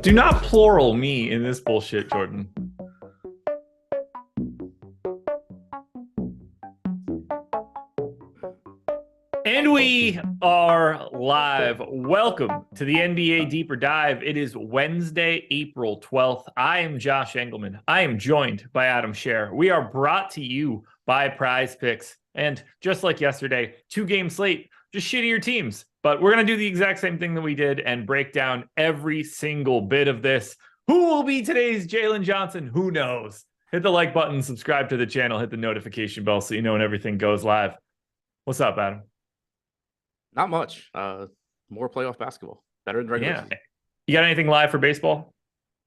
Do not plural me in this bullshit, Jordan. And we are live. Welcome to the NBA Deeper Dive. It is Wednesday, April 12th. I am Josh Engleman. I am joined by Adam Scherer. We are brought to you by PrizePicks. And just like yesterday, 2-game slate, just shittier teams. But we're going to do the exact same thing that we did and break down every single bit of this. Who will be today's Jalen Johnson? Who knows? Hit the like button, subscribe to the channel, hit the notification bell so you know when everything goes live. What's up, Adam? Not much. More playoff basketball. Better than regular season. You got anything live for baseball?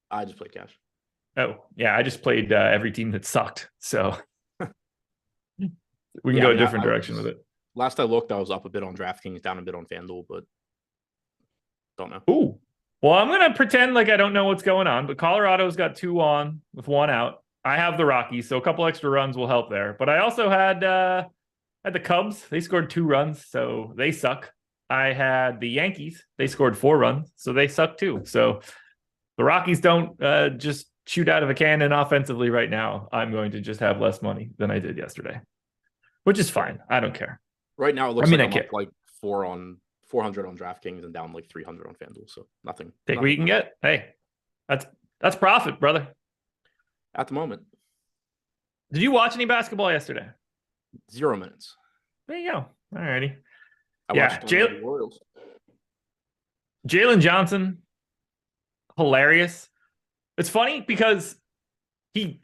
I just played cash. Oh, yeah. I just played every team that sucked. So we can go a different direction with it. Last I looked, I was up a bit on DraftKings, down a bit on FanDuel, but don't know. Ooh. Well, I'm going to pretend like I don't know what's going on, but Colorado's got 2 on with 1 out. I have the Rockies, so a couple extra runs will help there. But I also had the Cubs. They scored 2 runs, so they suck. I had the Yankees. They scored 4 runs, so they suck too. So the Rockies don't just shoot out of a cannon offensively right now. I'm going to just have less money than I did yesterday, which is fine. I don't care. Right now, it looks like I'm up like 400 on DraftKings and down like 300 on FanDuel. So nothing. Take what you can get. Hey, that's profit, brother. At the moment. Did you watch any basketball yesterday? 0 minutes. There you go. All righty. I watched the Royals. Jalen Johnson, hilarious. It's funny because he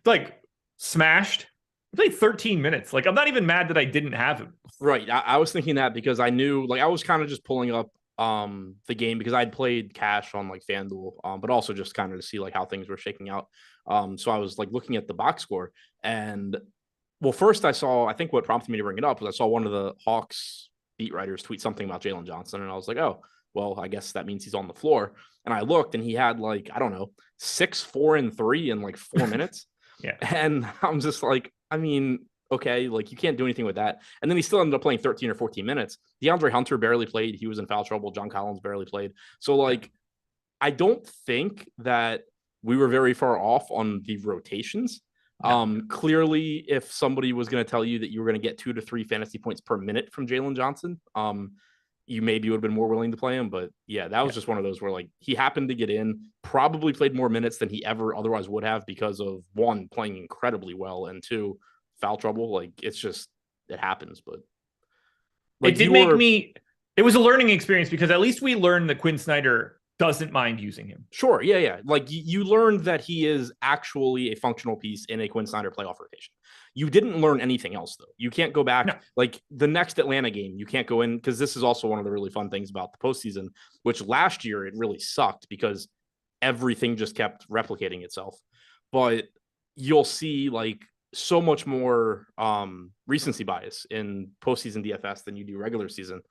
smashed. He played 13 minutes. I'm not even mad that I didn't have him. Right. I was thinking that because I knew, I was kind of just pulling up the game because I'd played cash on FanDuel, but also just kind of to see how things were shaking out. So I was looking at the box score, and well, first I think what prompted me to bring it up was I saw one of the Hawks beat writers tweet something about Jalen Johnson, and I was like, oh, well, I guess that means he's on the floor. And I looked, and he had 6, 4, and 3 in 4 minutes. Yeah. And I'm just I mean, okay, you can't do anything with that. And then he still ended up playing 13 or 14 minutes. DeAndre Hunter barely played. He was in foul trouble. John Collins barely played. So, I don't think that we were very far off on the rotations. No. Clearly, if somebody was going to tell you that you were going to get 2 to 3 fantasy points per minute from Jalen Johnson, you maybe would have been more willing to play him. But yeah, that was just one of those where he happened to get in, probably played more minutes than he ever otherwise would have because of 1, playing incredibly well, and 2, foul trouble. It's just, it happens. But it was a learning experience because at least we learned that Quinn Snyder doesn't mind using him. Sure. Yeah. You learned that he is actually a functional piece in a Quinn Snyder playoff rotation. You didn't learn anything else, though. You can't go back. No. The next Atlanta game, you can't go in, because this is also one of the really fun things about the postseason, which last year it really sucked because everything just kept replicating itself. But you'll see so much more recency bias in postseason DFS than you do regular season.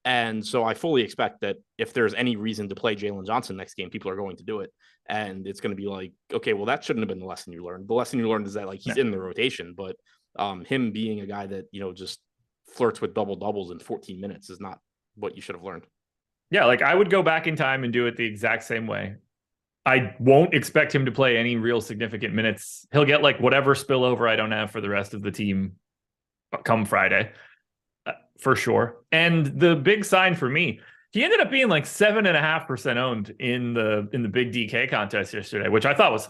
And so I fully expect that if there's any reason to play Jalen Johnson next game, people are going to do it. And it's going to be okay, well, that shouldn't have been the lesson you learned. The lesson you learned is that he's in the rotation, but him being a guy that, just flirts with double doubles in 14 minutes is not what you should have learned. Yeah. I would go back in time and do it the exact same way. I won't expect him to play any real significant minutes. He'll get whatever spillover I don't have for the rest of the team come Friday. For sure. And the big sign for me, he ended up being 7.5% owned in the big DK contest yesterday, which I thought was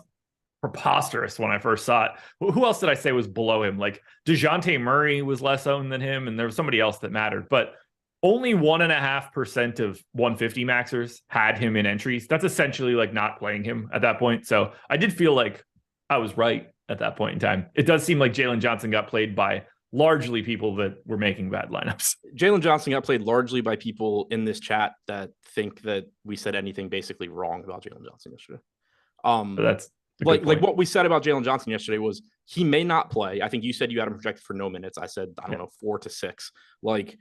preposterous when I first saw it. Who else did I say was below him? DeJounte Murray was less owned than him, and there was somebody else that mattered. But only 1.5% of 150 maxers had him in entries. That's essentially like not playing him at that point. So I did feel like I was right at that point in time. It does seem like Jalen Johnson got played by largely people that were making bad lineups. Jalen Johnson got played largely by people in this chat that think that we said anything basically wrong about Jalen Johnson yesterday. So that's like what we said about Jalen Johnson yesterday was he may not play. I think you said you had him projected for no minutes. I said, I don't know, 4 to 6. Like,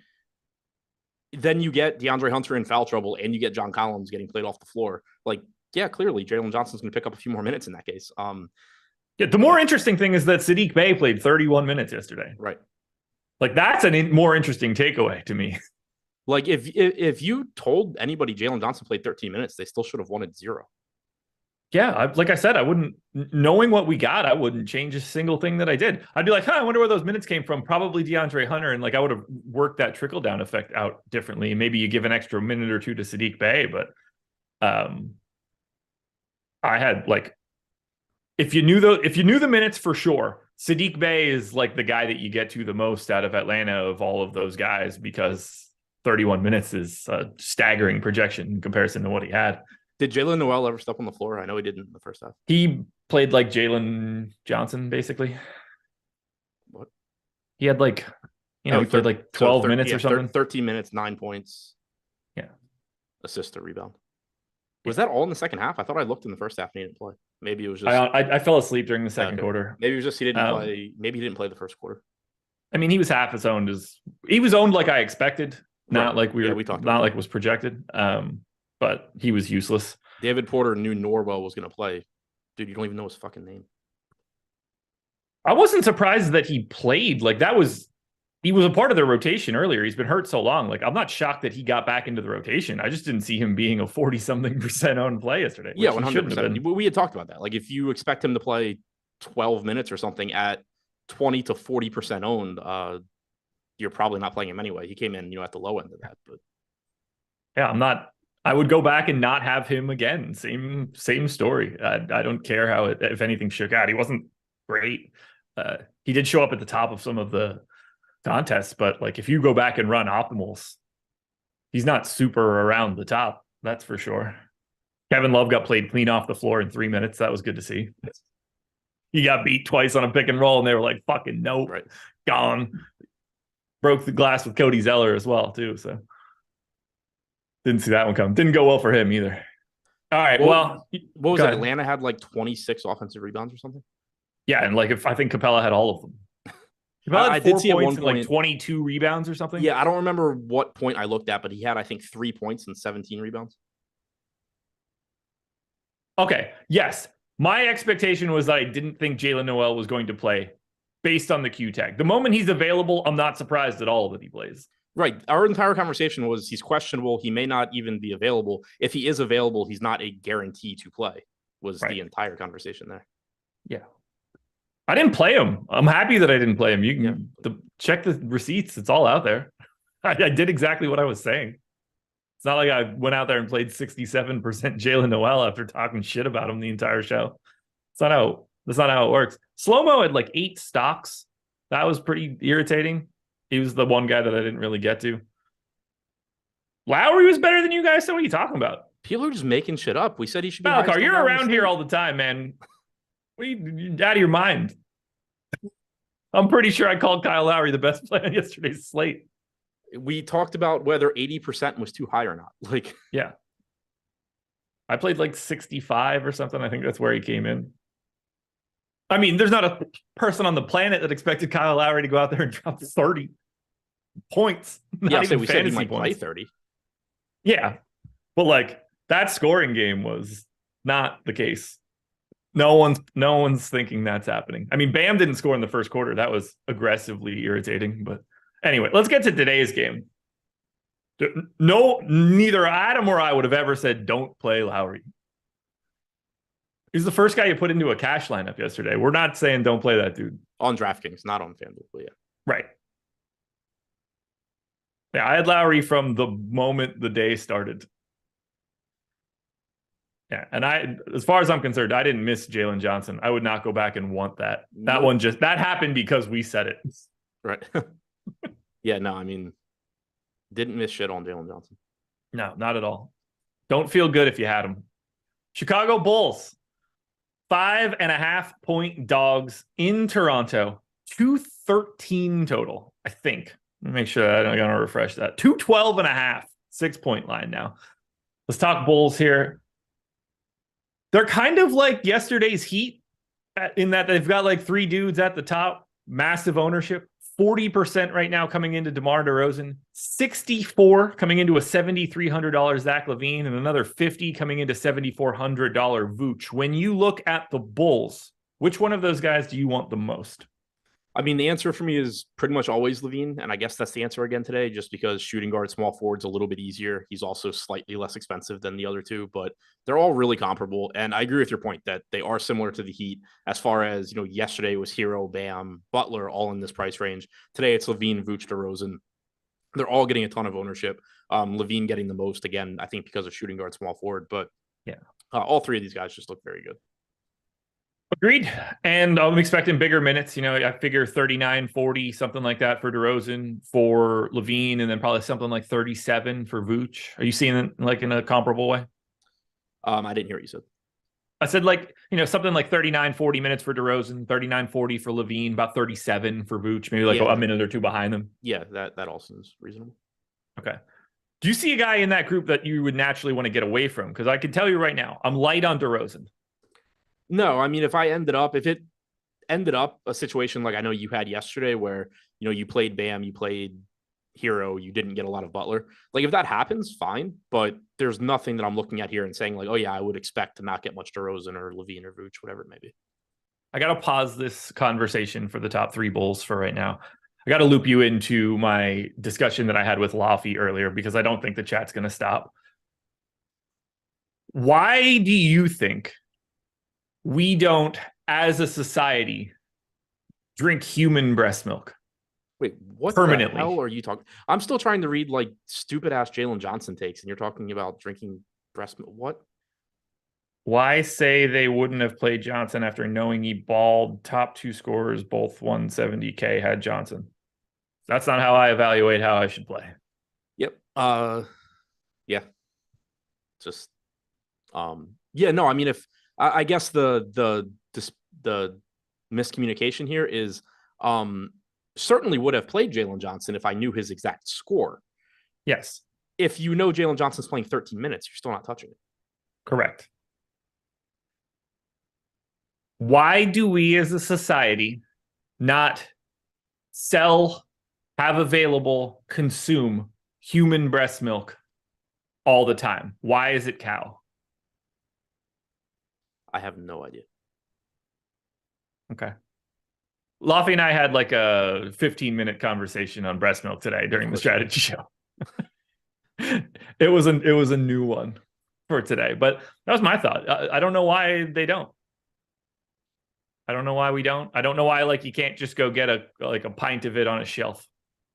then you get DeAndre Hunter in foul trouble and you get John Collins getting played off the floor. Like, yeah, clearly Jalen Johnson's going to pick up a few more minutes in that case. Yeah, the more interesting thing is that Saddiq Bey played 31 minutes yesterday. Right. Like, that's a more interesting takeaway to me. Like, if you told anybody Jalen Johnson played 13 minutes, they still should have wanted 0. Yeah, like I said, I wouldn't, knowing what we got, I wouldn't change a single thing that I did. I'd be like, I wonder where those minutes came from. Probably DeAndre Hunter. And like, I would have worked that trickle down effect out differently. Maybe you give an extra minute or two to Saddiq Bey, but I had like, if you knew the minutes for sure, Saddiq Bey is like the guy that you get to the most out of Atlanta of all of those guys, because 31 minutes is a staggering projection in comparison to what he had. Did Jalen Noel ever step on the floor? I know he didn't in the first half. He played like Jalen Johnson, basically. What? He had like, he played like 12 minutes or something. 13 minutes, 9 points. Yeah. Assist or rebound. Was that all in the second half? I thought I looked in the first half and he didn't play. Maybe it was just... I fell asleep during the second quarter. Maybe it was just he didn't play. Maybe he didn't play the first quarter. I mean, he was half as owned as... He was owned like I expected. Not like we talked not like was projected. But he was useless. David Porter knew Norwell was going to play. Dude, you don't even know his fucking name. I wasn't surprised that he played. Like, he was a part of their rotation earlier. He's been hurt so long. Like, I'm not shocked that he got back into the rotation. I just didn't see him being a 40-something% owned play yesterday. Yeah, 100%. We had talked about that. Like, if you expect him to play 12 minutes or something at 20 to 40% owned, you're probably not playing him anyway. He came in, at the low end of that. But yeah, I would go back and not have him again. Same story. I don't care how if anything shook out. He wasn't great. He did show up at the top of some of the contests, but like, if you go back and run optimals, he's not super around the top. That's for sure. Kevin Love got played clean off the floor in 3 minutes. That was good to see. He got beat twice on a pick and roll, and they were like, fucking nope, right. Gone. Broke the glass with Cody Zeller as well, too. So didn't see that one come. Didn't go well for him either. All right. Well, what was it? Atlanta had like 26 offensive rebounds or something. Yeah, and like, I think Capella had all of them. Capella had 4 points and like 22 rebounds or something. Yeah, I don't remember what point I looked at, but he had, I think, 3 points and 17 rebounds. Okay. Yes. My expectation was that I didn't think Jalen Noel was going to play based on the Q tag. The moment he's available, I'm not surprised at all that he plays. Right. Our entire conversation was he's questionable. He may not even be available. If he is available, he's not a guarantee to play, was the entire conversation there. Yeah. I didn't play him. I'm happy that I didn't play him. You can check the receipts. It's all out there. I did exactly what I was saying. It's not like I went out there and played 67% Jalen Noel after talking shit about him the entire show. That's not how it works. Slow-mo had like 8 stocks. That was pretty irritating. He was the one guy that I didn't really get to. Lowry was better than you guys. So what are you talking about? People are just making shit up. We said he should be. Malakar, you're around here all the time, man. You're out of your mind. I'm pretty sure I called Kyle Lowry the best player on yesterday's slate. We talked about whether 80% was too high or not. Like, yeah. I played like 65 or something. I think that's where he came in. I mean, there's not a person on the planet that expected Kyle Lowry to go out there and drop 30 points. Yeah, so we said he might play 30. Yeah. But like, that scoring game was not the case. No one's thinking that's happening. I mean, Bam didn't score in the first quarter. That was aggressively irritating. But anyway, let's get to today's game. No, neither Adam or I would have ever said don't play Lowry. He's the first guy you put into a cash lineup yesterday. We're not saying don't play that dude. On DraftKings, not on FanDuel, but yeah. Right. Yeah, I had Lowry from the moment the day started. Yeah, and as far as I'm concerned, I didn't miss Jalen Johnson. I would not go back and want that. That one that happened because we said it. Right. Yeah, no, I mean, Didn't miss shit on Jalen Johnson. No, not at all. Don't feel good if you had him. Chicago Bulls, 5.5-point dogs in Toronto. 213 total, I think. Let me make sure that I'm going to refresh that. 212.5, 6-point line now. Let's talk Bulls here. They're kind of like yesterday's Heat in that they've got like three dudes at the top, massive ownership. 40% right now coming into DeMar DeRozan, 64 coming into a $7,300 Zach LaVine, and another 50 coming into $7,400 Vooch. When you look at the Bulls, which one of those guys do you want the most? I mean, the answer for me is pretty much always LaVine, and I guess that's the answer again today, just because shooting guard, small forward's a little bit easier. He's also slightly less expensive than the other two, but they're all really comparable. And I agree with your point that they are similar to the Heat as far as, yesterday was Hero, Bam, Butler, all in this price range. Today it's LaVine, Vooch, DeRozan. They're all getting a ton of ownership. LaVine getting the most, again, I think because of shooting guard, small forward. But yeah, all three of these guys just look very good. Agreed. And I'm expecting bigger minutes. I figure 39, 40, something like that for DeRozan, for LaVine, and then probably something like 37 for Vooch. Are you seeing it like in a comparable way? I didn't hear what you said. I said something like 39, 40 minutes for DeRozan, 39, 40 for LaVine, about 37 for Vooch, maybe a minute or two behind them. Yeah, that also is reasonable. Okay. Do you see a guy in that group that you would naturally want to get away from? Because I can tell you right now, I'm light on DeRozan. No, I mean, if it ended up a situation like I know you had yesterday where, you played Bam, you played Hero, you didn't get a lot of Butler. Like if that happens, fine. But there's nothing that I'm looking at here and saying like, oh yeah, I would expect to not get much DeRozan or LaVine or Vooch, whatever it may be. I got to pause this conversation for the top three Bulls for right now. I got to loop you into my discussion that I had with Laffy earlier because I don't think the chat's going to stop. Why do you think we don't, as a society, drink human breast milk? Wait, what permanently? The hell are you talking? I'm still trying to read like stupid ass Jalen Johnson takes, and you're talking about drinking breast milk. What? Why say they wouldn't have played Johnson after knowing he balled? Top two scorers, both 170K, had Johnson. That's not how I evaluate how I should play. Yep. Yeah. Just. Yeah. No. I mean, if I guess the miscommunication here is certainly would have played Jalen Johnson if I knew his exact score. Yes. If Jalen Johnson's playing 13 minutes, you're still not touching it. Correct. Why do we as a society not sell, have available, consume human breast milk all the time? Why is it cow? I have no idea. Okay. Laffy and I had like a 15-minute conversation on breast milk today during the strategy show. It was a new one for today, but that was my thought. I don't know why they don't. I don't know why we don't. I don't know why you can't just go get a pint of it on a shelf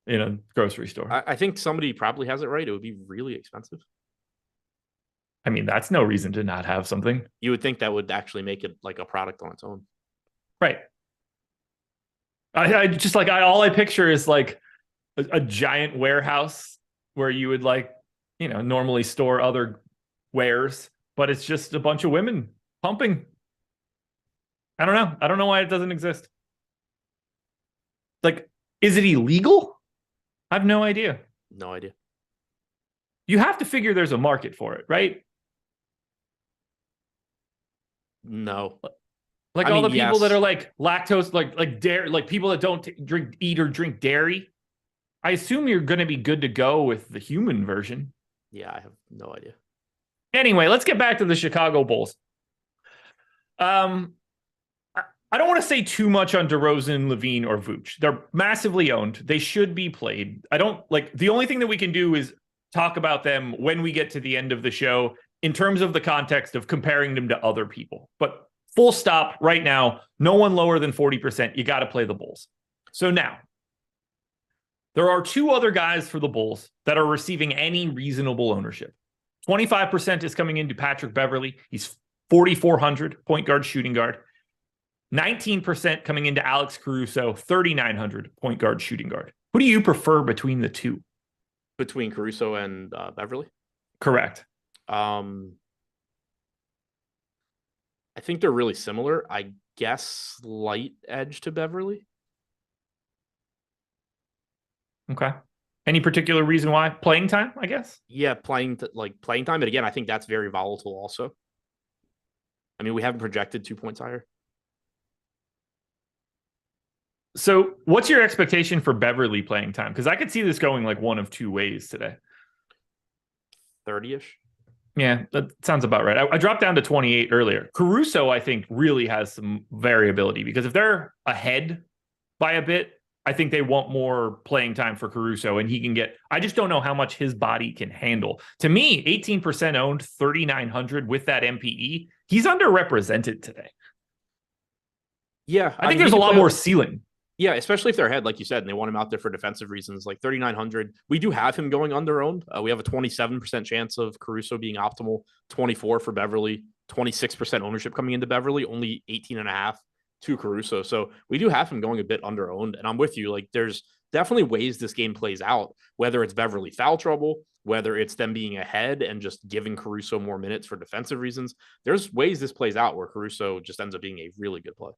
in a grocery store. I think somebody probably has it right. It would be really expensive. I mean, that's no reason to not have something. You would think that would actually make it like a product on its own. Right. I just all I picture is like a giant warehouse where you would normally store other wares, but it's just a bunch of women pumping. I don't know. I don't know why it doesn't exist. Is it illegal? I have no idea. No idea. You have to figure there's a market for it, right? No. All the people that are lactose, dairy, people that don't eat or drink dairy. I assume you're going to be good to go with the human version. Yeah, I have no idea. Anyway, let's get back to the Chicago Bulls. I don't want to say too much on DeRozan, LaVine, or Vooch. They're massively owned. They should be played. The only thing that we can do is talk about them when we get to the end of the show in terms of the context of comparing them to other people. But full stop right now, no one lower than 40%. You got to play the Bulls. So now, there are two other guys for the Bulls that are receiving any reasonable ownership. 25% is coming into Patrick Beverley. He's 4,400 point guard, shooting guard. 19% coming into Alex Caruso, 3,900 point guard, shooting guard. Who do you prefer between the two? between Caruso and Beverly. Correct. I think they're really similar. I guess slight edge to Beverly. Okay. Any particular reason why? Playing time, I guess? Yeah, playing time. But again, I think that's very volatile also. I mean, we haven't projected 2 points higher. So what's your expectation for Beverly playing time? Because I could see this going like one of two ways today. 30-ish. Yeah, that sounds about right. I dropped down to 28 earlier. Caruso, I think, really has some variability because if they're ahead by a bit, I think they want more playing time for Caruso, and he can get. I just don't know how much his body can handle. To me, 18% owned, 3,900 with that MPE. He's underrepresented today. Yeah, I think there's a lot more ceiling. Yeah, especially if they're ahead, like you said, and they want him out there for defensive reasons. Like 3,900, we do have him going underowned. We have a 27% chance of Caruso being optimal, 24 for Beverly, 26% ownership coming into Beverly, only 18.5 to Caruso. So we do have him going a bit underowned. And I'm with you. Like there's definitely ways this game plays out, whether it's Beverly foul trouble, whether it's them being ahead and just giving Caruso more minutes for defensive reasons. There's ways this plays out where Caruso just ends up being a really good play.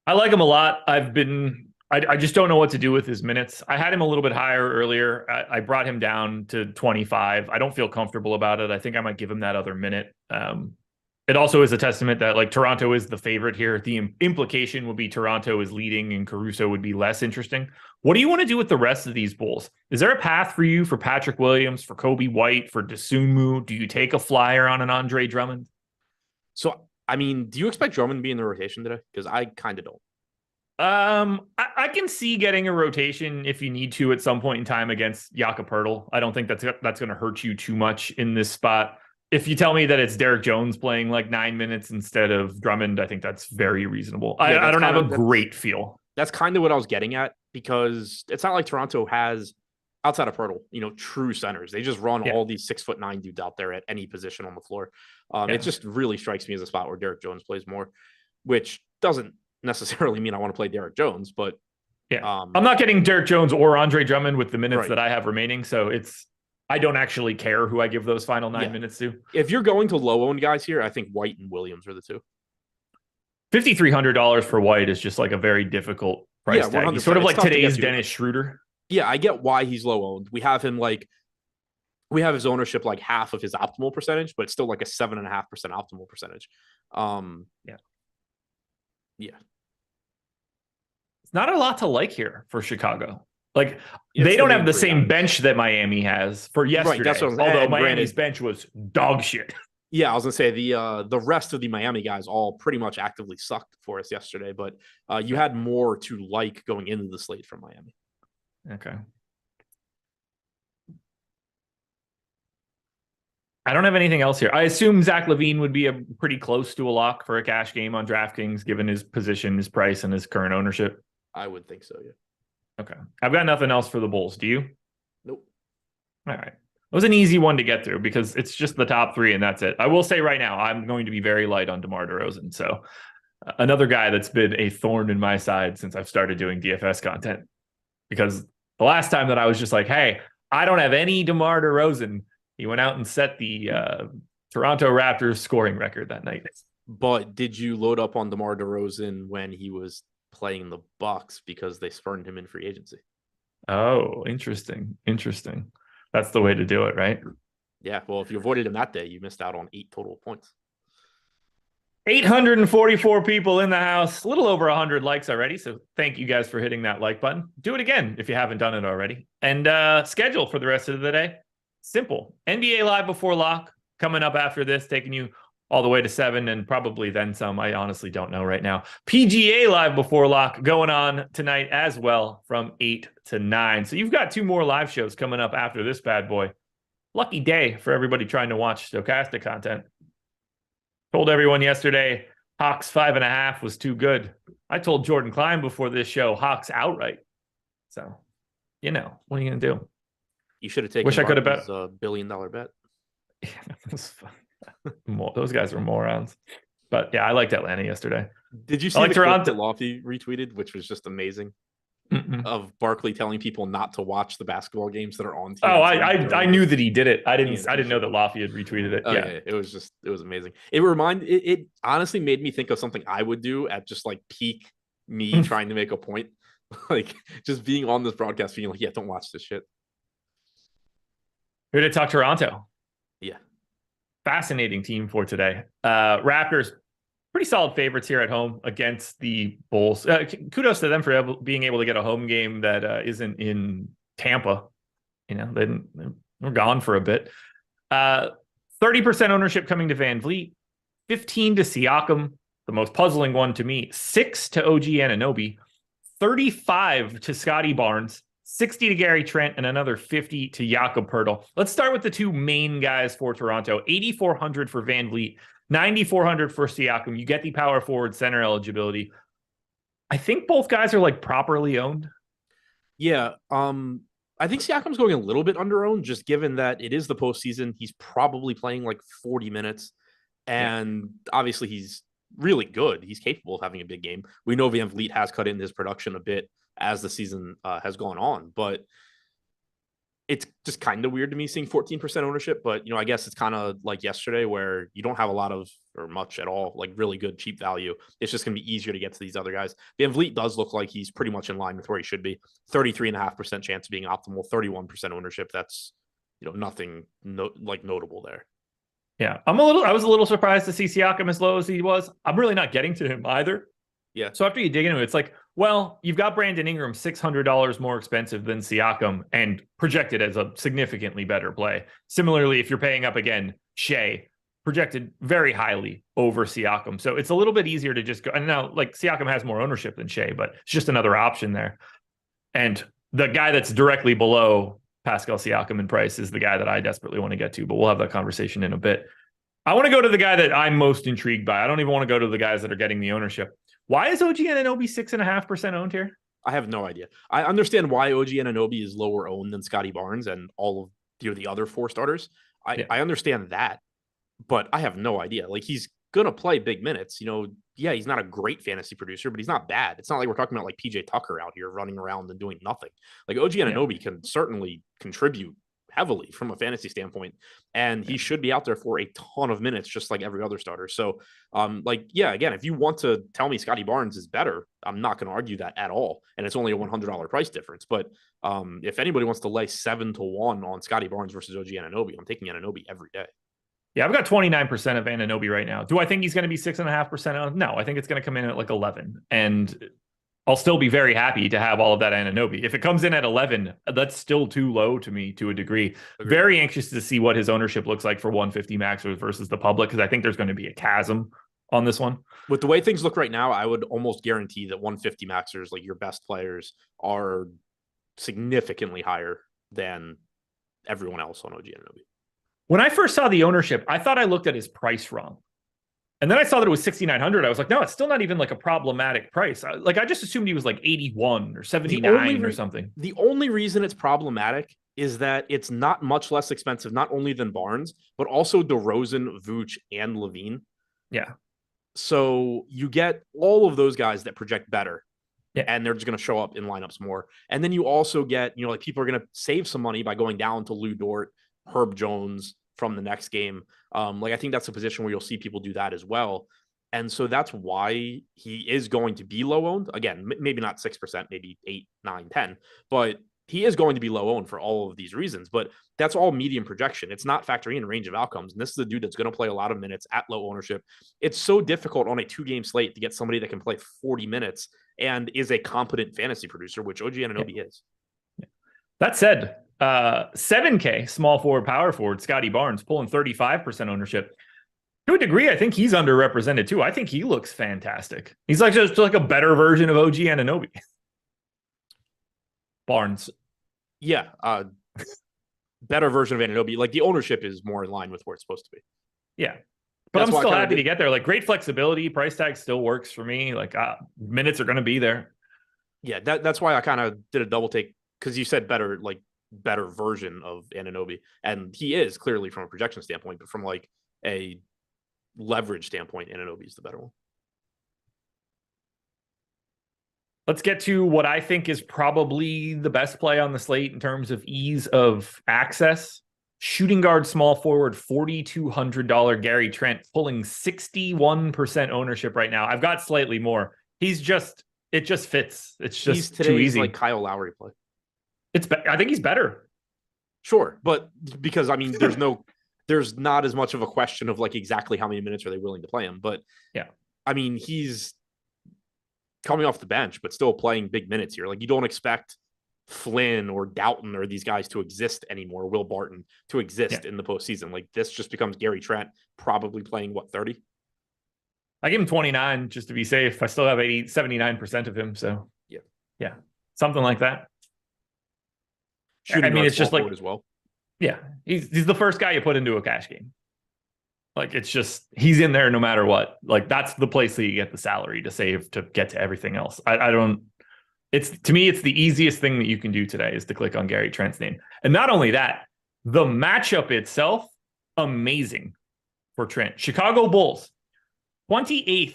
I like him a lot. I just don't know what to do with his minutes. I had him a little bit higher earlier. I brought him down to 25. I don't feel comfortable about it. I think I might give him that other minute. It also is a testament that like Toronto is the favorite here. The implication would be Toronto is leading and Caruso would be less interesting. What do you want to do with the rest of these Bulls? Is there a path for you for Patrick Williams, for Kobe White, for Dosunmu? Do you take a flyer on an Andre Drummond? So, I mean, do you expect Drummond to be in the rotation today? Because I kind of don't. I can see getting a rotation if you need to at some point in time against Jakob Poeltl. I don't think that's going to hurt you too much in this spot. If you tell me that it's Derek Jones playing like 9 minutes instead of Drummond, I think that's very reasonable. Yeah, I don't have a great feel. That's kind of what I was getting at, because it's not like Toronto has, outside of Poeltl, true centers. They just run all these 6'9" dudes out there at any position on the floor. It just really strikes me as a spot where Derek Jones plays more, which doesn't necessarily mean I want to play Derek Jones, but I'm not getting Derek Jones or Andre Drummond with the minutes that I have remaining. So I don't actually care who I give those final 9 minutes to. If you're going to low owned guys here, I think White and Williams are the two. $5,300 for White is just like a very difficult price tag. He's sort of like today's Dennis Schroeder. Yeah, I get why he's low owned. We have him we have his ownership like half of his optimal percentage, but it's still like a 7.5% optimal percentage. Yeah. It's not a lot to like here for Chicago. Like they don't have the same bench that Miami has for yesterday. Right, although Miami's bench was dog shit. Yeah, I was gonna say the rest of the Miami guys all pretty much actively sucked for us yesterday, but you had more to like going into the slate from Miami. Okay. I don't have anything else here. I assume Zach LaVine would be pretty close to a lock for a cash game on DraftKings, given his position, his price, and his current ownership. I would think so, yeah. Okay. I've got nothing else for the Bulls. Do you? Nope. All right. It was an easy one to get through because it's just the top three and that's it. I will say right now, I'm going to be very light on DeMar DeRozan. So another guy that's been a thorn in my side since I've started doing DFS content, because the last time that I was just like, hey, I don't have any DeMar DeRozan, he went out and set the Toronto Raptors scoring record that night. But did you load up on DeMar DeRozan when he was playing the Bucks because they spurned him in free agency? Oh, interesting. That's the way to do it, right? Yeah. Well, if you avoided him that day, you missed out on 8 total points. 844 people in the house, a little over 100 likes already. So thank you guys for hitting that like button. Do it again if you haven't done it already. And schedule for the rest of the day. Simple. NBA Live Before Lock coming up after this, taking you all the way to 7 and probably then some. I honestly don't know right now. PGA Live Before Lock going on tonight as well from 8 to 9. So you've got 2 more live shows coming up after this bad boy. Lucky day for everybody trying to watch stochastic content. Told everyone yesterday Hawks 5.5 was too good. I told Jordan Klein before this show Hawks outright. So, what are you going to do? You should have taken Wish I could have bet a $1 billion bet. Yeah, that was fun. Those guys were morons. But yeah, I liked Atlanta yesterday. Did you see the clip that Lofty retweeted, which was just amazing? of Barkley telling people not to watch the basketball games that are on TV. Oh, I knew that he did it. I didn't know that Lafayette retweeted it. Oh, yeah. It was amazing. It honestly made me think of something I would do at just like peak me trying to make a point. Like just being on this broadcast being like, yeah, don't watch this shit. Here to talk Toronto. Yeah. Fascinating team for today. Raptors, pretty solid favorites here at home against the Bulls. Kudos to them for being able to get a home game that isn't in Tampa. You know, they're gone for a bit. 30% ownership coming to Van Vliet, 15 to Siakam, the most puzzling one to me, 6 to OG Anunoby, 35 to Scotty Barnes, 60 to Gary Trent, and another 50 to Jakob Poeltl. Let's start with the two main guys for Toronto. 8,400 for Van Vliet, 9,400 for Siakam. You get the power forward center eligibility. I think both guys are like properly owned. Yeah. I think Siakam's going a little bit under owned, just given that it is the postseason. He's probably playing like 40 minutes. And obviously he's really good. He's capable of having a big game. We know Van Vliet has cut in his production a bit as the season has gone on, but it's just kind of weird to me seeing 14% ownership. But, you know, I guess it's kind of like yesterday where you don't have a lot of, or much at all, like really good cheap value. It's just going to be easier to get to these other guys. Van Vliet does look like he's pretty much in line with where he should be. 33.5% chance of being optimal, 31% ownership. That's, you know, nothing notable there. Yeah, I was a little surprised to see Siakam as low as he was. I'm really not getting to him either. Yeah. So after you dig into it, it's like, well, you've got Brandon Ingram $600 more expensive than Siakam and projected as a significantly better play. Similarly, if you're paying up again, Shea projected very highly over Siakam. So it's a little bit easier to just go. And now, like, Siakam has more ownership than Shea, but it's just another option there. And the guy that's directly below Pascal Siakam in price is the guy that I desperately want to get to, but we'll have that conversation in a bit. I want to go to the guy that I'm most intrigued by. I don't even want to go to the guys that are getting the ownership. Why is OG Anunoby 6.5% owned here? I have no idea. I understand why OG Anunoby is lower owned than Scotty Barnes and all of the other four starters. I understand that, but I have no idea. Like, he's going to play big minutes. You know, yeah, he's not a great fantasy producer, but he's not bad. It's not like we're talking about like PJ Tucker out here running around and doing nothing. Like, OG Anunoby can certainly contribute heavily from a fantasy standpoint, and he should be out there for a ton of minutes, just like every other starter. So, again, if you want to tell me Scotty Barnes is better, I'm not going to argue that at all. And it's only a $100 price difference. But if anybody wants to lay 7-1 on Scotty Barnes versus OG Anunoby, I'm taking Anunoby every day. Yeah, I've got 29% of Anunoby right now. Do I think he's going to be 6.5% owned? No, I think it's going to come in at like 11. And I'll still be very happy to have all of that Anunoby. If it comes in at 11, that's still too low to me to a degree. Agreed. Very anxious to see what his ownership looks like for 150 maxers versus the public, because I think there's going to be a chasm on this one. With the way things look right now, I would almost guarantee that 150 maxers, like your best players, are significantly higher than everyone else on OG Anunoby. When I first saw the ownership, I thought I looked at his price wrong. And then I saw that it was 6,900. I was like, no, it's still not even like a problematic price. I just assumed he was like 81 or 79 or something. The only reason it's problematic is that it's not much less expensive, not only than Barnes, but also DeRozan, Vooch, and Levine. Yeah. So you get all of those guys that project better. Yeah. And they're just going to show up in lineups more. And then you also get, like, people are going to save some money by going down to Lou Dort, Herb Jones from the next game. I think that's a position where you'll see people do that as well. And so that's why he is going to be low owned. Again, maybe not 6%, maybe 8, 9, 10, but he is going to be low owned for all of these reasons. But that's all medium projection. It's not factoring in range of outcomes. And this is a dude that's going to play a lot of minutes at low ownership. It's so difficult on a 2-game slate to get somebody that can play 40 minutes and is a competent fantasy producer, which OG Anunoby is. That said, 7K small forward, power forward, Scotty Barnes pulling 35% ownership. To a degree, I think he's underrepresented too. I think he looks fantastic. He's like just like a better version of OG Anunoby. Barnes. Yeah. Better version of Anunoby. Like, the ownership is more in line with where it's supposed to be. Yeah. But I'm still happy to get there. Like, great flexibility. Price tag still works for me. Like, minutes are going to be there. Yeah. That's why I kind of did a double take, because you said better version of Anunoby, and he is clearly from a projection standpoint, but from like a leverage standpoint, Anunoby is the better one. Let's get to what I think is probably the best play on the slate in terms of ease of access. Shooting guard, small forward, $4,200 Gary Trent, pulling 61% ownership right now. I've got slightly more. It just fits. It's just too easy. Like Kyle Lowry play. I think he's better. Sure, but because I mean, there's not as much of a question of like exactly how many minutes are they willing to play him. But yeah, I mean, he's coming off the bench, but still playing big minutes here. Like you don't expect Flynn or Doughton or these guys to exist anymore, Will Barton to exist in the postseason. Like this just becomes Gary Trent probably playing 30. I give him 29 just to be safe. I still have 79% of him. So yeah, something like that. Shooting it's just like as well. Yeah, he's the first guy you put into a cash game. Like it's just he's in there no matter what. Like that's the place that you get the salary to save to get to everything else. I don't. It's to me, it's the easiest thing that you can do today is to click on Gary Trent's name. And not only that, the matchup itself, amazing for Trent. Chicago Bulls, 28th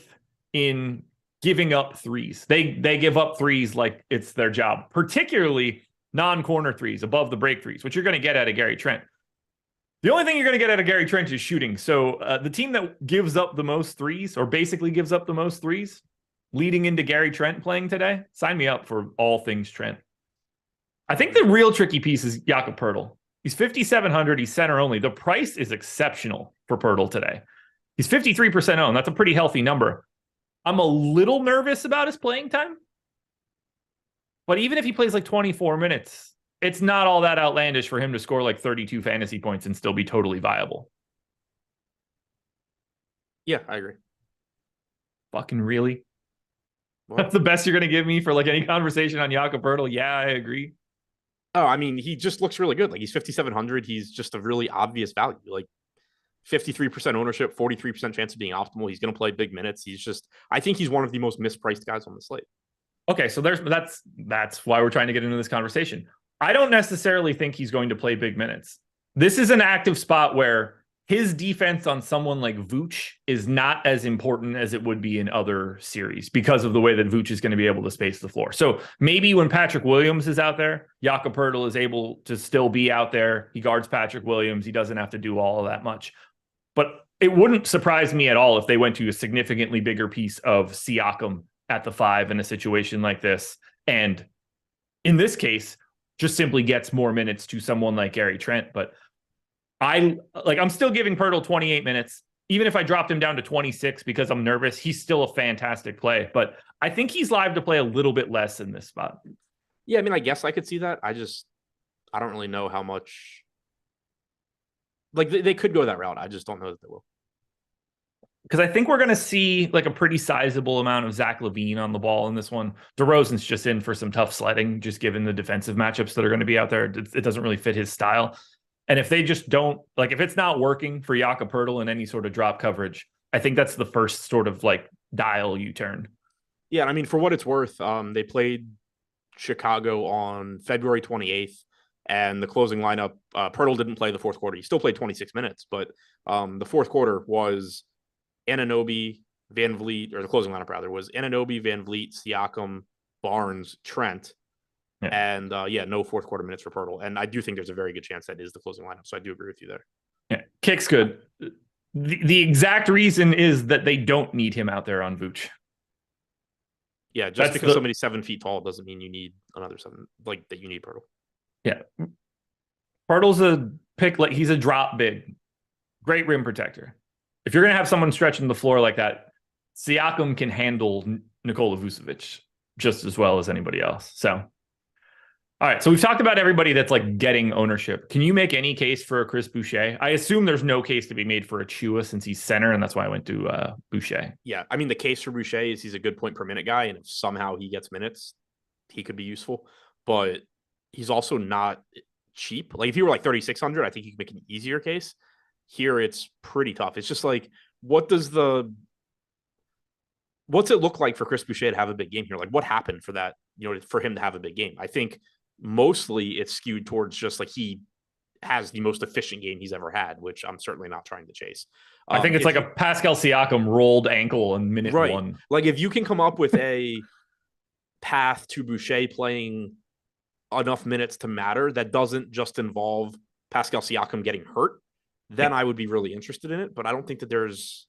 in giving up threes. They give up threes like it's their job, particularly non-corner threes above the break threes, which you're going to get out of Gary Trent. The only thing you're going to get out of Gary Trent is shooting. So the team that gives up the most threes, or basically gives up the most threes, leading into Gary Trent playing today, sign me up for all things Trent. I think the real tricky piece is Jakob Poeltl. He's 5,700. He's center only. The price is exceptional for Poeltl today. He's 53% owned. That's a pretty healthy number. I'm a little nervous about his playing time. But even if he plays like 24 minutes, it's not all that outlandish for him to score like 32 fantasy points and still be totally viable. Yeah, I agree. Fucking really? What? That's the best you're going to give me for like any conversation on Jakob Poeltl? Yeah, I agree. Oh, I mean, he just looks really good. Like he's 5,700. He's just a really obvious value. Like 53% ownership, 43% chance of being optimal. He's going to play big minutes. I think he's one of the most mispriced guys on the slate. Okay, so that's why we're trying to get into this conversation. I don't necessarily think he's going to play big minutes. This is an active spot where his defense on someone like Vooch is not as important as it would be in other series because of the way that Vooch is going to be able to space the floor. So maybe when Patrick Williams is out there, Jakob Poeltl is able to still be out there. He guards Patrick Williams. He doesn't have to do all of that much. But it wouldn't surprise me at all if they went to a significantly bigger piece of Siakam at the 5 in a situation like this. And in this case, just simply gets more minutes to someone like Gary Trent. But I'm still giving Poeltl 28 minutes. Even if I dropped him down to 26 because I'm nervous, he's still a fantastic play. But I think he's live to play a little bit less in this spot. Yeah, I mean, I guess I could see that. I don't really know how much. Like they could go that route. I just don't know that they will. Because I think we're going to see like a pretty sizable amount of Zach LaVine on the ball in this one. DeRozan's just in for some tough sledding, just given the defensive matchups that are going to be out there. It doesn't really fit his style. And if they just don't, like if it's not working for Jakob Poeltl in any sort of drop coverage, I think that's the first sort of like dial you turn. Yeah, I mean, for what it's worth, they played Chicago on February 28th. And the closing lineup, Poeltl didn't play the fourth quarter. He still played 26 minutes, but the fourth quarter was Anunoby, Van Vliet, or the closing lineup rather was Anunoby, Van Vliet, Siakam, Barnes, Trent, and no fourth quarter minutes for Poeltl. And I do think there's a very good chance that is the closing lineup. So I do agree with you there. Yeah, Kick's good. The exact reason is that they don't need him out there on Vooch. Yeah, just because somebody's 7 feet tall doesn't mean you need another 7, like that you need Poeltl. Yeah. Poeltl's a pick, like he's a drop big, great rim protector. If you're going to have someone stretching the floor like that, Siakam can handle Nikola Vucevic just as well as anybody else. So, all right. So we've talked about everybody that's like getting ownership. Can you make any case for a Chris Boucher? I assume there's no case to be made for a Chua since he's center, and that's why I went to Boucher. Yeah. I mean, the case for Boucher is he's a good point per minute guy, and if somehow he gets minutes, he could be useful. But he's also not cheap. Like if he were like 3,600, I think you could make an easier case. Here it's pretty tough. It's just like, what's it look like for Chris Boucher to have a big game here? Like what happened for that, for him to have a big game? I think mostly it's skewed towards just like he has the most efficient game he's ever had, which I'm certainly not trying to chase. I think it's like a Pascal Siakam rolled ankle in minute 1. Like if you can come up with a path to Boucher playing enough minutes to matter that doesn't just involve Pascal Siakam getting hurt, then I would be really interested in it. But I don't think that there's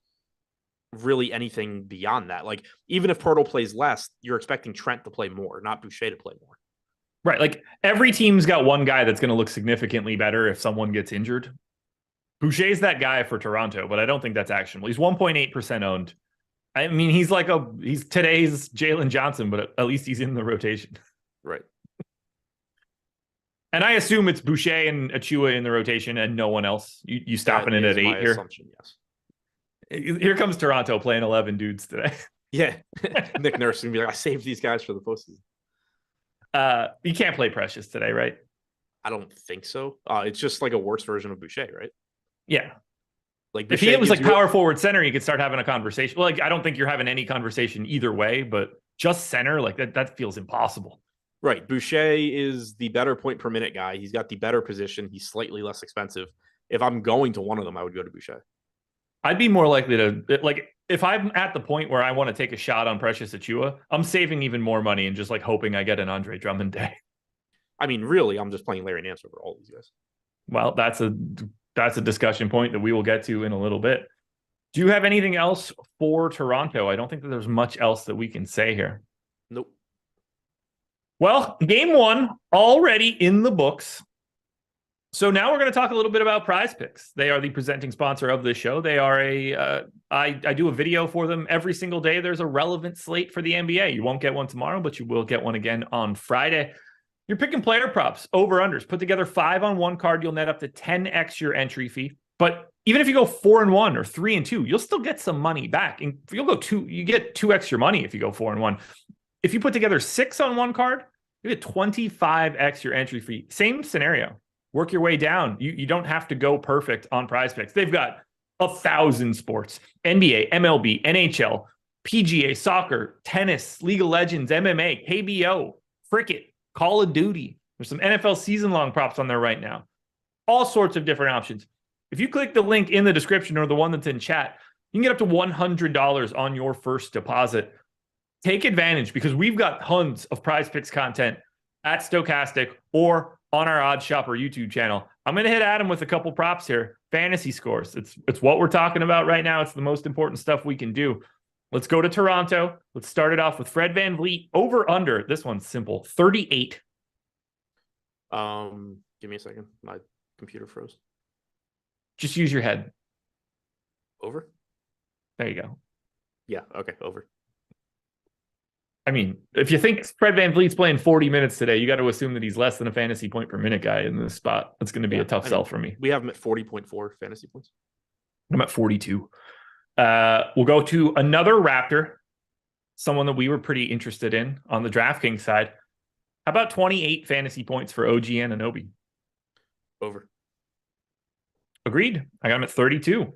really anything beyond that. Like, even if Poeltl plays less, you're expecting Trent to play more, not Boucher to play more. Right. Like, every team's got one guy that's going to look significantly better if someone gets injured. Boucher's that guy for Toronto, but I don't think that's actionable. He's 1.8% owned. I mean, he's today's Jalen Johnson, but at least he's in the rotation. Right. And I assume it's Boucher and Achua in the rotation and no one else. You stopping it at 8 here? Assumption, yes. Here comes Toronto playing 11 dudes today. Yeah. Nick Nurse going to be like, I saved these guys for the postseason. You can't play Precious today, right? I don't think so. It's just like a worse version of Boucher, right? Yeah. Like, Boucher, if he was like power forward center, you could start having a conversation. Well, like, I don't think you're having any conversation either way, but just center, like that feels impossible. Right. Boucher is the better point per minute guy. He's got the better position. He's slightly less expensive. If I'm going to one of them, I would go to Boucher. I'd be more likely to, like, if I'm at the point where I want to take a shot on Precious Achua, I'm saving even more money and just like hoping I get an Andre Drummond day. I mean, really, I'm just playing Larry Nance over all these guys. Well, that's a discussion point that we will get to in a little bit. Do you have anything else for Toronto? I don't think that there's much else that we can say here. Nope. Well, game one already in the books. So now we're going to talk a little bit about PrizePicks. They are the presenting sponsor of this show. They are I do a video for them every single day. There's a relevant slate for the NBA. You won't get one tomorrow, but you will get one again on Friday. You're picking player props, over-unders. Put together 5 on one card. You'll net up to 10x your entry fee. But even if you go 4-1 or 3-2, you'll still get some money back. And if you'll go 2, you get 2x your money if you go 4-1. If you put together 6 on one card, you get 25x your entry fee. Same scenario. Work your way down. You don't have to go perfect on PrizePicks. They've got 1,000 sports: NBA, MLB, NHL, PGA, soccer, tennis, League of Legends, MMA, KBO, cricket, Call of Duty. There's some NFL season-long props on there right now. All sorts of different options. If you click the link in the description or the one that's in chat, you can get up to $100 on your first deposit. Take advantage because we've got tons of PrizePicks content at Stochastic or on our Odds Shopper YouTube channel. I'm going to hit Adam with a couple props here. Fantasy scores. It's what we're talking about right now. It's the most important stuff we can do. Let's go to Toronto. Let's start it off with Fred VanVleet. Over under. This one's simple. 38. Give me a second. My computer froze. Just use your head. Over? There you go. Yeah. Okay. Over. I mean, if you think Fred VanVleet's playing 40 minutes today, you got to assume that he's less than a fantasy point per minute guy in this spot. That's going to be a tough sell for me. We have him at 40.4 fantasy points. I'm at 42. We'll go to another Raptor, someone that we were pretty interested in on the DraftKings side. How about 28 fantasy points for OG Anunoby? Over. Agreed. I got him at 32. A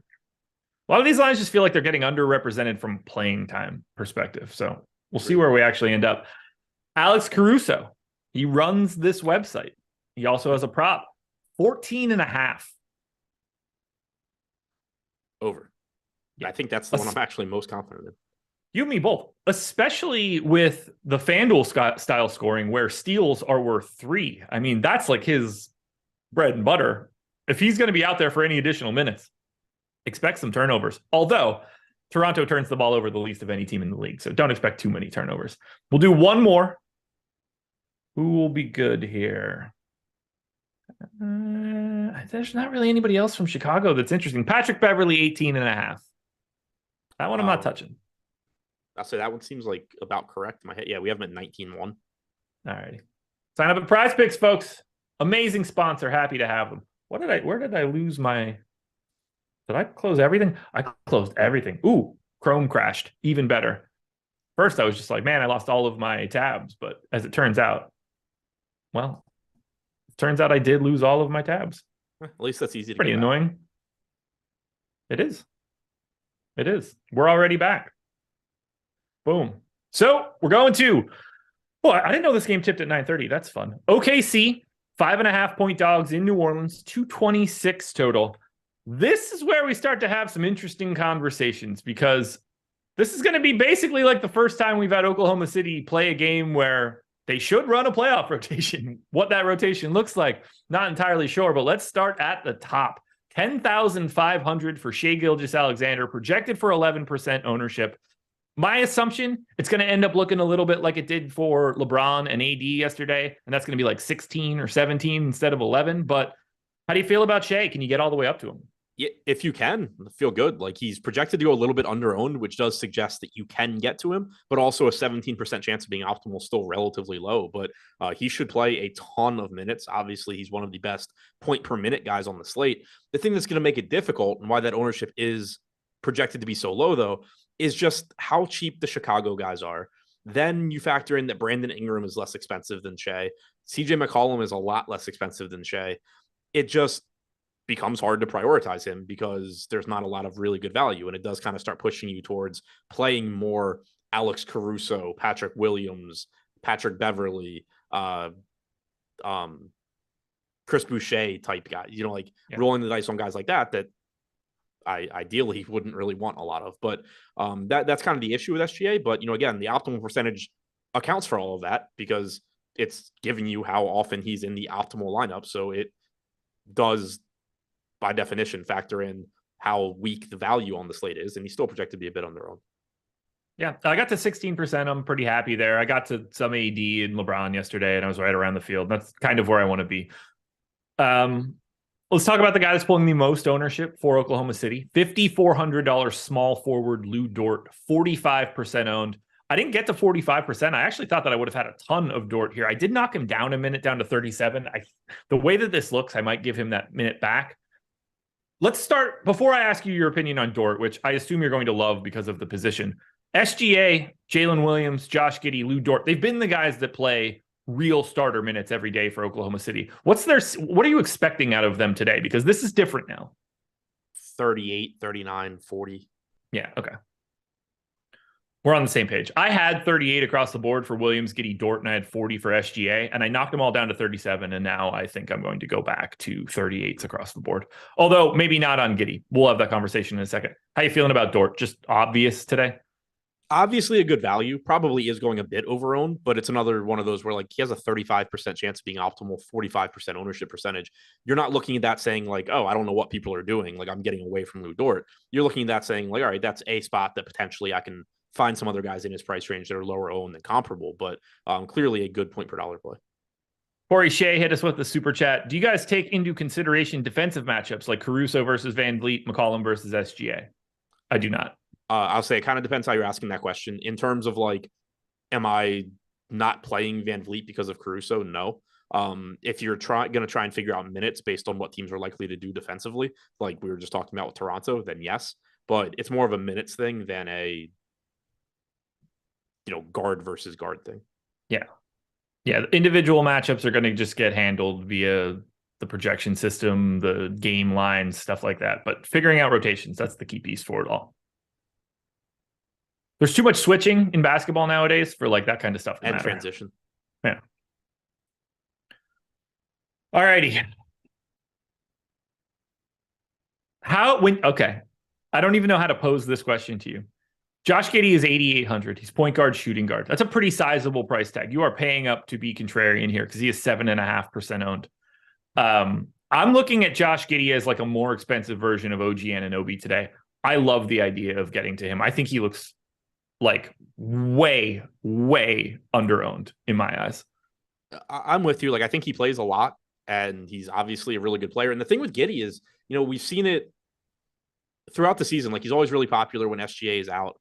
lot of these lines just feel like they're getting underrepresented from playing time perspective. So we'll see where we actually end up. Alex Caruso. He runs this website. He also has a prop. 14.5. Over. Yeah, I think that's the one I'm actually most confident in. You and me both, especially with the FanDuel style scoring where steals are worth 3. I mean, that's like his bread and butter. If he's going to be out there for any additional minutes, expect some turnovers. Although Toronto turns the ball over the least of any team in the league, so don't expect too many turnovers. We'll do one more. Who will be good here? There's not really anybody else from Chicago that's interesting. Patrick Beverley, 18.5. That one I'm not touching. I'll say that one seems like about correct in my head. Yeah, we have him at 19-1. All righty. Sign up at PrizePicks, folks. Amazing sponsor. Happy to have them. Where did I lose my... Did I close everything? I closed everything. Ooh, Chrome crashed. Even better. First, I was just like, man, I lost all of my tabs. But as it turns out, well, I did lose all of my tabs. At least that's easy to Pretty annoying. It is. It is. We're already back. Boom. So we're going to... Oh, I didn't know this game tipped at 9:30. That's fun. OKC, 5.5 point dogs in New Orleans, 226 total. This is where we start to have some interesting conversations because This is going to be basically like the first time we've had Oklahoma City play a game where they should run a playoff rotation. What that rotation looks like, not entirely sure, but let's start at the top. 10,500 for Shai Gilgeous-Alexander, projected for 11% ownership. My assumption, it's going to end up looking a little bit like it did for LeBron and AD yesterday, and that's going to be like 16 or 17 instead of 11. But how do you feel about Shai? Can you get all the way up to him? Yeah, if you can, feel good. Like, he's projected to go a little bit under owned, which does suggest that you can get to him, but also a 17% chance of being optimal, still relatively low. But he should play a ton of minutes. Obviously, he's one of the best point per minute guys on the slate. The thing that's going to make it difficult and why that ownership is projected to be so low, though, is just how cheap the Chicago guys are. Then you factor in that Brandon Ingram is less expensive than Shai. CJ McCollum is a lot less expensive than Shai. It just becomes hard to prioritize him because there's not a lot of really good value. And it does kind of start pushing you towards playing more Alex Caruso, Patrick Williams, Patrick Beverly, Chris Boucher type guy, rolling the dice on guys like that I ideally wouldn't really want a lot of, but that's kind of the issue with SGA. But, again, the optimal percentage accounts for all of that because it's giving you how often he's in the optimal lineup. So it does, by definition, factor in how weak the value on the slate is, and he's still projected to be a bit on their own. Yeah, I got to 16%. I'm pretty happy there. I got to some AD and LeBron yesterday, and I was right around the field. That's kind of where I want to be. Let's talk about the guy that's pulling the most ownership for Oklahoma City. $5,400 small forward Lou Dort, 45% owned. I didn't get to 45%. I actually thought that I would have had a ton of Dort here. I did knock him down a minute, down to 37. The way that this looks, I might give him that minute back. Let's start, before I ask you your opinion on Dort, which I assume you're going to love because of the position. SGA, Jalen Williams, Josh Giddey, Lou Dort, they've been the guys that play real starter minutes every day for Oklahoma City. What are you expecting out of them today? Because this is different now. 38, 39, 40. Yeah, okay. We're on the same page. I had 38 across the board for Williams, Giddey, Dort, and I had 40 for SGA, and I knocked them all down to 37, and now I think I'm going to go back to 38s across the board. Although maybe not on Giddey. We'll have that conversation in a second. How you feeling about Dort? Just obvious today? Obviously a good value, probably is going a bit over owned, but it's another one of those where he has a 35% chance of being optimal, 45% ownership percentage. You're not looking at that saying oh, I don't know what people are doing. I'm getting away from Lou Dort. You're looking at that saying all right, that's a spot that potentially I can find some other guys in his price range that are lower owned than comparable, but clearly a good point per dollar play. Corey Shea hit us with the super chat. Do you guys take into consideration defensive matchups like Caruso versus Van Vliet, McCollum versus SGA? I do not. I'll say it kind of depends how you're asking that question. In terms of am I not playing Van Vliet because of Caruso? No. If you're going to try and figure out minutes based on what teams are likely to do defensively, like we were just talking about with Toronto, then yes. But it's more of a minutes thing than a guard versus guard thing. Yeah. Yeah. The individual matchups are going to just get handled via the projection system, the game lines, stuff like that. But figuring out rotations, that's the key piece for it all. There's too much switching in basketball nowadays for that kind of stuff. And transition. Yeah. All righty. Okay. I don't even know how to pose this question to you. Josh Giddey is 8,800. He's point guard, shooting guard. That's a pretty sizable price tag. You are paying up to be contrarian here because he is 7.5% owned. I'm looking at Josh Giddey as a more expensive version of OG Anunoby today. I love the idea of getting to him. I think he looks way, way under-owned in my eyes. I'm with you. I think he plays a lot, and he's obviously a really good player. And the thing with Giddey is, we've seen it throughout the season. He's always really popular when SGA is out,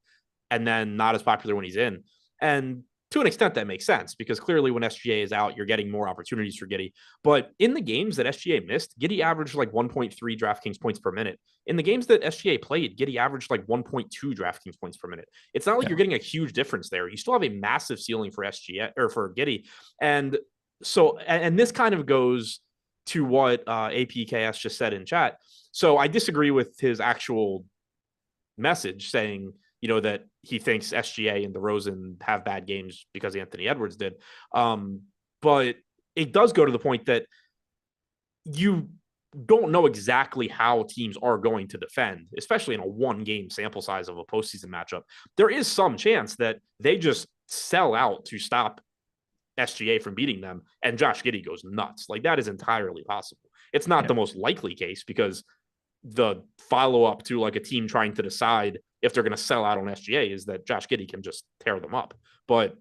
and then not as popular when he's in. And to an extent, that makes sense because clearly when SGA is out, you're getting more opportunities for Giddey. But in the games that SGA missed, Giddey averaged 1.3 DraftKings points per minute. In the games that SGA played, Giddey averaged 1.2 DraftKings points per minute. It's not you're getting a huge difference there. You still have a massive ceiling for SGA or for Giddey. And so, and this kind of goes to what APKS just said in chat. So I disagree with his actual message saying, that he thinks SGA and DeRozan have bad games because Anthony Edwards did. But it does go to the point that you don't know exactly how teams are going to defend, especially in a 1-game sample size of a postseason matchup. There is some chance that they just sell out to stop SGA from beating them, and Josh Giddey goes nuts. Like, that is entirely possible. It's not the most likely case, because the follow-up to like a team trying to decide if they're going to sell out on SGA is that Josh Giddey can just tear them up. But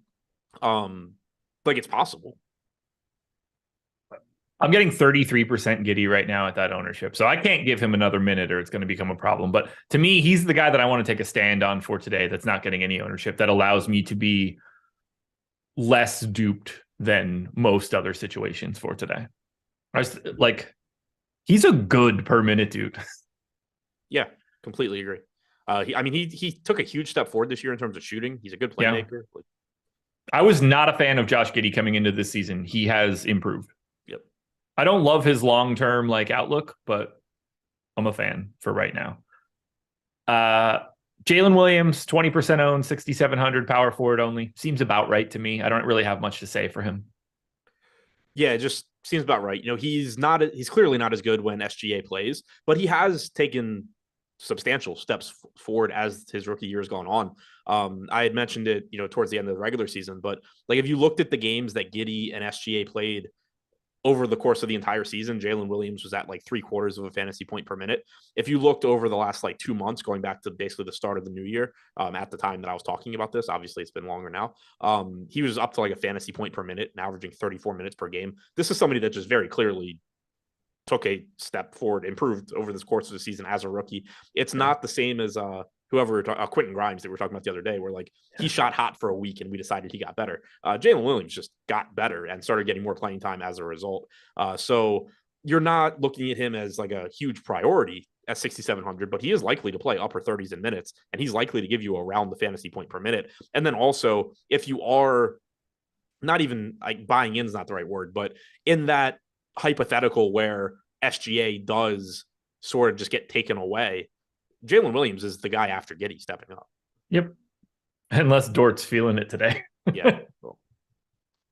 like, it's possible. I'm getting 33% Giddey right now at that ownership. So I can't give him another minute or it's going to become a problem. But to me, he's the guy that I want to take a stand on for today that's not getting any ownership, that allows me to be less duped than most other situations for today. Like, he's a good per minute dude. Yeah, completely agree. He took a huge step forward this year in terms of shooting. He's a good playmaker. Yeah. I was not a fan of Josh Giddey coming into this season. He has improved. Yep. I don't love his long-term like outlook, but I'm a fan for right now. Jalen Williams, 20% owned, 6,700 power forward only. Seems about right to me. I don't really have much to say for him. Yeah, it just seems about right. You know, he's clearly not as good when SGA plays, but he has taken substantial steps forward as his rookie year has gone on. I had mentioned it, towards the end of the regular season, but like, if you looked at the games that Giddey and SGA played over the course of the entire season, Jalen Williams was at like 3/4 of a fantasy point per minute. If you looked over the last like 2 months, going back to basically the start of the new year, at the time that I was talking about this, obviously it's been longer now. He was up to like a fantasy point per minute and averaging 34 minutes per game. This is somebody that just very clearly took a step forward, improved over this course of the season as a rookie. It's not the same as Quentin Grimes that we were talking about the other day, where like he shot hot for a week and we decided he got better. Jalen Williams just got better and started getting more playing time as a result. So you're not looking at him as like a huge priority at 6,700, but he is likely to play upper 30s in minutes, and he's likely to give you around the fantasy point per minute. And then also, if you are not even like buying in is not the right word, but in that hypothetical where SGA does sort of just get taken away, Jalen Williams is the guy after Giddey stepping up. Yep. Unless Dort's feeling it today. Yeah. Cool.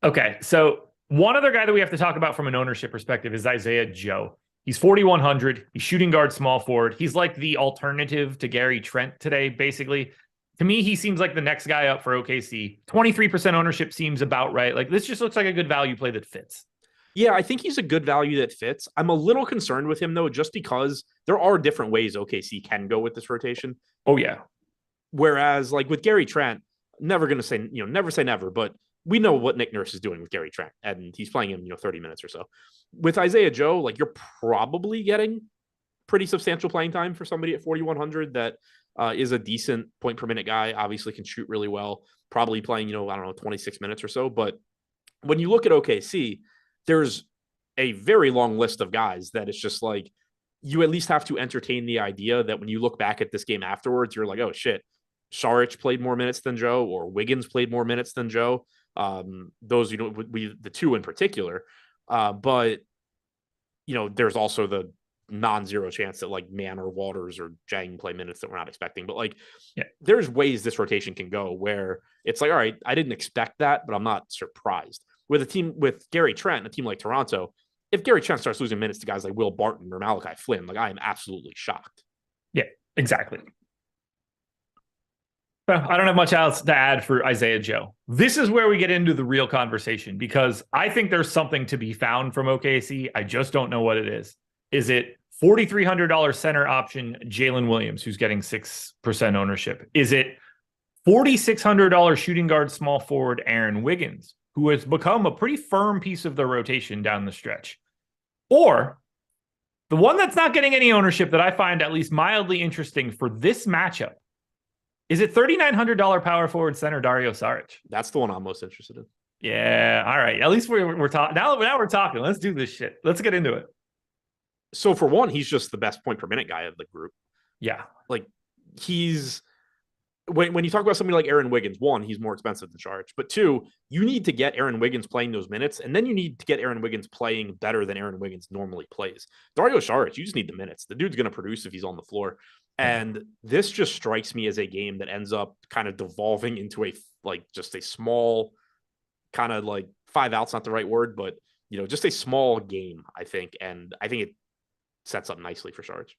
Okay. So one other guy that we have to talk about from an ownership perspective is Isaiah Joe. He's 4,100. He's shooting guard, small forward. He's like the alternative to Gary Trent today, basically. To me, he seems like the next guy up for OKC. 23% ownership seems about right. Like, this just looks like a good value play that fits. Yeah, I think he's a good value that fits. I'm a little concerned with him, though, just because there are different ways OKC can go with this rotation. Oh, yeah. Whereas, like, with Gary Trent, never going to say, never say never, but we know what Nick Nurse is doing with Gary Trent, and he's playing him, 30 minutes or so. With Isaiah Joe, like, you're probably getting pretty substantial playing time for somebody at 4,100 that is a decent point per minute guy, obviously can shoot really well, probably playing, 26 minutes or so. But when you look at OKC, there's a very long list of guys that it's just like, you at least have to entertain the idea that when you look back at this game afterwards, you're like, oh shit, Saric played more minutes than Joe, or Wiggins played more minutes than Joe. Those, the two in particular. But there's also the non-zero chance that like Mann or Waters or Jang play minutes that we're not expecting. But like, there's ways this rotation can go where it's like, all right, I didn't expect that, but I'm not surprised. With a team with Gary Trent, a team like Toronto, if Gary Trent starts losing minutes to guys like Will Barton or Malachi Flynn, like, I am absolutely shocked. Yeah, exactly. Well, I don't have much else to add for Isaiah Joe. This is where we get into the real conversation, because I think there's something to be found from OKC. I just don't know what it is. Is it $4,300 center option Jalen Williams, who's getting 6% ownership? Is it $4,600 shooting guard small forward Aaron Wiggins, who has become a pretty firm piece of the rotation down the stretch? Or the one that's not getting any ownership that I find at least mildly interesting for this matchup, is it $3,900 power forward center Dario Saric? That's the one I'm most interested in. Yeah. All right. At least we're talking. Now we're talking. Let's do this shit. Let's get into it. So for one, he's just the best point per minute guy of the group. Yeah. Like, he's, when you talk about somebody like Aaron Wiggins, one, he's more expensive than Saric, but two, you need to get Aaron Wiggins playing those minutes, and then you need to get Aaron Wiggins playing better than Aaron Wiggins normally plays. Dario Saric, you just need the minutes. The dude's going to produce if he's on the floor. And this just strikes me as a game that ends up kind of devolving into just a small kind of like 5 outs, not the right word, but just a small game, I think. And I think sets up nicely for Saric.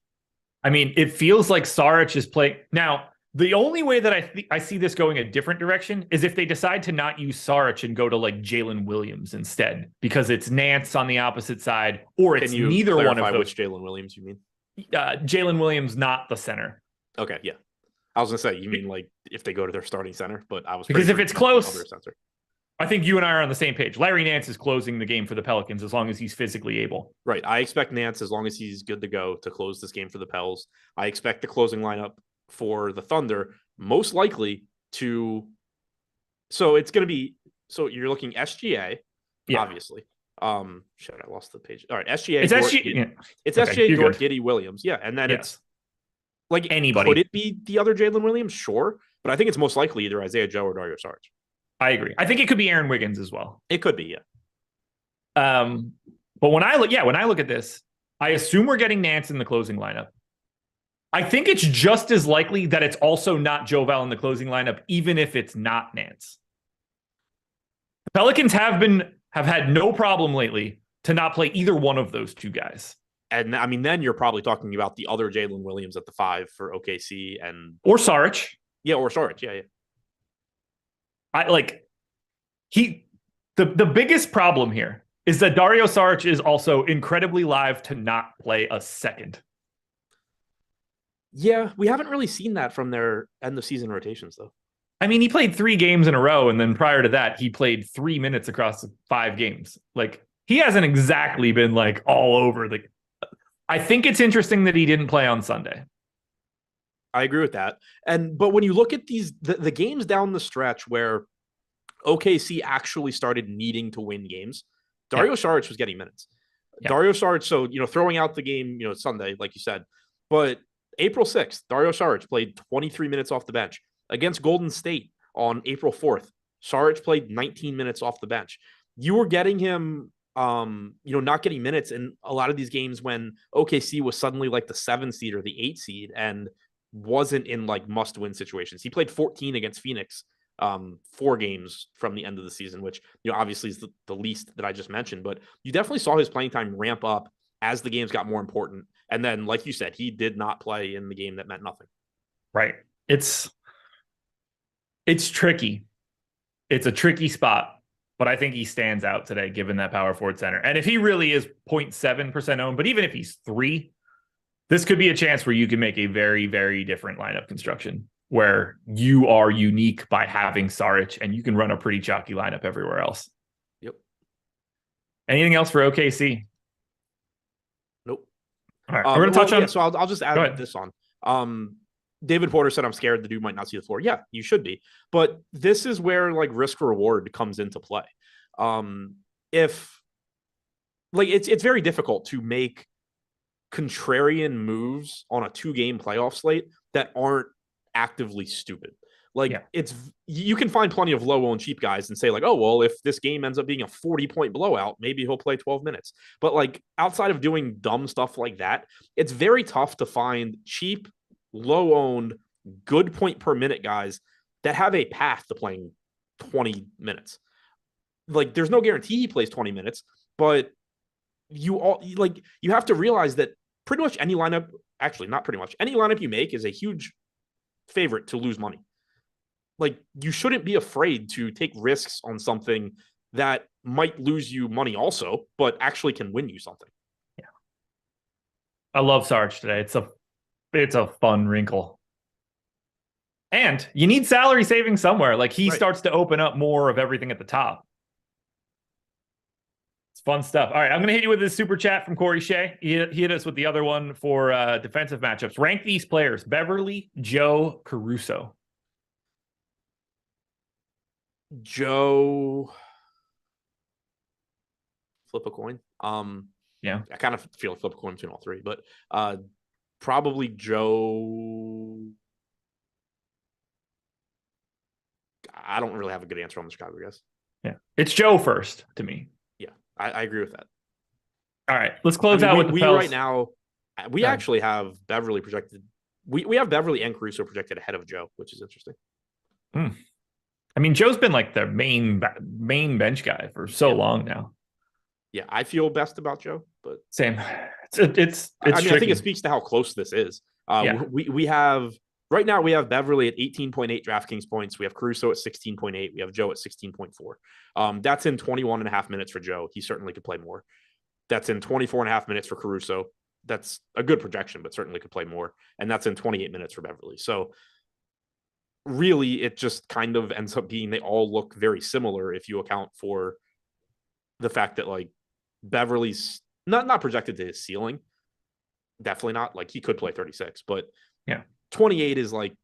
I mean, it feels like Saric is playing now. The only way that I see this going a different direction is if they decide to not use Saric and go to like Jalen Williams instead, because it's Nance on the opposite side, or it's neither one of those. Which Jalen Williams you mean? Jalen Williams, not the center. Okay, yeah. I was gonna say you mean like if they go to their starting center, but I was because if it's close, I think you and I are on the same page. Larry Nance is closing the game for the Pelicans as long as he's physically able. Right. I expect Nance, as long as he's good to go, to close this game for the Pels. I expect the closing lineup for the Thunder most likely to. So it's going to be. So you're looking SGA, obviously. Shit, I lost the page. All right, SGA. It's SGA. Yeah. It's okay, SGA, Dort, Giddey, Williams. Yeah, and then it's like anybody. Could it be the other Jalen Williams? Sure, but I think it's most likely either Isaiah Joe or Dario Saric. I agree. I think it could be Aaron Wiggins as well. It could be, yeah. But when I look at this, I assume we're getting Nance in the closing lineup. I think it's just as likely that it's also not Joe Val in the closing lineup, even if it's not Nance. The Pelicans have had no problem lately to not play either one of those two guys. And I mean, then you're probably talking about the other Jalen Williams at the 5 for OKC or Saric. Yeah, or Saric. Yeah. The biggest problem here is that Dario Saric is also incredibly live to not play a second. Yeah, we haven't really seen that from their end of season rotations, though. I mean, he played 3 games in a row, and then prior to that, he played 3 minutes across 5 games. Like, he hasn't exactly been like all over. Like, I think it's interesting that he didn't play on Sunday. I agree with that. But when you look at the games down the stretch where OKC actually started needing to win games, Dario Saric was getting minutes. Dario Saric, so, throwing out the game, Sunday, like you said, but April 6th, Dario Saric played 23 minutes off the bench. Against Golden State on April 4th, Saric played 19 minutes off the bench. You were getting him, not getting minutes in a lot of these games when OKC was suddenly like the 7 seed or the 8 seed and wasn't in like must-win situations. He played 14 against Phoenix, 4 games from the end of the season, which, obviously is the least that I just mentioned, but you definitely saw his playing time ramp up as the games got more important. And then, like you said, he did not play in the game that meant nothing. Right. It's tricky. It's a tricky spot, but I think he stands out today given that power forward center. And if he really is 0.7% owned, but even if he's 3, this could be a chance where you can make a very, very different lineup construction where you are unique by having Saric and you can run a pretty chalky lineup everywhere else. Yep. Anything else for OKC? Nope. All right. We're going to touch on. So I'll just add this on. David Porter said, I'm scared the dude might not see the floor. Yeah, you should be. But this is where like risk reward comes into play. If like it's very difficult to make contrarian moves on a 2-game playoff slate that aren't actively stupid. You can find plenty of low owned cheap guys and say like, oh, well, if this game ends up being a 40-point blowout, maybe he'll play 12 minutes. But like outside of doing dumb stuff like that, it's very tough to find cheap, low owned, good point per minute guys that have a path to playing 20 minutes. Like there's no guarantee he plays 20 minutes, but you have to realize that pretty much any lineup, actually not pretty much, any lineup you make is a huge favorite to lose money. Like you shouldn't be afraid to take risks on something that might lose you money also, but actually can win you something. Yeah. I love Sarge today. It's a fun wrinkle. And you need salary savings somewhere. Like he starts to open up more of everything at the top. It's fun stuff. All right, I'm going to hit you with this super chat from Corey Shea. He hit us with the other one for defensive matchups. Rank these players: Beverly, Joe, Caruso. Joe, flip a coin. Yeah, I kind of feel like flip a coin between all 3, but probably Joe. I don't really have a good answer on the Chicago guys. Yeah, it's Joe first to me. Yeah, I agree with that. All right, let's close out with the Pels. Right now. We actually have Beverly projected. We have Beverly and Caruso projected ahead of Joe, which is interesting. I mean, Joe's been like their main bench guy for so long now. Yeah, I feel best about Joe, but same. It's I mean, tricky. I think it speaks to how close this is. We have right now we have Beverly at 18.8 DraftKings points. We have Caruso at 16.8. We have Joe at 16.4. That's in 21 and a half minutes for Joe. He certainly could play more. That's in 24 and a half minutes for Caruso. That's a good projection, but certainly could play more. And that's in 28 minutes for Beverly. So really, it just kind of ends up being they all look very similar if you account for the fact that like Beverly's not projected to his ceiling. Definitely not. Like he could play 36, but 28 is like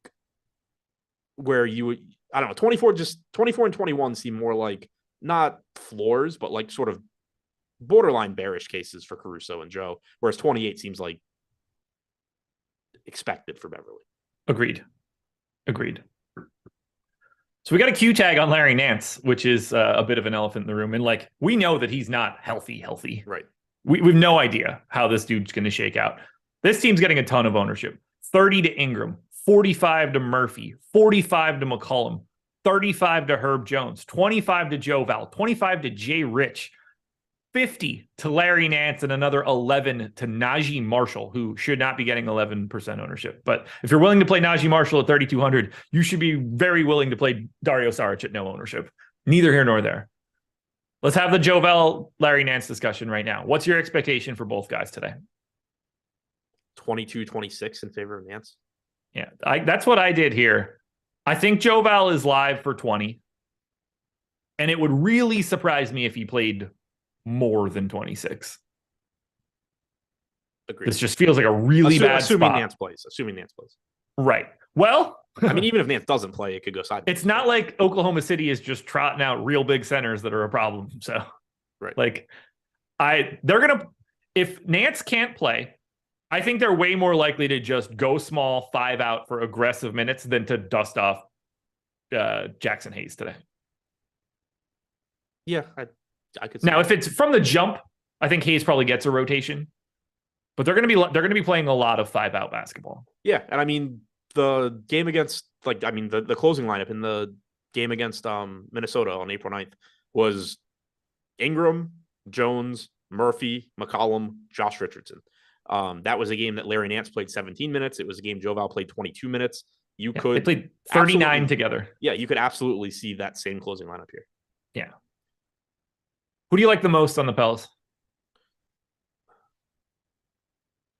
where you would, I don't know, 24 and 21 seem more like not floors, but like sort of borderline bearish cases for Caruso and Joe, whereas 28 seems like expected for Beverly. Agreed. So we got a Q tag on Larry Nance, which is a bit of an elephant in the room. And like, we know that he's not healthy. Right. We've no idea how this dude's going to shake out. This team's getting a ton of ownership. 30 to Ingram, 45 to Murphy, 45 to McCollum, 35 to Herb Jones, 25 to Joe Val, 25 to Jay Rich, 50 to Larry Nance, and another 11 to Najee Marshall, who should not be getting 11% ownership. But if you're willing to play Najee Marshall at 3,200, you should be very willing to play Dario Saric at no ownership. Neither here nor there. Let's have the Joe Val, Larry Nance discussion right now. What's your expectation for both guys today? 22-26 in favor of Nance. Yeah, that's what I did here. I think Joe Val is live for 20. And it would really surprise me if he played more than 26. Agreed. This just feels like a really bad assuming spot. Assuming Nance plays. Right. Well, I mean, even if Nance doesn't play, it could go side. It's not like Oklahoma City is just trotting out real big centers that are a problem. So, right. Like, if Nance can't play, I think they're way more likely to just go small 5 out for aggressive minutes than to dust off Jackson Hayes today. Yeah, I could. Now, if it's from the jump, I think Hayes probably gets a rotation, but they're going to be playing a lot of 5 out basketball. Yeah, and I mean the game against the closing lineup in the game against Minnesota on April 9th was Ingram, Jones, Murphy, McCollum, Josh Richardson. That was a game that Larry Nance played 17 minutes. It was a game Joe Val played 22 minutes. They played 39 together. Yeah, you could absolutely see that same closing lineup here. Yeah. Who do you like the most on the Pels?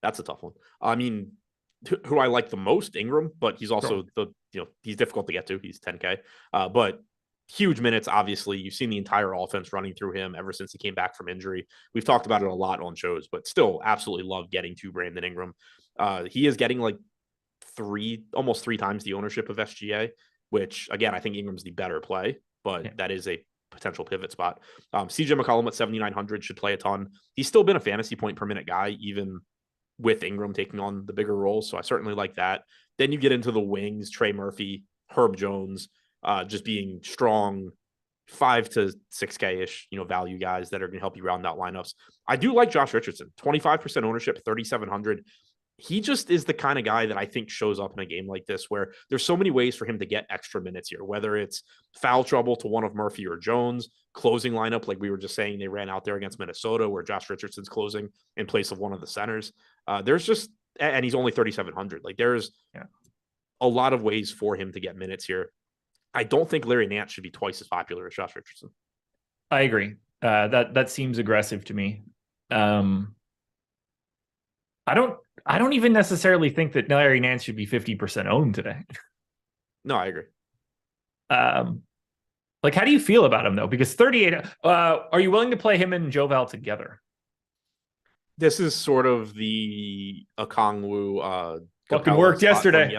That's a tough one. I mean, who I like the most, Ingram, but he's also he's difficult to get to. He's 10K, but huge minutes. Obviously, you've seen the entire offense running through him ever since he came back from injury. We've talked about it a lot on shows, but still absolutely love getting to Brandon Ingram. He is getting like almost three times the ownership of SGA, which again, I think Ingram's the better play, but that is a potential pivot spot. CJ McCollum at 7,900 should play a ton. He's still been a fantasy point per minute guy, even with Ingram taking on the bigger role. So I certainly like that. Then you get into the wings, Trey Murphy, Herb Jones, just being strong 5 to 6K-ish, value guys that are going to help you round out lineups. I do like Josh Richardson, 25% ownership, 3,700. He just is the kind of guy that I think shows up in a game like this where there's so many ways for him to get extra minutes here, whether it's foul trouble to one of Murphy or Jones, closing lineup, like we were just saying, they ran out there against Minnesota where Josh Richardson's closing in place of one of the centers. And he's only 3,700. Like there's a lot of ways for him to get minutes here. I don't think Larry Nance should be twice as popular as Josh Richardson. I agree. That seems aggressive to me. I don't even necessarily think that Larry Nance should be 50% owned today. No, I agree. Like, how do you feel about him though? Because 38, are you willing to play him and Joe Val together? This is sort of the Okongwu fucking worked yesterday.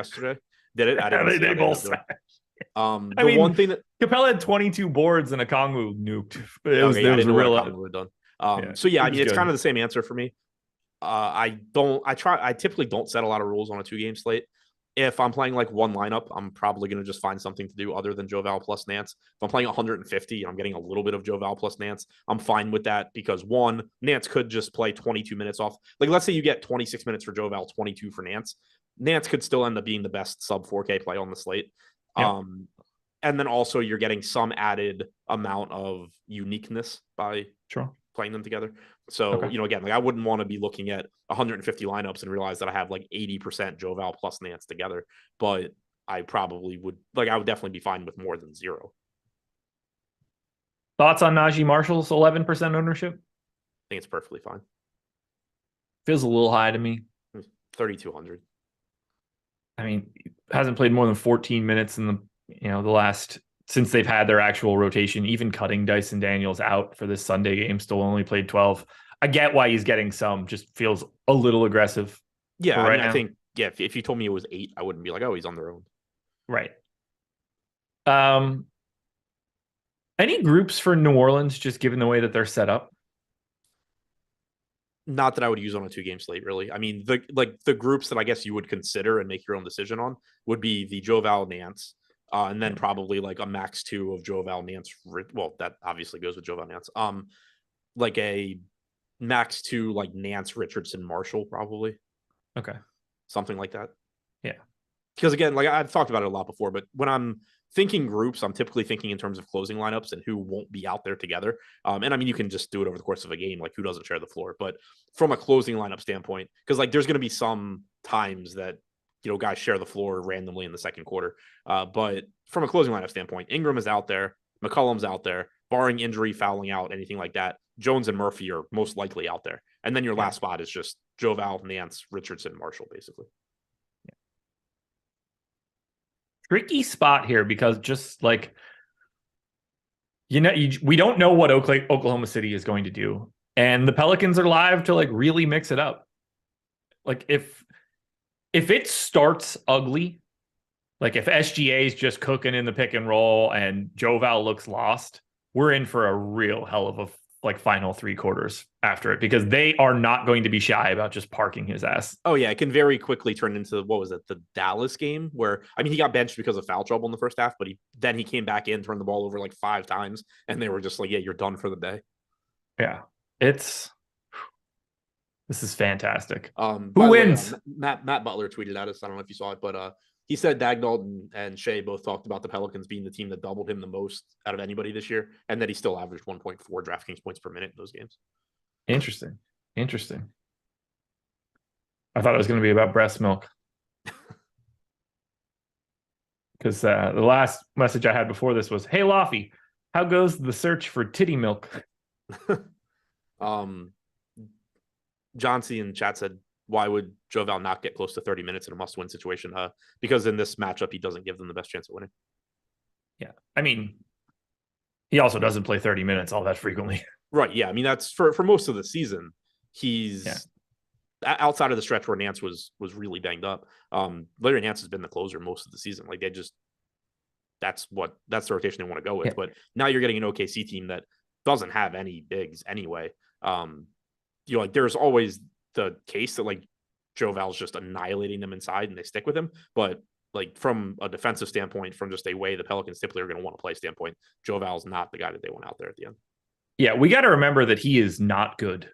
Did it? I didn't they both. One thing that Capella had 22 boards and Okongwu nuked. It was a real done. I mean, it's kind of the same answer for me. I typically don't set a lot of rules on a 2-game slate. If I'm playing like one lineup, I'm probably going to just find something to do other than Joe Val plus Nance. If I'm playing 150 and I'm getting a little bit of Joe Val plus Nance, I'm fine with that because one, Nance could just play 22 minutes off. Like, let's say you get 26 minutes for Joe Val, 22 for Nance. Nance could still end up being the best sub 4K play on the slate. Yep. And then also you're getting some added amount of uniqueness by playing them together. So, Okay. again, like I wouldn't want to be looking at 150 lineups and realize that I have like 80% Joval plus Nance together. But I probably would, I would definitely be fine with more than 0. Thoughts on Najee Marshall's 11% ownership? I think it's perfectly fine. Feels a little high to me. 3,200. I mean, hasn't played more than 14 minutes in the last, since they've had their actual rotation, even cutting Dyson Daniels out for this Sunday game, still only played 12. I get why he's getting some, just feels a little aggressive. Yeah, I think, if you told me it was 8, I wouldn't be like, oh, he's on their own. Right. Any groups for New Orleans, just given the way that they're set up? Not that I would use on a 2-game slate, really. I mean, the groups that I guess you would consider and make your own decision on would be the Joval Nance, and then probably like a max 2 of Joval Nance. Well, that obviously goes with Joval Nance. Like a max 2 like Nance, Richardson, Marshall, probably. Okay. Something like that. Yeah. Because again, like I've talked about it a lot before, but when I'm thinking groups, I'm typically thinking in terms of closing lineups and who won't be out there together. And I mean, you can just do it over the course of a game, like who doesn't share the floor. But from a closing lineup standpoint, because like there's going to be some times that guys share the floor randomly in the second quarter. But from a closing lineup standpoint, Ingram is out there, McCollum's out there, barring injury, fouling out, anything like that. Jones and Murphy are most likely out there, and then your last spot is just Joval, Nance, Richardson, Marshall, basically. Tricky spot here because just like, we don't know what Oklahoma City is going to do. And the Pelicans are live to like really mix it up. Like if it starts ugly, like if SGA is just cooking in the pick and roll and Joval looks lost, we're in for a real hell of a final 3 quarters after it, because they are not going to be shy about just parking his ass. Oh yeah, it can very quickly turn into, what was it, the Dallas game, where I mean he got benched because of foul trouble in the first half, but he came back in, turned the ball over like 5 times, and they were just like, yeah, you're done for the day. Yeah, this is fantastic. Who wins? Matt Butler tweeted at us. I don't know if you saw it, but he said Dagnall and Shea both talked about the Pelicans being the team that doubled him the most out of anybody this year, and that he still averaged 1.4 DraftKings points per minute in those games. Interesting. I thought it was going to be about breast milk. Because the last message I had before this was, hey, Laffy, how goes the search for titty milk? Johnsy in chat said, why would Joval not get close to 30 minutes in a must-win situation? Because in this matchup, he doesn't give them the best chance of winning. Yeah. I mean, he also doesn't play 30 minutes all that frequently. Right. Yeah. I mean, that's for most of the season. He's outside of the stretch where Nance was really banged up. Larry Nance has been the closer most of the season. Like that's the rotation they want to go with. Yeah. But now you're getting an OKC team that doesn't have any bigs anyway. Like there's always the case that like Joval's just annihilating them inside and they stick with him. But like from a defensive standpoint, from just a way the Pelicans typically are going to want to play standpoint, Joval's not the guy that they want out there at the end. Yeah, we got to remember that he is not good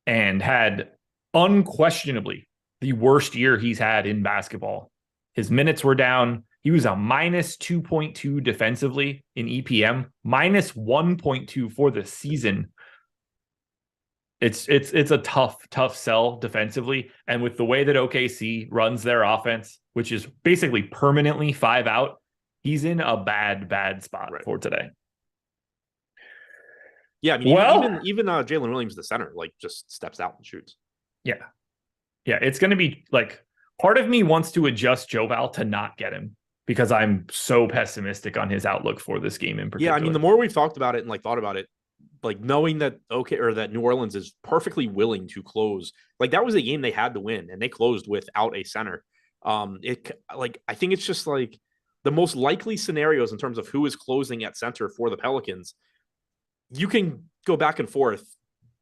and had unquestionably the worst year he's had in basketball. His minutes were down. He was a minus 2.2 defensively in EPM, minus 1.2 for the season. It's a tough sell defensively. And with the way that OKC runs their offense, which is basically permanently 5 out, he's in a bad spot for today. Yeah, I mean, even Jalen Williams, the center, like just steps out and shoots. Yeah, it's going to be like, part of me wants to adjust Joval to not get him because I'm so pessimistic on his outlook for this game in particular. Yeah, I mean, the more we've talked about it and like thought about it, like knowing that that New Orleans is perfectly willing to close, like that was a game they had to win, and they closed without a center. I think it's just like the most likely scenarios in terms of who is closing at center for the Pelicans. You can go back and forth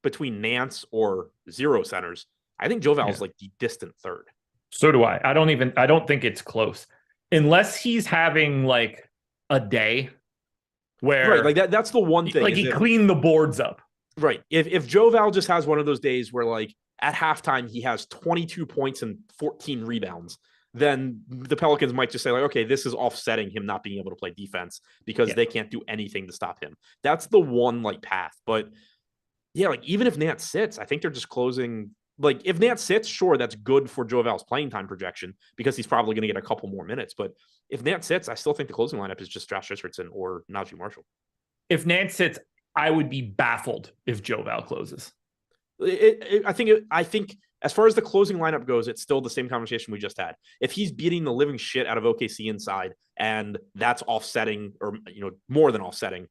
between Nance or 0 centers. I think Joval is like the distant third. So do I. I don't think it's close unless he's having like a day where like that's the one thing. Like he cleaned the boards up. Right. If Joval just has one of those days where like at halftime he has 22 points and 14 rebounds, then the Pelicans might just say like, okay, this is offsetting him not being able to play defense because they can't do anything to stop him. That's the one like path. But Yeah, like even if Nance sits, I think they're just closing. Like if Nance sits, sure, that's good for Jovel's playing time projection because he's probably going to get a couple more minutes. But if Nance sits, I still think the closing lineup is just Josh Richardson or Najee Marshall. If Nance sits, I would be baffled if Jovel closes. I think as far as the closing lineup goes, it's still the same conversation we just had. If he's beating the living shit out of OKC inside, and that's offsetting, or more than offsetting,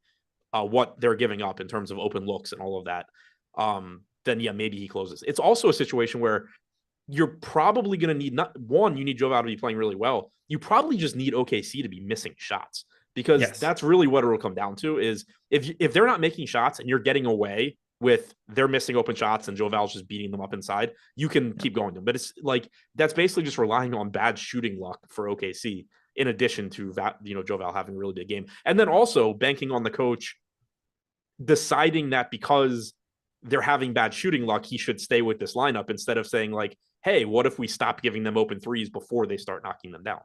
what they're giving up in terms of open looks and all of that, then yeah, maybe he closes. It's also a situation where you're probably going to need you need Jovel to be playing really well. You probably just need OKC to be missing shots because that's really what it will come down to. Is if they're not making shots and you're getting away with they're missing open shots and Jovel's just beating them up inside, you can keep going them. But it's like that's basically just relying on bad shooting luck for OKC, in addition to that, Jovel having a really big game. And then also banking on the coach deciding that because they're having bad shooting luck, he should stay with this lineup instead of saying like, hey, what if we stop giving them open threes before they start knocking them down?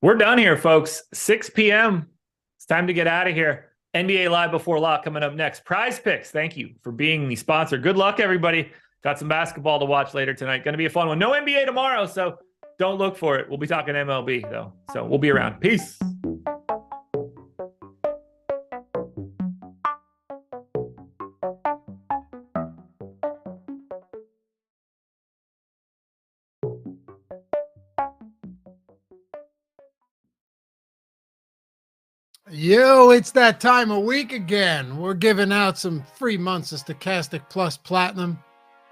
We're done here, folks. 6 p.m. It's time to get out of here. NBA Live Before Lock coming up next. PrizePicks, thank you for being the sponsor. Good luck, everybody. Got some basketball to watch later tonight. Going to be a fun one. No NBA tomorrow, so don't look for it. We'll be talking MLB, though. So we'll be around. Peace. Yo, it's that time of week again. We're giving out some free months of Stochastic Plus Platinum,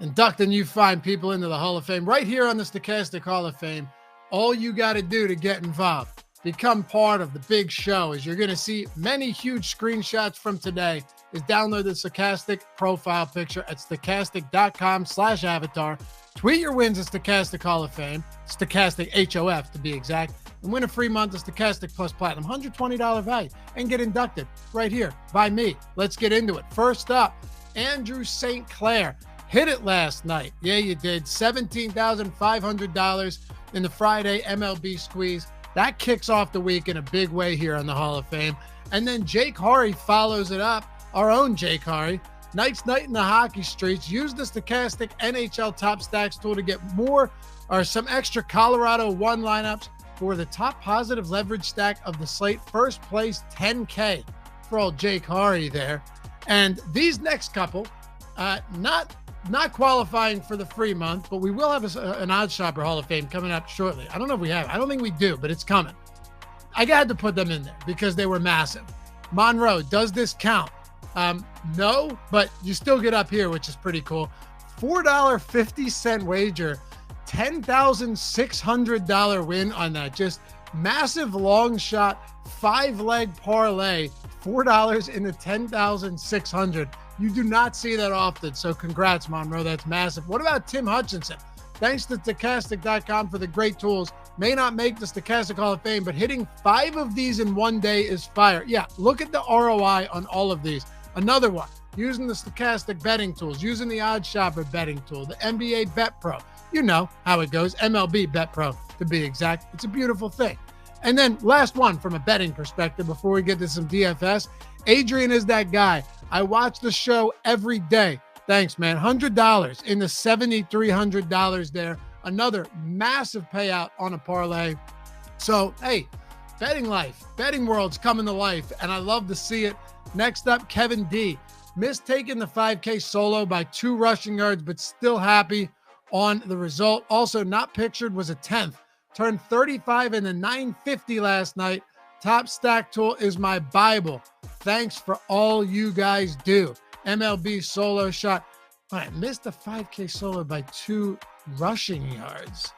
inducting you fine people into the Hall of Fame right here on the Stochastic Hall of Fame. All you got to do to get involved, become part of the big show, is you're going to see many huge screenshots from today, is download the Stochastic profile picture at stochastic.com/avatar. Tweet your wins at Stochastic Hall of Fame, Stochastic HOF to be exact, and win a free month of Stochastic Plus Platinum, $120 value, and get inducted right here by me. Let's get into it. First up, Andrew St. Clair hit it last night. Yeah, you did. $17,500 in the Friday MLB squeeze. That kicks off the week in a big way here on the Hall of Fame. And then Jake Hari follows it up, our own Jake Hari. Night in the hockey streets. Use the Stochastic NHL Top Stacks tool to get more or some extra Colorado 1 lineups for the top positive leverage stack of the slate. First place, $10K for old Jake Hari there. And these next couple, not qualifying for the free month, but we will have an Odds Shopper Hall of Fame coming up shortly. I don't know if we have. I don't think we do, but it's coming. I had to put them in there because they were massive. Monroe, does this count? No, but you still get up here, which is pretty cool. $4.50 wager, $10,600 win on that. Just massive long shot, 5-leg parlay, $4 in the $10,600. You do not see that often. So congrats, Monroe. That's massive. What about Tim Hutchinson? Thanks to Stochastic.com for the great tools. May not make the Stochastic Hall of Fame, but hitting 5 of these in one day is fire. Yeah, look at the ROI on all of these. Another one, using the Stochastic betting tools, using the Odds Shopper betting tool, the NBA Bet Pro. You know how it goes. MLB Bet Pro, to be exact. It's a beautiful thing. And then last one from a betting perspective before we get to some DFS. Adrian is that guy. I watch the show every day. Thanks, man. $100 in the $7,300 there. Another massive payout on a parlay. So, hey, betting life, betting world's coming to life, and I love to see it. Next up, Kevin D. Missed taking the 5K solo by 2 rushing yards, but still happy on the result. Also not pictured was a 10th. Turned 35 in the 950 last night. Top Stack tool is my Bible. Thanks for all you guys do. MLB solo shot. I missed the 5K solo by 2 rushing yards.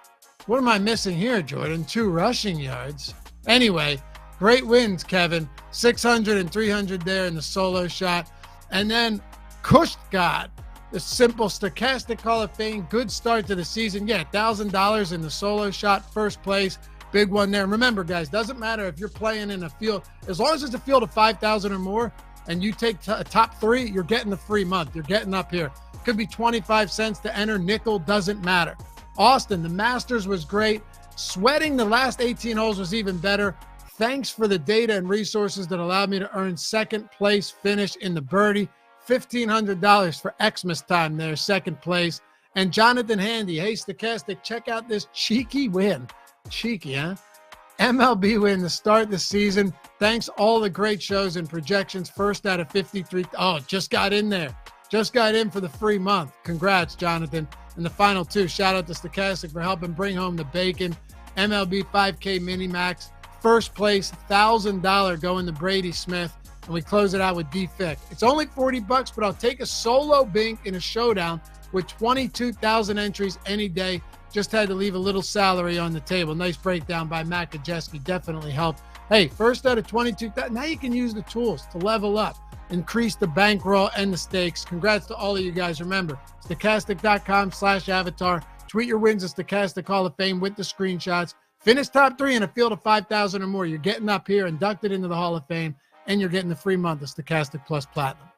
What am I missing here, Jordan? 2 rushing yards. Anyway, great wins, Kevin. 600 and 300 there in the solo shot. And then Kush God, the simple Stochastic Hall of Fame. Good start to the season. Yeah, $1,000 in the solo shot, first place. Big one there. And remember, guys, doesn't matter if you're playing in a field. As long as it's a field of 5,000 or more and you take a top 3, you're getting the free month. You're getting up here. Could be 25 cents to enter. Nickel, doesn't matter. Austin, the Masters was great. Sweating the last 18 holes was even better. Thanks for the data and resources that allowed me to earn second place finish in the birdie. $1,500 for Xmas time there, second place. And Jonathan Handy, hey, Stochastic, check out this cheeky win. Cheeky, huh? MLB win to start the season. Thanks all the great shows and projections. First out of 53. Oh, just got in there. Just got in for the free month. Congrats, Jonathan. And the final two, shout out to Stochastic for helping bring home the bacon. MLB 5K Mini Max. First place, $1,000 going to Brady Smith. And we close it out with D-Fick. It's only $40, but I'll take a solo bink in a showdown with 22,000 entries any day. Just had to leave a little salary on the table. Nice breakdown by Matt Kajeski. Definitely helped. Hey, first out of 22,000. Now you can use the tools to level up, increase the bankroll and the stakes. Congrats to all of you guys. Remember, stochastic.com/avatar. Tweet your wins at Stochastic Hall of Fame with the screenshots. Finish top 3 in a field of 5,000 or more. You're getting up here, inducted into the Hall of Fame, and you're getting the free month of Stochastic Plus Platinum.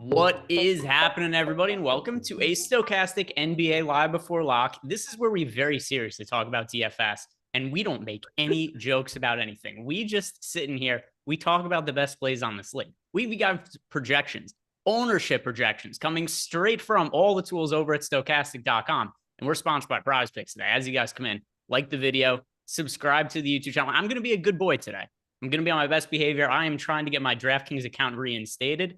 What is happening, everybody, and welcome to a Stochastic NBA Live Before Lock. This is where we very seriously talk about DFS, and we don't make any jokes about anything. We just sit in here, we talk about the best plays on the slate. We got projections, ownership projections coming straight from all the tools over at Stochastic.com, and we're sponsored by PrizePicks today. As you guys come in, like the video, subscribe to the YouTube channel. I'm going to be a good boy today. I'm going to be on my best behavior. I am trying to get my DraftKings account reinstated.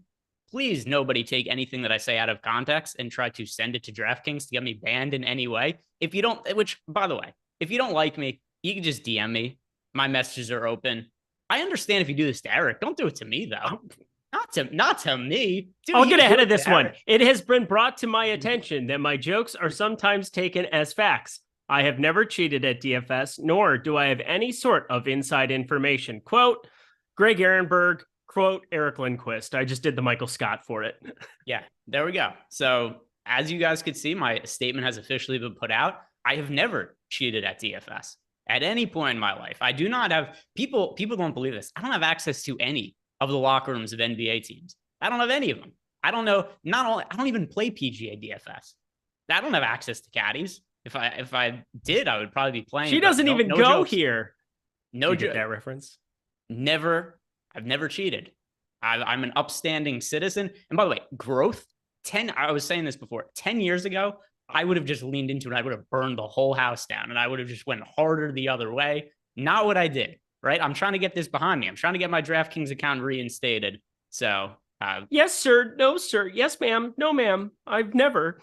Please, nobody take anything that I say out of context and try to send it to DraftKings to get me banned in any way. If you don't, which, by the way, if you don't like me, you can just DM me. My messages are open. I understand if you do this to Eric. Don't do it to me, though. Not to me. I'll get ahead of this one. It has been brought to my attention that my jokes are sometimes taken as facts. I have never cheated at DFS, nor do I have any sort of inside information. Quote, Greg Ehrenberg. Quote, Eric Lindquist. I just did the Michael Scott for it. Yeah, there we go. So as you guys could see, my statement has officially been put out. I have never cheated at DFS at any point in my life. I do not have people don't believe this. I don't have access to any of the locker rooms of NBA teams. I don't have any of them. I don't know. I don't even play PGA DFS. I don't have access to caddies. If I did, I would probably be playing. She doesn't even go jokes. Here. No joke. That reference. Never. I've never cheated. I'm an upstanding citizen. And by the way, growth, I was saying this before, 10 years ago, I would have just leaned into it. I would have burned the whole house down and I would have just went harder the other way. Not what I did, right? I'm trying to get this behind me. I'm trying to get my DraftKings account reinstated. So, yes, sir. No, sir. Yes, ma'am. No, ma'am. I've never.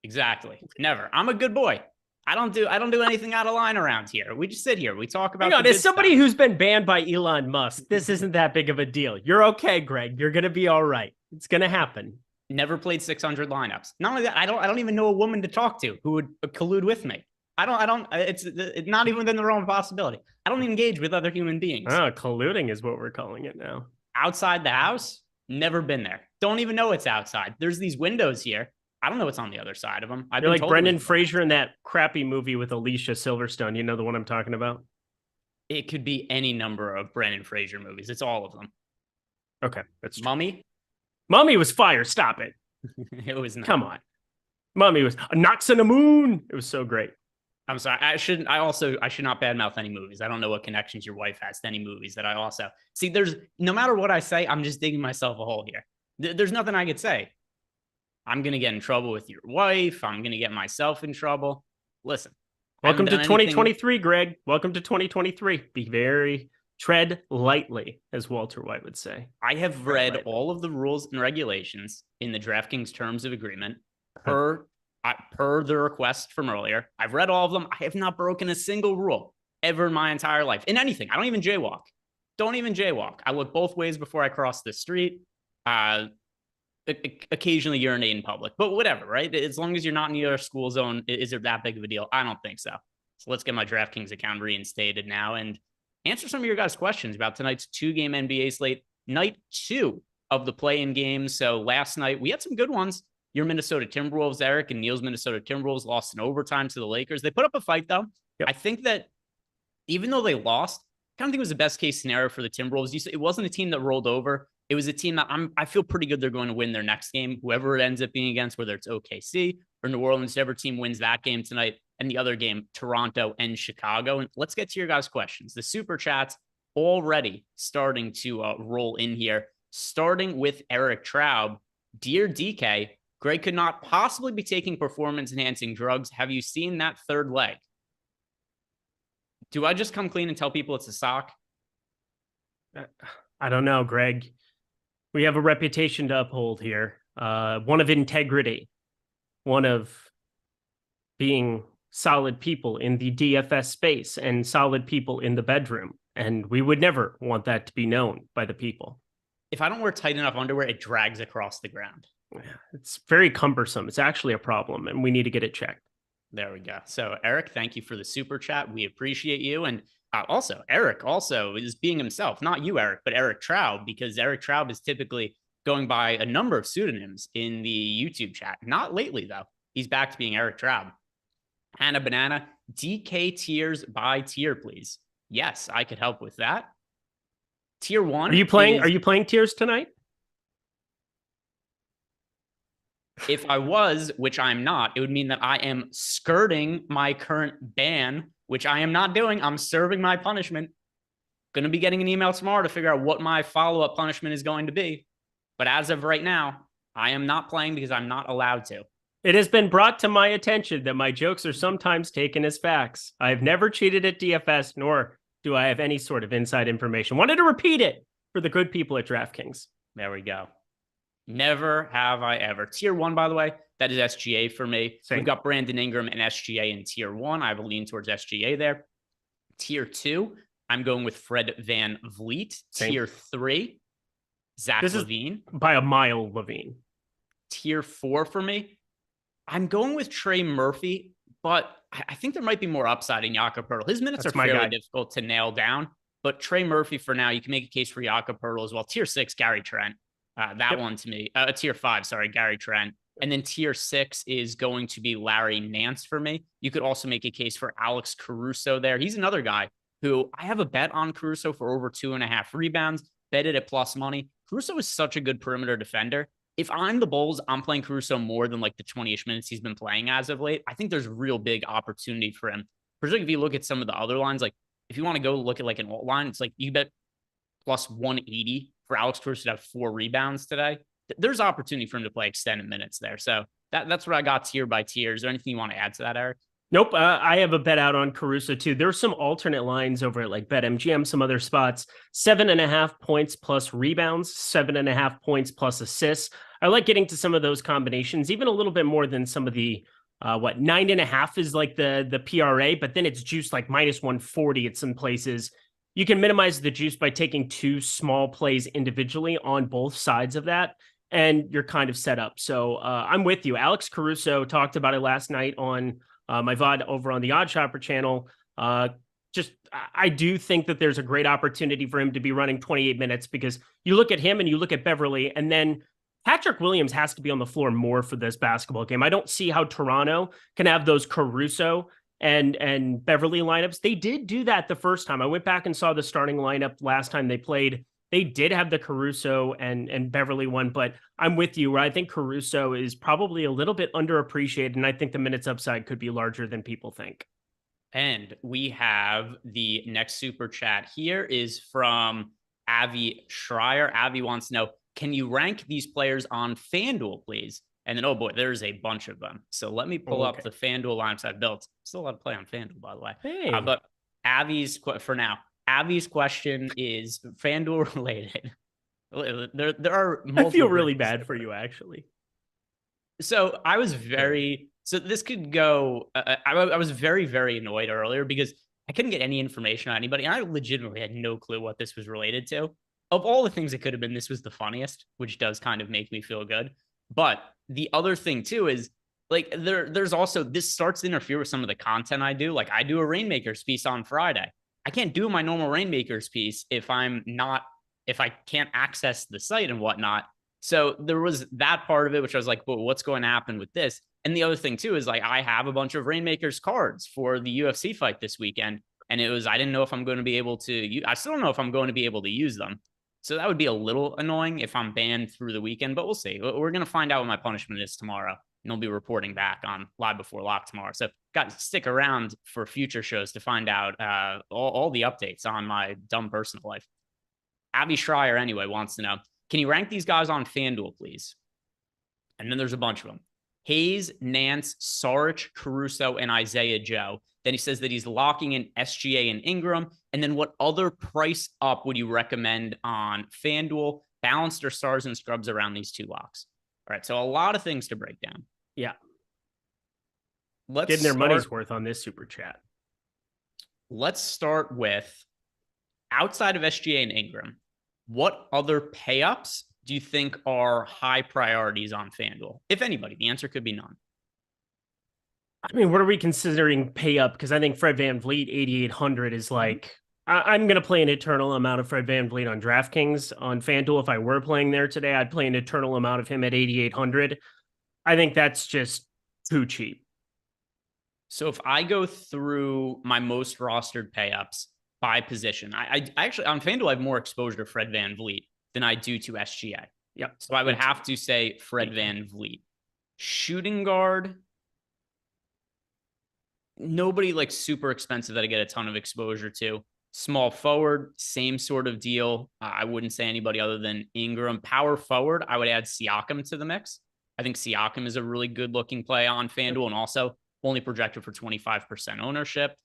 Exactly. Never. I'm a good boy. I don't do anything out of line around here. We just sit here. We talk about. Hang on, as somebody who's been banned by Elon Musk, this isn't that big of a deal. You're okay, Greg. You're gonna be all right. It's gonna happen. Never played 600 lineups. Not only that, I don't even know a woman to talk to who would collude with me. It's not even within the realm of possibility. I don't engage with other human beings. Oh, colluding is what we're calling it now. Outside the house, never been there. Don't even know it's outside. There's these windows here. I don't know what's on the other side of them. You're like Brendan Fraser in that crappy movie with Alicia Silverstone. You know the one I'm talking about? It could be any number of Brendan Fraser movies. It's all of them. Okay, that's true. Mummy was fire. Stop it. It was not. Come on. Mummy was a Knocks on the Moon. It was so great. I'm sorry. I should not badmouth any movies. I don't know what connections your wife has to any movies that I also see. There's no matter what I say, I'm just digging myself a hole here. There's nothing I could say. I'm going to get in trouble with your wife. I'm going to get myself in trouble. Listen. Welcome to 2023, Greg. Welcome to 2023. Tread lightly, as Walter White would say. I have read all of the rules and regulations in the DraftKings terms of agreement per the request from earlier. I've read all of them. I have not broken a single rule ever in my entire life in anything. I don't even jaywalk. I look both ways before I cross the street. Occasionally urinate in public, but whatever, right? As long as you're not in your school zone, is it that big of a deal? I don't think so. So let's get my DraftKings account reinstated now and answer some of your guys' questions about tonight's 2-game NBA slate, night 2 of the play-in games. So last night we had some good ones. Your Minnesota Timberwolves, Eric, and Neil's Minnesota Timberwolves lost in overtime to the Lakers. They put up a fight though. Yep. I think that even though they lost, I kind of think it was the best case scenario for the Timberwolves. You said it wasn't a team that rolled over. It was a team that I feel pretty good they're going to win their next game, whoever it ends up being against, whether it's OKC or New Orleans, whichever team wins that game tonight, and the other game, Toronto and Chicago. And let's get to your guys' questions. The super chats already starting to roll in here, starting with Eric Traub. Dear DK, Greg could not possibly be taking performance-enhancing drugs. Have you seen that third leg? Do I just come clean and tell people it's a sock? I don't know, Greg. We have a reputation to uphold here. One of integrity, one of being solid people in the DFS space and solid people in the bedroom. And we would never want that to be known by the people. If I don't wear tight enough underwear, it drags across the ground. It's very cumbersome. It's actually a problem, and we need to get it checked. There we go. So, Eric, thank you for the super chat. We appreciate you. And also, Eric also is being himself, not you, Eric, but Eric Traub, because Eric Traub is typically going by a number of pseudonyms in the YouTube chat. Not lately, though. He's back to being Eric Traub. Hannah Banana, DK tiers by tier, please. Yes, I could help with that. Tier 1. Are you playing tiers tonight? If I was, which I'm not, it would mean that I am skirting my current ban, which I am not doing. I'm serving my punishment. Going to be getting an email tomorrow to figure out what my follow-up punishment is going to be. But as of right now, I am not playing because I'm not allowed to. It has been brought to my attention that my jokes are sometimes taken as facts. I have never cheated at DFS, nor do I have any sort of inside information. Wanted to repeat it for the good people at DraftKings. There we go. Never have I ever. Tier 1, by the way, that is SGA for me. Same. We've got Brandon Ingram and SGA in tier 1. I have a lean towards SGA there. Tier 2, I'm going with Fred VanVleet. Same. Tier 3, Zach LaVine. By a mile, LaVine. Tier 4 for me, I'm going with Trey Murphy, but I think there might be more upside in Jakob Poeltl. His minutes are fairly difficult to nail down, but Trey Murphy for now, you can make a case for Jakob Poeltl as well. Tier 6, Gary Trent. One to me. Tier 5, sorry, Gary Trent. And then tier 6 is going to be Larry Nance for me. You could also make a case for Alex Caruso there. He's another guy who I have a bet on Caruso for over 2.5 rebounds, betted at plus money. Caruso is such a good perimeter defender. If I'm the Bulls, I'm playing Caruso more than like the 20-ish minutes he's been playing as of late. I think there's real big opportunity for him. Particularly if you look at some of the other lines, like if you want to go look at like an alt line, it's like you bet plus 180 for Alex Caruso to have 4 rebounds today. There's opportunity for him to play extended minutes there. So that's what I got tier by tier. Is there anything you want to add to that, Eric? Nope. I have a bet out on Caruso too. There's some alternate lines over at like BetMGM, some other spots. 7.5 points plus rebounds, 7.5 points plus assists. I like getting to some of those combinations, even a little bit more than some of the 9.5 is like the PRA, but then it's juiced like -140 at some places. You can minimize the juice by taking 2 small plays individually on both sides of that, and you're kind of set up. So I'm with you. Alex Caruso talked about it last night on my VOD over on the Odd Shopper channel. I do think that there's a great opportunity for him to be running 28 minutes, because you look at him and you look at Beverly, and then Patrick Williams has to be on the floor more for this basketball game. I don't see how Toronto can have those Caruso and Beverly lineups. They did do that the first time. I went back and saw the starting lineup last time they played. They did have the Caruso and Beverly one, but I'm with you, where I think Caruso is probably a little bit underappreciated, and I think the minutes upside could be larger than people think. And we have the next super chat here is from Avi Schreier. Avi wants to know, can you rank these players on FanDuel, please? And then, oh boy, there's a bunch of them. So let me pull up the FanDuel lineups I've built. Still a lot of play on FanDuel, by the way. Hey. But Avi's question is FanDuel related. There are multiple. I feel really bad for you, actually. So this could go. I was very, very annoyed earlier because I couldn't get any information on anybody. I legitimately had no clue what this was related to. Of all the things it could have been, this was the funniest, which does kind of make me feel good. But the other thing too is, like, there's also, this starts to interfere with some of the content I do. Like, I do a Rainmakers piece on Friday. I can't do my normal Rainmakers piece if I can't access the site and whatnot. So there was that part of it, which I was like, well, what's going to happen with this? And the other thing too is, like, I have a bunch of Rainmakers cards for the UFC fight this weekend. And I didn't know if I'm going to be able to, I still don't know if I'm going to be able to use them. So that would be a little annoying if I'm banned through the weekend, but we'll see. We're going to find out what my punishment is tomorrow, and I'll be reporting back on Live Before Lock tomorrow. So got to stick around for future shows to find out all the updates on my dumb personal life. Avi Schreier, anyway, wants to know, can you rank these guys on FanDuel, please? And then there's a bunch of them. Hayes, Nance, Saric, Caruso, and Isaiah Joe. Then he says that he's locking in SGA and Ingram. And then what other price up would you recommend on FanDuel, balanced or stars and scrubs around these 2 locks? All right, so a lot of things to break down. Yeah. Let's getting their money's worth on this super chat. Let's start with, outside of SGA and Ingram, what other pay-ups do you think are high priorities on FanDuel? If anybody, the answer could be none. I mean, what are we considering pay up? Because I think Fred VanVleet 8,800 is like, I'm going to play an eternal amount of Fred VanVleet on DraftKings. On FanDuel, if I were playing there today, I'd play an eternal amount of him at 8,800. I think that's just too cheap. So if I go through my most rostered pay-ups by position, I actually, on FanDuel, I have more exposure to Fred VanVleet than I do to SGA. Yep. So I would have to say Fred VanVleet. Shooting guard, nobody like super expensive that I get a ton of exposure to. Small forward, same sort of deal. I wouldn't say anybody other than Ingram. Power forward, I would add Siakam to the mix. I think Siakam is a really good looking play on FanDuel, and also only projected for 25% ownership.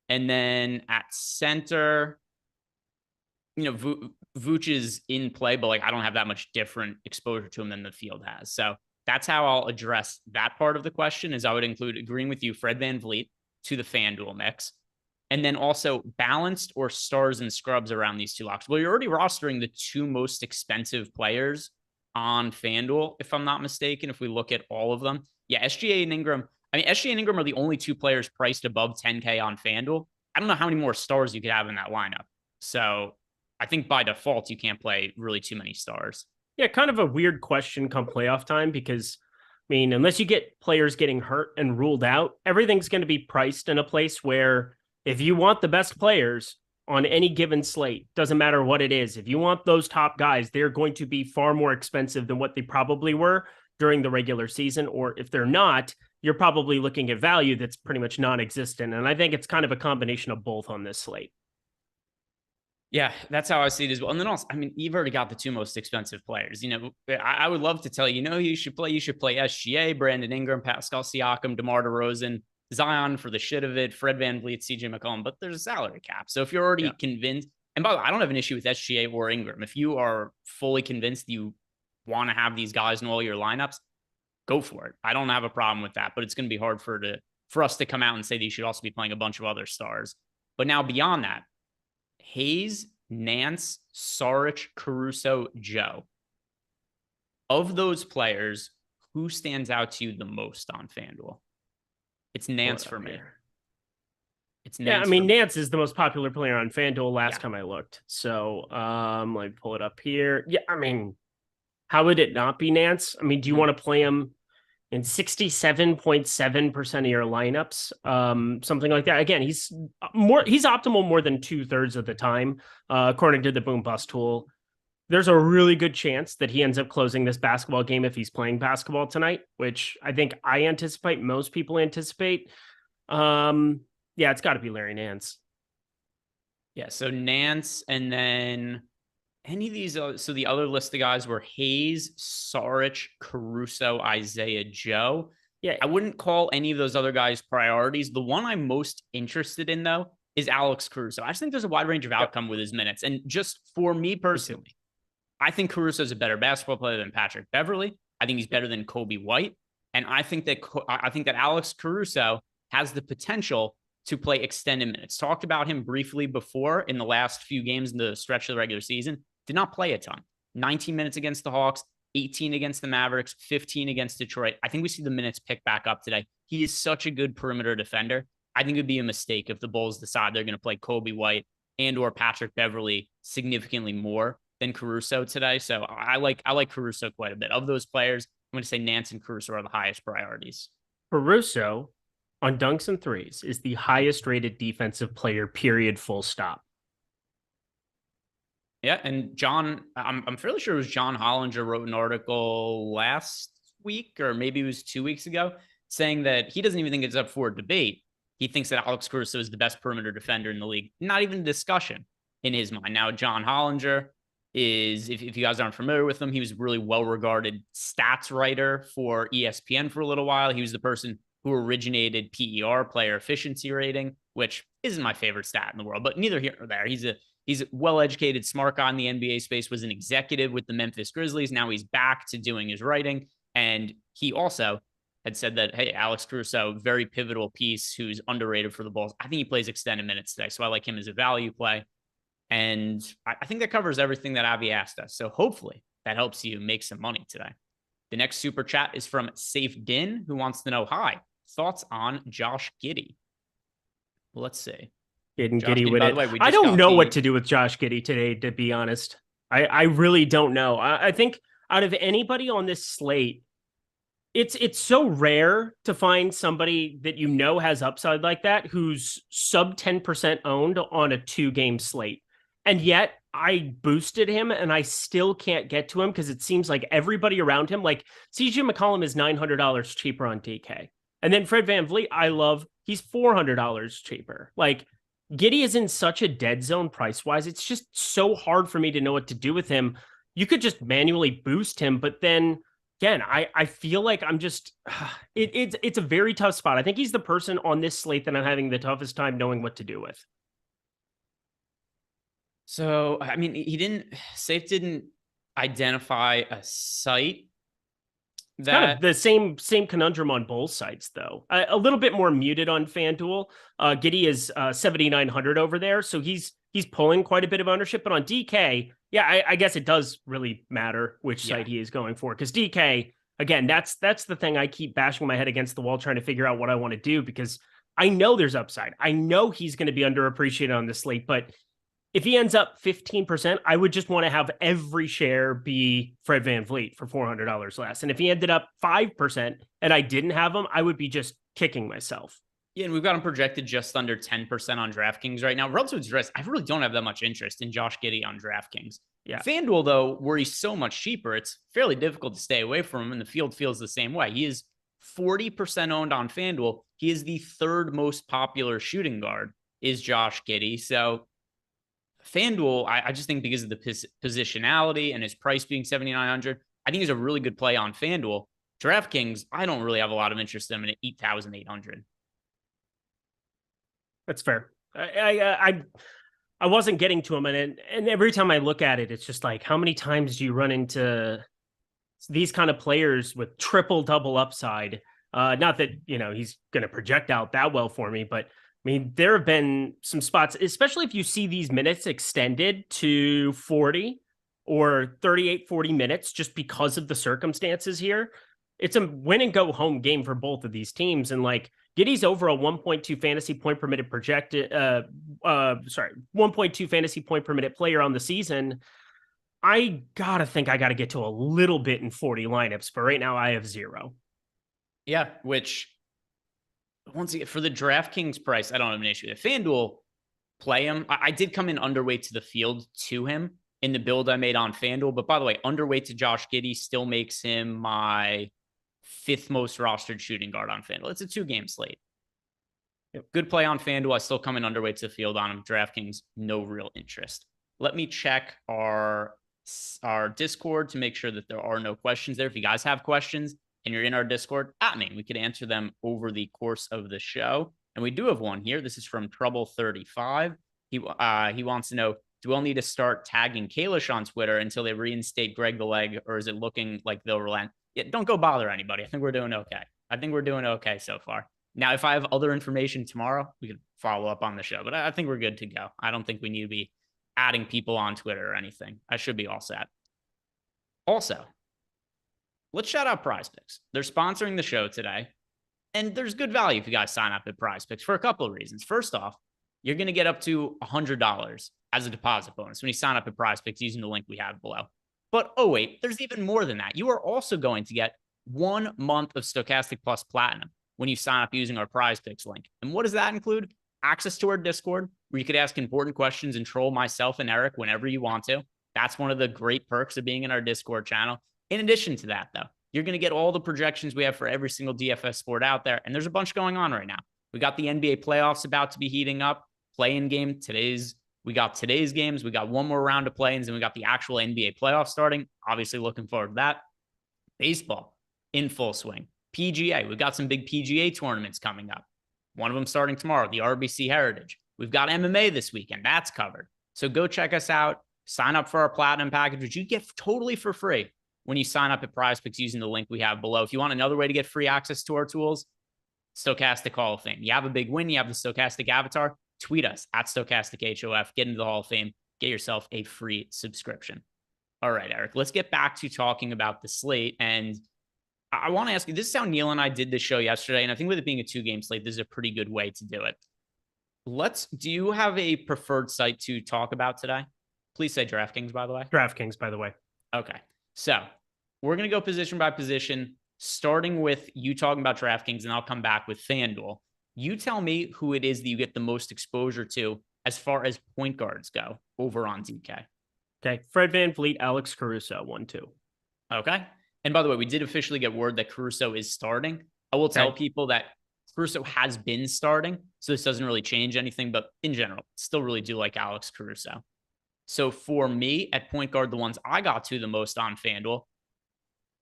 And then at center, Vooch is in play, but like I don't have that much different exposure to him than the field has. So that's how I'll address that part of the question, is I would include, agreeing with you, Fred VanVleet to the FanDuel mix. And then also balanced or stars and scrubs around these 2 locks. Well, you're already rostering the 2 most expensive players on FanDuel, if I'm not mistaken, if we look at all of them. Yeah, SGA and Ingram. I mean, SGA and Ingram are the only 2 players priced above 10K on FanDuel. I don't know how many more stars you could have in that lineup. So I think by default, you can't play really too many stars. Yeah, kind of a weird question come playoff time, because, I mean, unless you get players getting hurt and ruled out, everything's going to be priced in a place where if you want the best players on any given slate, doesn't matter what it is, if you want those top guys, they're going to be far more expensive than what they probably were during the regular season. Or if they're not, you're probably looking at value that's pretty much non-existent. And I think it's kind of a combination of both on this slate. Yeah, that's how I see it as well. And then also, I mean, you've already got the 2 most expensive players. I would love to tell you, who you should play. You should play SGA, Brandon Ingram, Pascal Siakam, DeMar DeRozan, Zion for the shit of it, Fred VanVleet, CJ McCollum, but there's a salary cap. So if you're already convinced, and by the way, I don't have an issue with SGA or Ingram. If you are fully convinced you want to have these guys in all your lineups, go for it. I don't have a problem with that, but it's going to be hard for us to come out and say that you should also be playing a bunch of other stars. But now beyond that, Hayes, Nance, Saric, Caruso, Joe. Of those players, who stands out to you the most on FanDuel? It's Nance for me. It's Nance. Yeah, I mean, Nance is the most popular player on FanDuel last time I looked. So let me pull it up here. Yeah, I mean, how would it not be Nance? I mean, do you want to play him in 67.7% of your lineups? Something like that. Again, he's optimal more than 2/3 of the time, according to the Boom Bust tool. There's a really good chance that he ends up closing this basketball game if he's playing basketball tonight, which I think I anticipate, most people anticipate. Yeah, it's got to be Larry Nance. Yeah, so Nance, and then any of these. So the other list of guys were Hayes, Saric, Caruso, Isaiah Joe. Yeah, I wouldn't call any of those other guys priorities. The one I'm most interested in, though, is Alex Caruso. I just think there's a wide range of outcome with his minutes. And just for me personally, I think Caruso is a better basketball player than Patrick Beverley. I think he's better than Kobe White. And I think that Alex Caruso has the potential to play extended minutes. Talked about him briefly before in the last few games in the stretch of the regular season. Did not play a ton. 19 minutes against the Hawks, 18 against the Mavericks, 15 against Detroit. I think we see the minutes pick back up today. He is such a good perimeter defender. I think it would be a mistake if the Bulls decide they're going to play Kobe White and or Patrick Beverley significantly more than Caruso today. So I like Caruso quite a bit. Of those players, I'm going to say Nance and Caruso are the highest priorities. Caruso on dunks and threes is the highest rated defensive player, period, full stop. Yeah, and John, I'm fairly sure it was John Hollinger wrote an article last week, or maybe it was 2 weeks ago, saying that he doesn't even think it's up for debate. He thinks that Alex Caruso is the best perimeter defender in the league. Not even a discussion in his mind. Now, John Hollinger is, if you guys aren't familiar with him, he was a really well-regarded stats writer for ESPN for a little while. He was the person who originated PER, player efficiency rating, which isn't my favorite stat in the world, but neither here nor there. He's a well-educated, smart guy in the NBA space, was an executive with the Memphis Grizzlies. Now he's back to doing his writing. And he also had said that, hey, Alex Caruso, very pivotal piece who's underrated for the Bulls. I think he plays extended minutes today, so I like him as a value play. And I think that covers everything that Avi asked us. So hopefully that helps you make some money today. The next super chat is from Safe Din, who wants to know, hi, thoughts on Josh Giddey? Well, let's see. Giddey with it. Way, I don't know what to do with Josh Giddey today, to be honest. I really don't know. I think out of anybody on this slate, it's so rare to find somebody that you know has upside like that who's sub 10% owned on a 2-game slate. And yet I boosted him and I still can't get to him because it seems like everybody around him, like CJ McCollum is $900 cheaper on DK. And then Fred VanVleet, I love, he's $400 cheaper. Like, Giddey is in such a dead zone price-wise. It's just so hard for me to know what to do with him. You could just manually boost him, but then again, I feel like I'm just it's a very tough spot. I think he's the person on this slate that I'm having the toughest time knowing what to do with. So, I mean, Safe didn't identify a site. It's kind of the same conundrum on both sites, though. A little bit more muted on FanDuel. Giddey is 7,900 over there, so he's pulling quite a bit of ownership. But on DK, yeah, I guess it does really matter which site he is going for, because DK, again, that's the thing I keep bashing my head against the wall trying to figure out what I want to do, because I know there's upside. I know he's going to be underappreciated on the slate, but if he ends up 15%, I would just want to have every share be Fred VanVleet for $400 less. And if he ended up 5% and I didn't have him, I would be just kicking myself. Yeah, and we've got him projected just under 10% on DraftKings right now. Relative to rest, I really don't have that much interest in Josh Giddey on DraftKings. Yeah. FanDuel, though, where he's so much cheaper, it's fairly difficult to stay away from him, and the field feels the same way. He is 40% owned on FanDuel. He is the third most popular shooting guard, is Josh Giddey. So FanDuel, I just think because of the positionality and his price being $7,900, I think he's a really good play on FanDuel. DraftKings, I don't really have a lot of interest in him at 8,800. That's fair. I wasn't getting to him, and every time I look at it, it's just like, how many times do you run into these kind of players with triple double upside. Not that, he's going to project out that well for me, but I mean, there have been some spots, especially if you see these minutes extended to 40 or 38, 40 minutes, just because of the circumstances here. It's a win and go home game for both of these teams. And like Giddey's over a 1.2 fantasy point per minute projected, 1.2 fantasy point per minute player on the season. I got to get to a little bit in 40 lineups, but right now I have 0. Yeah, which once again, for the DraftKings price, I don't have an issue. If FanDuel play him, I did come in underweight to the field to him in the build I made on FanDuel. But by the way, underweight to Josh Giddey still makes him my 5th most rostered shooting guard on FanDuel. It's a 2-game slate. Good play on FanDuel. I still come in underweight to the field on him. DraftKings, no real interest. Let me check our Discord to make sure that there are no questions there. If you guys have questions and you're in our Discord, at me. We could answer them over the course of the show. And we do have one here. This is from Trouble35. He wants to know, do we need to start tagging Kalish on Twitter until they reinstate Greg the Leg, or is it looking like they'll relent? Yeah, don't go bother anybody. I think we're doing okay. So far. Now, if I have other information tomorrow, we could follow up on the show, but I think we're good to go. I don't think we need to be adding people on Twitter or anything. I should be all set. Also, let's shout out PrizePicks. They're sponsoring the show today, and there's good value if you guys sign up at PrizePicks for a couple of reasons. First off, you're going to get up to $100 as a deposit bonus when you sign up at PrizePicks using the link we have below. But oh wait, there's even more than that. You are also going to get 1 month of Stochastic Plus Platinum when you sign up using our PrizePicks link. And what does that include? Access to our Discord, where you could ask important questions and troll myself and Eric whenever you want to. That's one of the great perks of being in our Discord channel. In addition to that, though, you're going to get all the projections we have for every single DFS sport out there. And there's a bunch going on right now. We got the NBA playoffs about to be heating up. Play-in game. We got today's games. We got one more round of play-ins, and we got the actual NBA playoffs starting. Obviously looking forward to that. Baseball in full swing. PGA. We've got some big PGA tournaments coming up. One of them starting tomorrow, the RBC Heritage. We've got MMA this weekend. That's covered. So go check us out. Sign up for our Platinum package, which you get totally for free when you sign up at PrizePicks using the link we have below. If you want another way to get free access to our tools, Stochastic Hall of Fame. You have a big win. You have the Stochastic avatar. Tweet us at StochasticHOF. Get into the Hall of Fame. Get yourself a free subscription. All right, Eric, let's get back to talking about the slate. And I want to ask you, this is how Neil and I did this show yesterday. And I think with it being a 2-game slate, this is a pretty good way to do it. Do you have a preferred site to talk about today? Please say DraftKings, by the way. DraftKings, by the way. Okay. So we're going to go position by position, starting with you talking about DraftKings, and I'll come back with FanDuel. You tell me who it is that you get the most exposure to as far as point guards go over on DK. Okay. Fred VanVleet, Alex Caruso, 1-2. Okay. And by the way, we did officially get word that Caruso is starting. I will tell people that Caruso has been starting, so this doesn't really change anything, but in general, still really do like Alex Caruso. So for me at point guard, the ones I got to the most on FanDuel,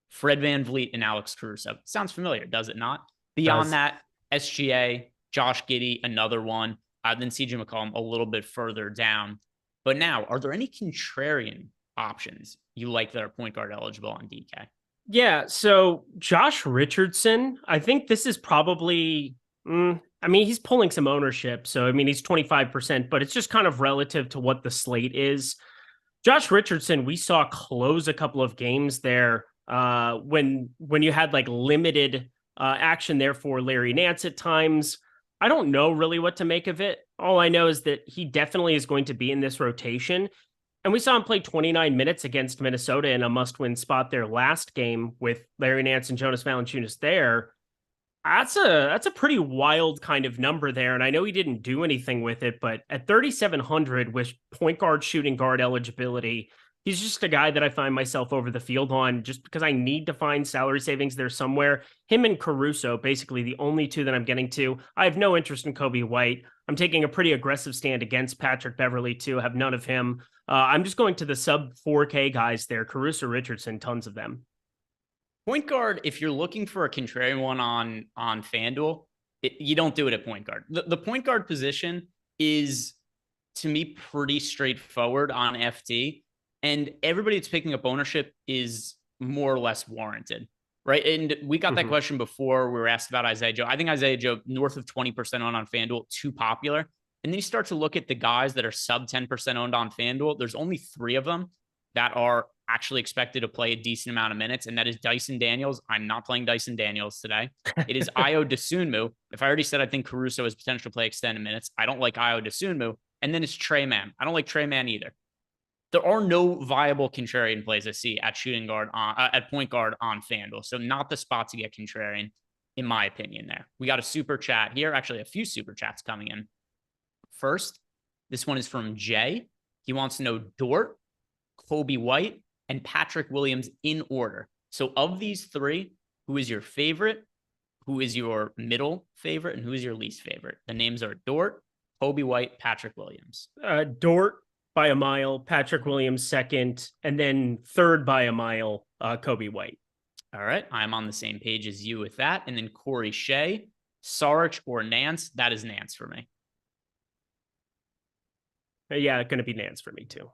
Fred VanVleet and Alex Caruso. Sounds familiar, does it not? Beyond that, SGA, Josh Giddey, another one. Then CJ McCollum a little bit further down. But now, are there any contrarian options you like that are point guard eligible on DK? Yeah, so Josh Richardson, I think this is probably, he's pulling some ownership. So, he's 25%, but it's just kind of relative to what the slate is. Josh Richardson, we saw close a couple of games there when you had like limited action there for Larry Nance at times. I don't know really what to make of it. All I know is that he definitely is going to be in this rotation. And we saw him play 29 minutes against Minnesota in a must-win spot their last game with Larry Nance and Jonas Valanciunas there. That's a pretty wild kind of number there. And I know he didn't do anything with it, but at 3,700 with point guard, shooting guard eligibility, he's just a guy that I find myself over the field on just because I need to find salary savings there somewhere. Him and Caruso, basically the only two that I'm getting to. I have no interest in Kobe White. I'm taking a pretty aggressive stand against Patrick Beverley too. I have none of him. I'm just going to the sub 4K guys there. Caruso, Richardson, tons of them. Point guard, if you're looking for a contrarian one on FanDuel, you don't do it at point guard. The point guard position is, to me, pretty straightforward on FT. And everybody that's picking up ownership is more or less warranted, right? And we got that question before. We were asked about Isaiah Joe. I think Isaiah Joe north of 20% on FanDuel, too popular. And then you start to look at the guys that are sub 10% owned on FanDuel. There's only 3 of them that are actually expected to play a decent amount of minutes, and that is Dyson Daniels. I'm not playing Dyson Daniels today. It is Ayo Dosunmu. If I already said I think Caruso has potential to play extended minutes, I don't like Ayo Dosunmu. And then it's Trey Mann. I don't like Trey Mann either. There are no viable contrarian plays I see at shooting guard at point guard on FanDuel. So not the spot to get contrarian, in my opinion. There, we got a super chat here. Actually, a few super chats coming in. First, this one is from Jay. He wants to know Dort, Kobe White, and Patrick Williams in order. So of these 3, who is your favorite, who is your middle favorite, and who is your least favorite? The names are Dort, Kobe White, Patrick Williams. Dort by a mile, Patrick Williams second, and then third by a mile, Kobe White. All right, I'm on the same page as you with that. And then Corey Shea, Saric, or Nance. That is Nance for me. Yeah, going to be Nance for me too.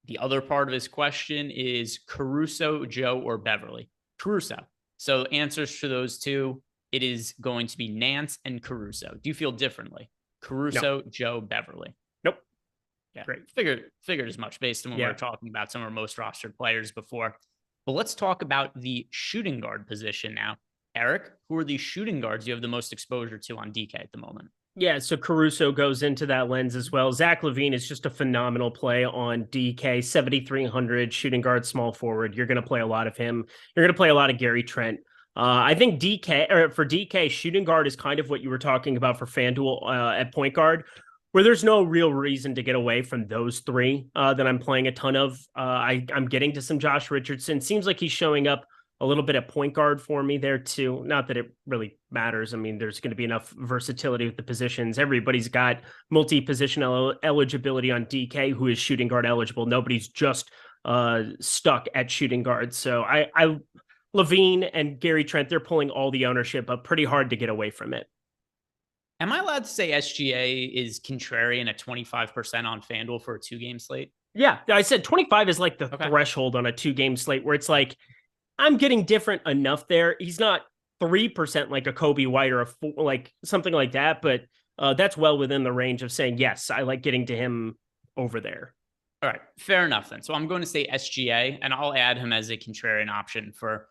The other part of his question is Caruso, Joe, or Beverly? Caruso. So answers for those 2, it is going to be Nance and Caruso. Do you feel differently? Caruso, Joe, Beverly. Nope. Yeah, great. Figured as much based on when we were talking about some of our most rostered players before. But let's talk about the shooting guard position now. Eric, who are the shooting guards you have the most exposure to on DK at the moment? Yeah, so Caruso goes into that lens as well. Zach LaVine is just a phenomenal play on DK, 7,300 shooting guard, small forward. You're going to play a lot of him. You're going to play a lot of Gary Trent. I think for DK, shooting guard is kind of what you were talking about for FanDuel at point guard, where there's no real reason to get away from those 3 that I'm playing a ton of. I'm getting to some Josh Richardson. Seems like he's showing up a little bit at point guard for me there too. Not that it really matters. I mean, there's going to be enough versatility with the positions. Everybody's got multi-position eligibility on DK, who is shooting guard eligible. Nobody's just stuck at shooting guard. So I Levine and Gary Trent, they're pulling all the ownership up pretty hard to get away from it. Am I allowed to say SGA is contrarian at 25% on FanDuel for a 2-game slate? Yeah, I said 25 is like the threshold on a 2-game slate where it's like, I'm getting different enough there. He's not 3% like a Kobe White or like something like that, but that's well within the range of saying, yes, I like getting to him over there. All right, fair enough then. So I'm going to say SGA, and I'll add him as a contrarian option for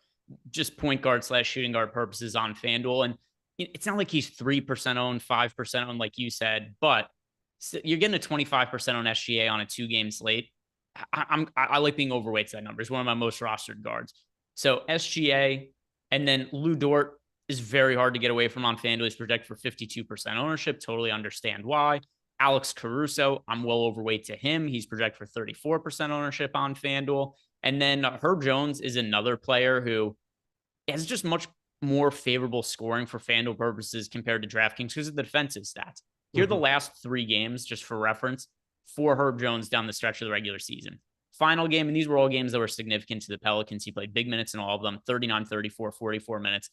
just point guard / shooting guard purposes on FanDuel. And it's not like he's 3% owned, 5% owned, like you said, but you're getting a 25% on SGA on a 2-game slate. I like being overweight to that number. It's one of my most rostered guards. So SGA, and then Lou Dort is very hard to get away from on FanDuel. He's projected for 52% ownership. Totally understand why. Alex Caruso, I'm well overweight to him. He's projected for 34% ownership on FanDuel. And then Herb Jones is another player who has just much more favorable scoring for FanDuel purposes compared to DraftKings because of the defensive stats. Here are the last 3 games, just for reference, for Herb Jones down the stretch of the regular season. Final game, and these were all games that were significant to the Pelicans. He played big minutes in all of them, 39, 34, 44 minutes.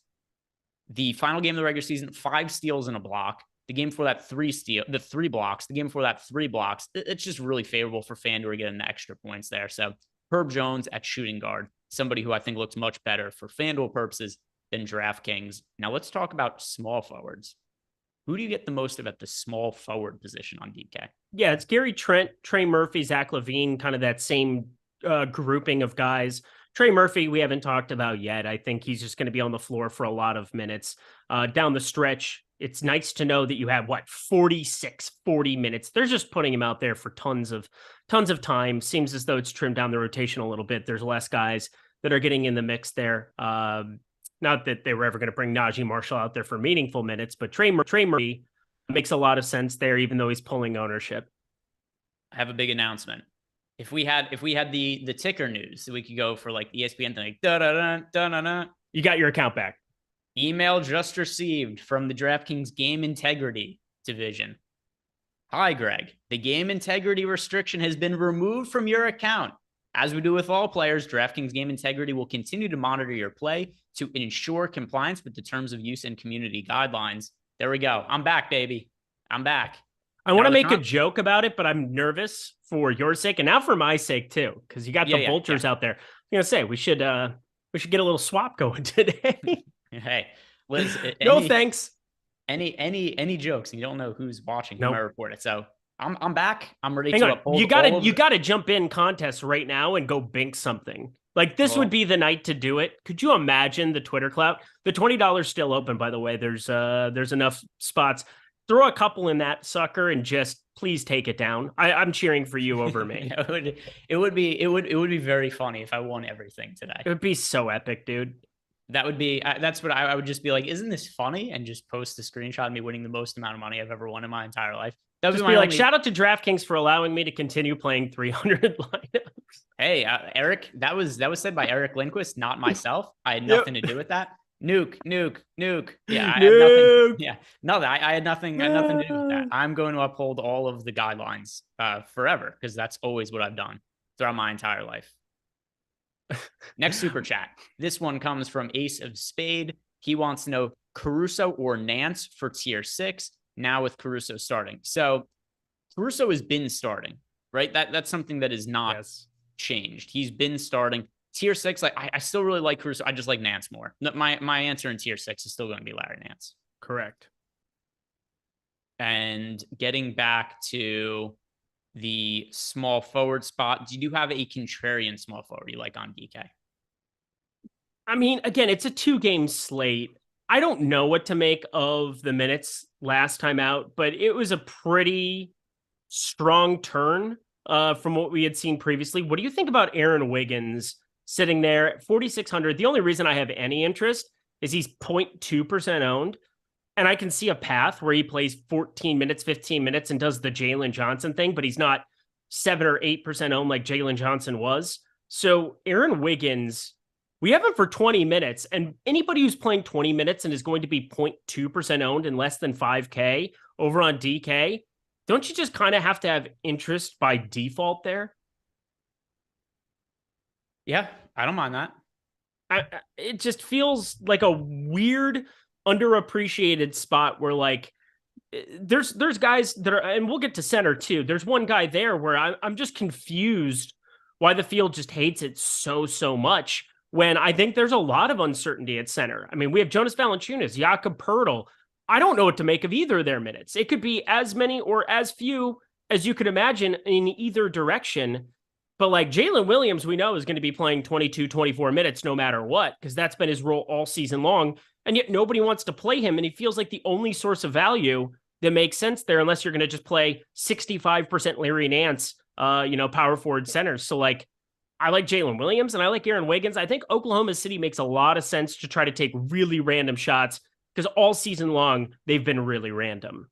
The final game of the regular season, 5 steals and a block. The game before that, 3 blocks. The game before that, 3 blocks. It's just really favorable for FanDuel to get in the extra points there. So Herb Jones at shooting guard, somebody who I think looks much better for FanDuel purposes than DraftKings. Now let's talk about small forwards. Who do you get the most of at the small forward position on DK? Yeah, it's Gary Trent, Trey Murphy, Zach LaVine, kind of that same grouping of guys. Trey Murphy, we haven't talked about yet. I think he's just going to be on the floor for a lot of minutes. Down the stretch, it's nice to know that you have, 40 minutes. They're just putting him out there for tons of time. Seems as though it's trimmed down the rotation a little bit. There's less guys that are getting in the mix there. Not that they were ever going to bring Najee Marshall out there for meaningful minutes, but Trey Murphy makes a lot of sense there, even though he's pulling ownership. I have a big announcement. If we had the ticker news, we could go for like ESPN thing, like da da da da da da. You got your account back. Email just received from the DraftKings Game Integrity division. Hi, Greg. The game integrity restriction has been removed from your account. As we do with all players, DraftKings Game Integrity will continue to monitor your play to ensure compliance with the terms of use and community guidelines. There we go. I'm back, baby. I'm back. I want to make a joke about it, but I'm nervous for your sake and now for my sake too, because you got the vultures out there. I'm going to say we should We should get a little swap going today. Hey, Liz, No thanks. Any jokes? You don't know who's watching. Nope. I report it. So I'm back. I'm ready Hang to on. uphold. You gotta jump in contest right now and go bink something. Like this would be the night to do it. Could you imagine the Twitter clout? The $20 still open, by the way. There's enough spots. Throw a couple in that sucker and just please take it down. I'm cheering for you over me. It would be very funny if I won everything today. It would be so epic, dude. That would be, that's what I would just be like, isn't this funny? And just post a screenshot of me winning the most amount of money I've ever won in my entire life. That would be like, shout out to DraftKings for allowing me to continue playing 300 lineups. Hey, Eric, that was said by Eric Lindquist, not myself. I had nothing to do with that. Nuke. Yeah, I had nothing. Yeah, no, I had nothing to do with that. I'm going to uphold all of the guidelines forever because that's always what I've done throughout my entire life. Next super chat. This one comes from Ace of Spade. He wants to know Caruso or Nance for tier 6 now with Caruso starting. So Caruso has been starting, right? That's something that is not changed. He's been starting. Tier 6, like I still really like Caruso. I just like Nance more. My answer in tier 6 is still going to be Larry Nance. Correct. And getting back to the small forward spot, do you have a contrarian small forward you like on DK? I mean, again, it's a 2-game slate. I don't know what to make of the minutes last time out, but it was a pretty strong turn from what we had seen previously. What do you think about Aaron Wiggins sitting there at 4,600? The only reason I have any interest is he's 0.2% owned. And I can see a path where he plays 14 minutes, 15 minutes and does the Jalen Johnson thing, but he's not 7 or 8% owned like Jalen Johnson was. So Aaron Wiggins, we have him for 20 minutes, and anybody who's playing 20 minutes and is going to be 0.2% owned and less than 5K over on DK, don't you just kind of have to have interest by default there? Yeah, I don't mind that. It just feels like a weird, underappreciated spot where like there's guys that are, and we'll get to center too. There's one guy there where I'm just confused why the field just hates it so much when I think there's a lot of uncertainty at center. I mean, we have Jonas Valanciunas, Jakob Poeltl. I don't know what to make of either of their minutes. It could be as many or as few as you could imagine in either direction. But like Jalen Williams, we know is going to be playing 22, 24 minutes no matter what, because that's been his role all season long. And yet nobody wants to play him. And he feels like the only source of value that makes sense there, unless you're going to just play 65% Larry Nance, power forward centers. So like, I like Jalen Williams and I like Aaron Wiggins. I think Oklahoma City makes a lot of sense to try to take really random shots because all season long, they've been really random.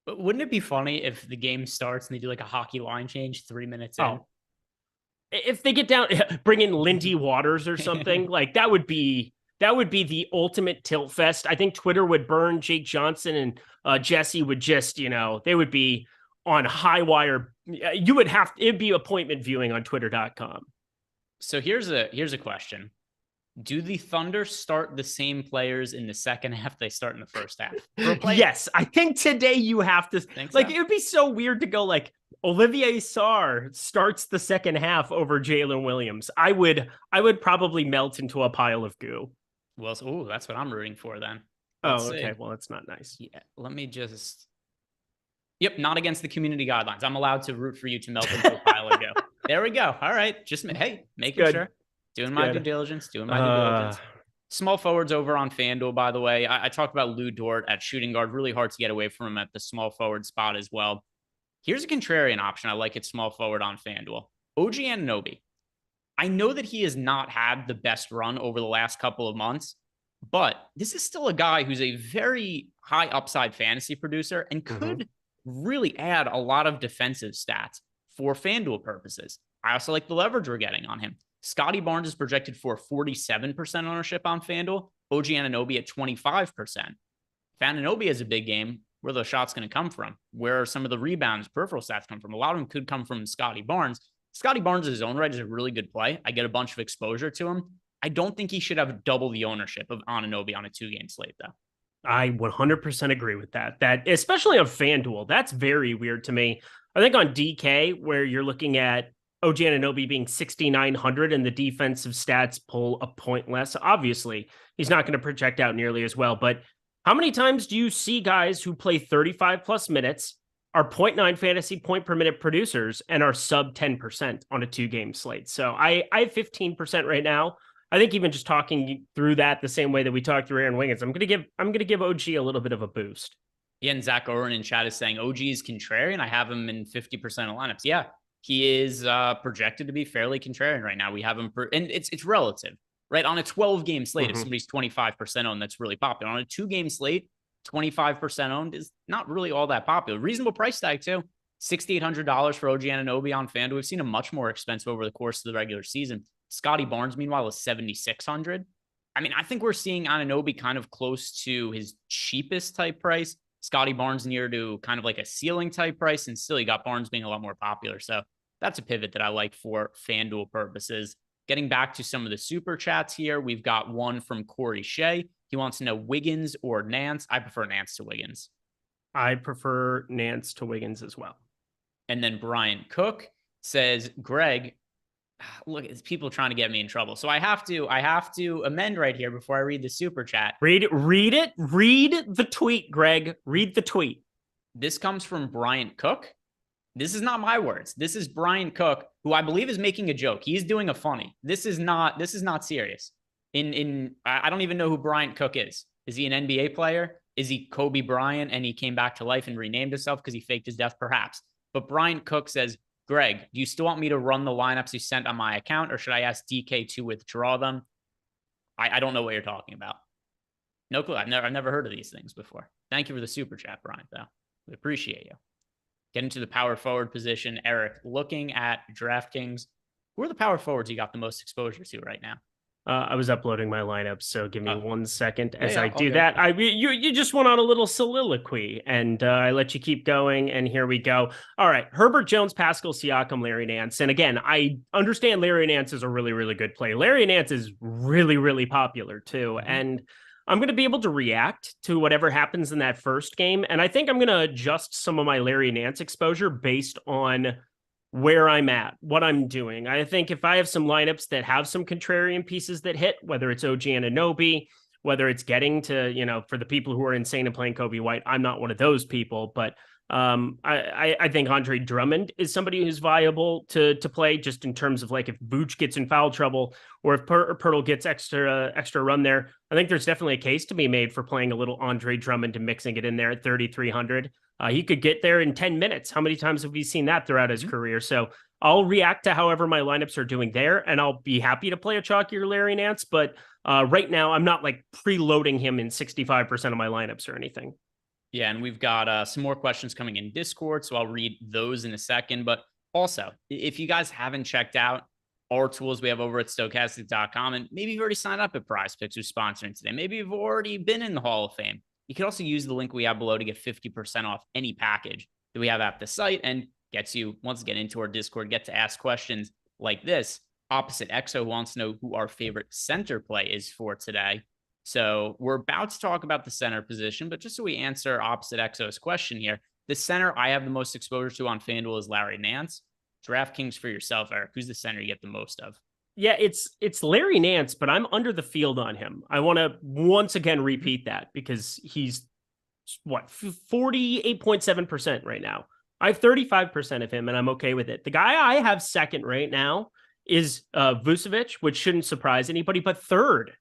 But wouldn't it be funny if the game starts and they do like a hockey line change 3 minutes in? If they get down, bring in Lindy Waters or something, like that would be the ultimate tilt fest. I think Twitter would burn. Jake Johnson and Jesse would just, they would be on high wire. It'd be appointment viewing on twitter.com. So here's a question. Do the Thunder start the same players in the second half they start in the first half? Yes, I think today you have to. It would be so weird to go like Olivier Sarr starts the second half over Jalen Williams. I would probably melt into a pile of goo. Well, that's what I'm rooting for then. Okay. Well, that's not nice. Yeah, let me just. Yep, not against the community guidelines. I'm allowed to root for you to melt into a pile of goo. There we go. All right, making sure. Doing my due diligence. Small forwards over on FanDuel, by the way. I talked about Lou Dort at shooting guard. Really hard to get away from him at the small forward spot as well. Here's a contrarian option. I like it small forward on FanDuel. OG Anunoby. I know that he has not had the best run over the last couple of months, but this is still a guy who's a very high upside fantasy producer and could really add a lot of defensive stats for FanDuel purposes. I also like the leverage we're getting on him. Scotty Barnes is projected for 47% ownership on FanDuel. OG Anunoby at 25%. If Anunoby has a big game, where are those shots going to come from? Where are some of the rebounds, peripheral stats come from? A lot of them could come from Scotty Barnes. Scotty Barnes in his own right is a really good play. I get a bunch of exposure to him. I don't think he should have double the ownership of Anunoby on a 2-game slate, though. I 100% agree with that. That, especially on FanDuel, that's very weird to me. I think on DK, where you're looking at OG Anunoby being 6,900 and the defensive stats pull a point less. Obviously, he's not going to project out nearly as well. But how many times do you see guys who play 35 plus minutes, are 0.9 fantasy point per minute producers, and are sub 10% on a 2-game slate? So I have 15% right now. I think even just talking through that the same way that we talked through Aaron Wiggins, I'm going to give OG a little bit of a boost. Yeah, and Zach Owen in chat is saying OG is contrarian. I have him in 50% of lineups. Yeah, he is projected to be fairly contrarian right now. We have him, and it's relative, right? On a 12-game slate, if somebody's 25% owned, that's really popular. On a 2-game slate, 25% owned is not really all that popular. Reasonable price tag too. $6,800 for OG Anunoby on FanDuel. We've seen him much more expensive over the course of the regular season. Scotty Barnes, meanwhile, is $7,600. I mean, I think we're seeing Anunoby kind of close to his cheapest type price. Scotty Barnes near to kind of like a ceiling type price, and still you got Barnes being a lot more popular. So that's a pivot that I like for FanDuel purposes. Getting back to some of the super chats here, we've got one from Corey Shea. He wants to know Wiggins or Nance. I prefer Nance to Wiggins. I prefer Nance to Wiggins as well. And then Brian Cook says, Greg, look, it's people trying to get me in trouble. So I have to amend right here before I read the super chat. Read it. Read the tweet, Greg. Read the tweet. This comes from Brian Cook. This is not my words. This is Brian Cook, who I believe is making a joke. He's doing a funny. This is not serious. I don't even know who Brian Cook is. Is he an NBA player? Is he Kobe Bryant and he came back to life and renamed himself because he faked his death? Perhaps. But Brian Cook says, Greg, do you still want me to run the lineups you sent on my account, or should I ask DK to withdraw them? I don't know what you're talking about. No clue. I've never heard of these things before. Thank you for the super chat, Brian, though. We appreciate you. Get into the power forward position. Eric, looking at DraftKings, who are the power forwards you got the most exposure to right now? I was uploading my lineup, so give me 1 second as I do okay. that. You just went on a little soliloquy, and I let you keep going, and here we go. All right, Herbert Jones, Pascal Siakam, Larry Nance. And again, I understand Larry Nance is a really, really good play. Larry Nance is really, really popular too, and I'm going to be able to react to whatever happens in that first game, and I think I'm going to adjust some of my Larry Nance exposure based on where I'm at, what I'm doing. I think if I have some lineups that have some contrarian pieces that hit, whether it's OG Anunoby, whether it's getting to, for the people who are insane and playing Kobe White, I'm not one of those people, but I think Andre Drummond is somebody who's viable to play, just in terms of like if Vooch gets in foul trouble or if Poeltl gets extra run there. I think there's definitely a case to be made for playing a little Andre Drummond and mixing it in there at 3,300. He could get there in 10 minutes. How many times have we seen that throughout his career? So I'll react to however my lineups are doing there, and I'll be happy to play a chalkier Larry Nance. But right now, I'm not like preloading him in 65% of my lineups or anything. Yeah, and we've got some more questions coming in Discord, so I'll read those in a second. But also, if you guys haven't checked out our tools we have over at Stokastic.com, and maybe you've already signed up at PrizePicks, who's sponsoring today, maybe you've already been in the Hall of Fame, you can also use the link we have below to get 50% off any package that we have at the site, and gets you, once again, into our Discord, get to ask questions like this. Opposite Exo wants to know who our favorite center play is for today. So we're about to talk about the center position, but just so we answer Opposite Exo's question here, the center I have the most exposure to on FanDuel is Larry Nance. DraftKings for yourself, Eric, who's the center you get the most of? Yeah, it's Larry Nance, but I'm under the field on him. I want to once again repeat that because he's 48.7% right now. I have 35% of him, and I'm okay with it. The guy I have second right now is Vucevic, which shouldn't surprise anybody, but third,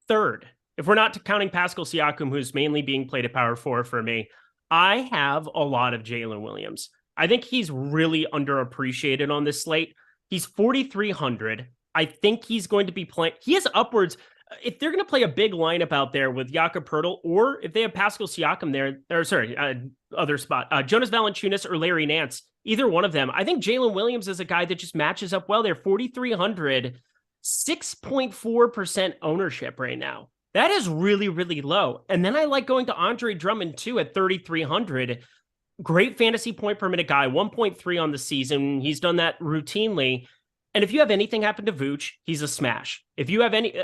if we're not counting Pascal Siakam, who's mainly being played at power forward for me, I have a lot of Jalen Williams. I think he's really underappreciated on this slate. He's 4,300. I think he's going to be playing. He has upwards. If they're going to play a big lineup out there with Jakob Poeltl, or if they have Pascal Siakam there, other spot, Jonas Valanciunas or Larry Nance, either one of them. I think Jalen Williams is a guy that just matches up well there. 4,300, 6.4% ownership right now. That is really, really low. And then I like going to Andre Drummond too at 3,300. Great fantasy point per minute guy, 1.3 on the season. He's done that routinely. And if you have anything happen to Vooch, he's a smash. If you have any,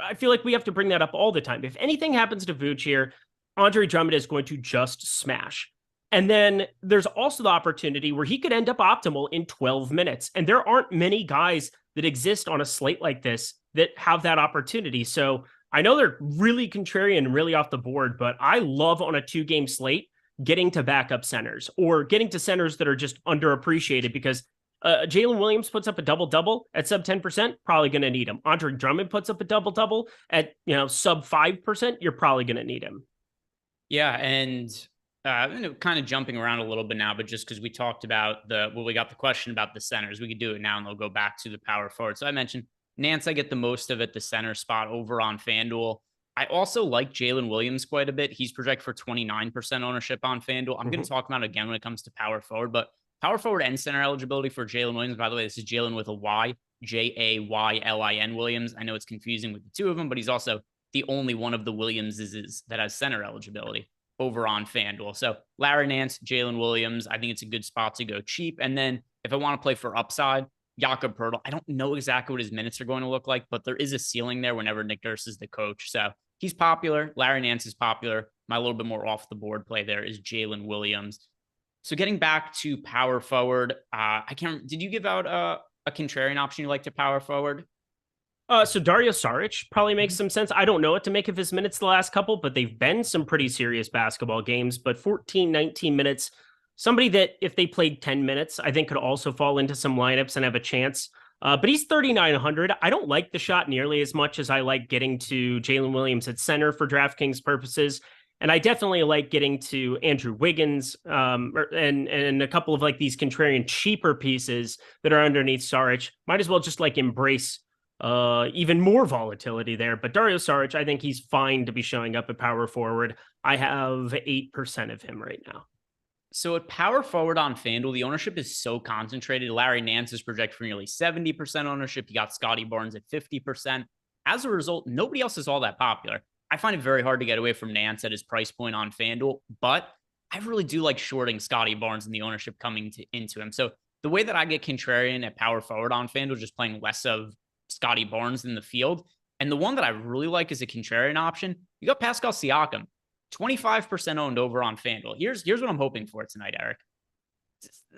I feel like we have to bring that up all the time. If anything happens to Vooch here, Andre Drummond is going to just smash. And then there's also the opportunity where he could end up optimal in 12 minutes. And there aren't many guys that exist on a slate like this that have that opportunity. So I know they're really contrarian and really off the board, but I love on a 2-game slate getting to backup centers or getting to centers that are just underappreciated because Jalen Williams puts up a double-double at sub 10%, probably going to need him. Andre Drummond puts up a double-double at, sub 5%, you're probably going to need him. Yeah, and kind of jumping around a little bit now, but just because we talked about we got the question about the centers, we could do it now and they'll go back to the power forward. So I mentioned Nance, I get the most of at the center spot over on FanDuel. I also like Jalen Williams quite a bit. He's projected for 29% ownership on FanDuel. I'm going to talk about it again when it comes to power forward, but power forward and center eligibility for Jalen Williams. By the way, this is Jalen with a Y, Jaylin Williams. I know it's confusing with the two of them, but he's also the only one of the Williamses that has center eligibility over on FanDuel. So Larry Nance, Jalen Williams, I think it's a good spot to go cheap. And then if I want to play for upside, Jakob Poeltl, I don't know exactly what his minutes are going to look like, but there is a ceiling there whenever Nick Nurse is the coach. So he's popular. Larry Nance is popular. My little bit more off the board play there is Jalen Williams. So getting back to power forward, did you give out a contrarian option you like to power forward? So Dario Saric probably makes some sense. I don't know what to make of his minutes the last couple, but they've been some pretty serious basketball games. But 14, 19 minutes, somebody that if they played 10 minutes, I think could also fall into some lineups and have a chance. But he's 3,900. I don't like the shot nearly as much as I like getting to Jalen Williams at center for DraftKings purposes. And I definitely like getting to Andrew Wiggins and a couple of like these contrarian cheaper pieces that are underneath Saric. Might as well just like embrace even more volatility there. But Dario Saric, I think he's fine to be showing up at power forward. I have 8% of him right now. So at power forward on FanDuel, the ownership is so concentrated. Larry Nance is projected for nearly 70% ownership. You got Scotty Barnes at 50%. As a result, nobody else is all that popular. I find it very hard to get away from Nance at his price point on FanDuel, but I really do like shorting Scotty Barnes and the ownership coming into him. So the way that I get contrarian at power forward on FanDuel, just playing less of Scotty Barnes in the field. And the one that I really like is a contrarian option. You got Pascal Siakam, 25% owned over on FanDuel. Here's what I'm hoping for tonight, Eric.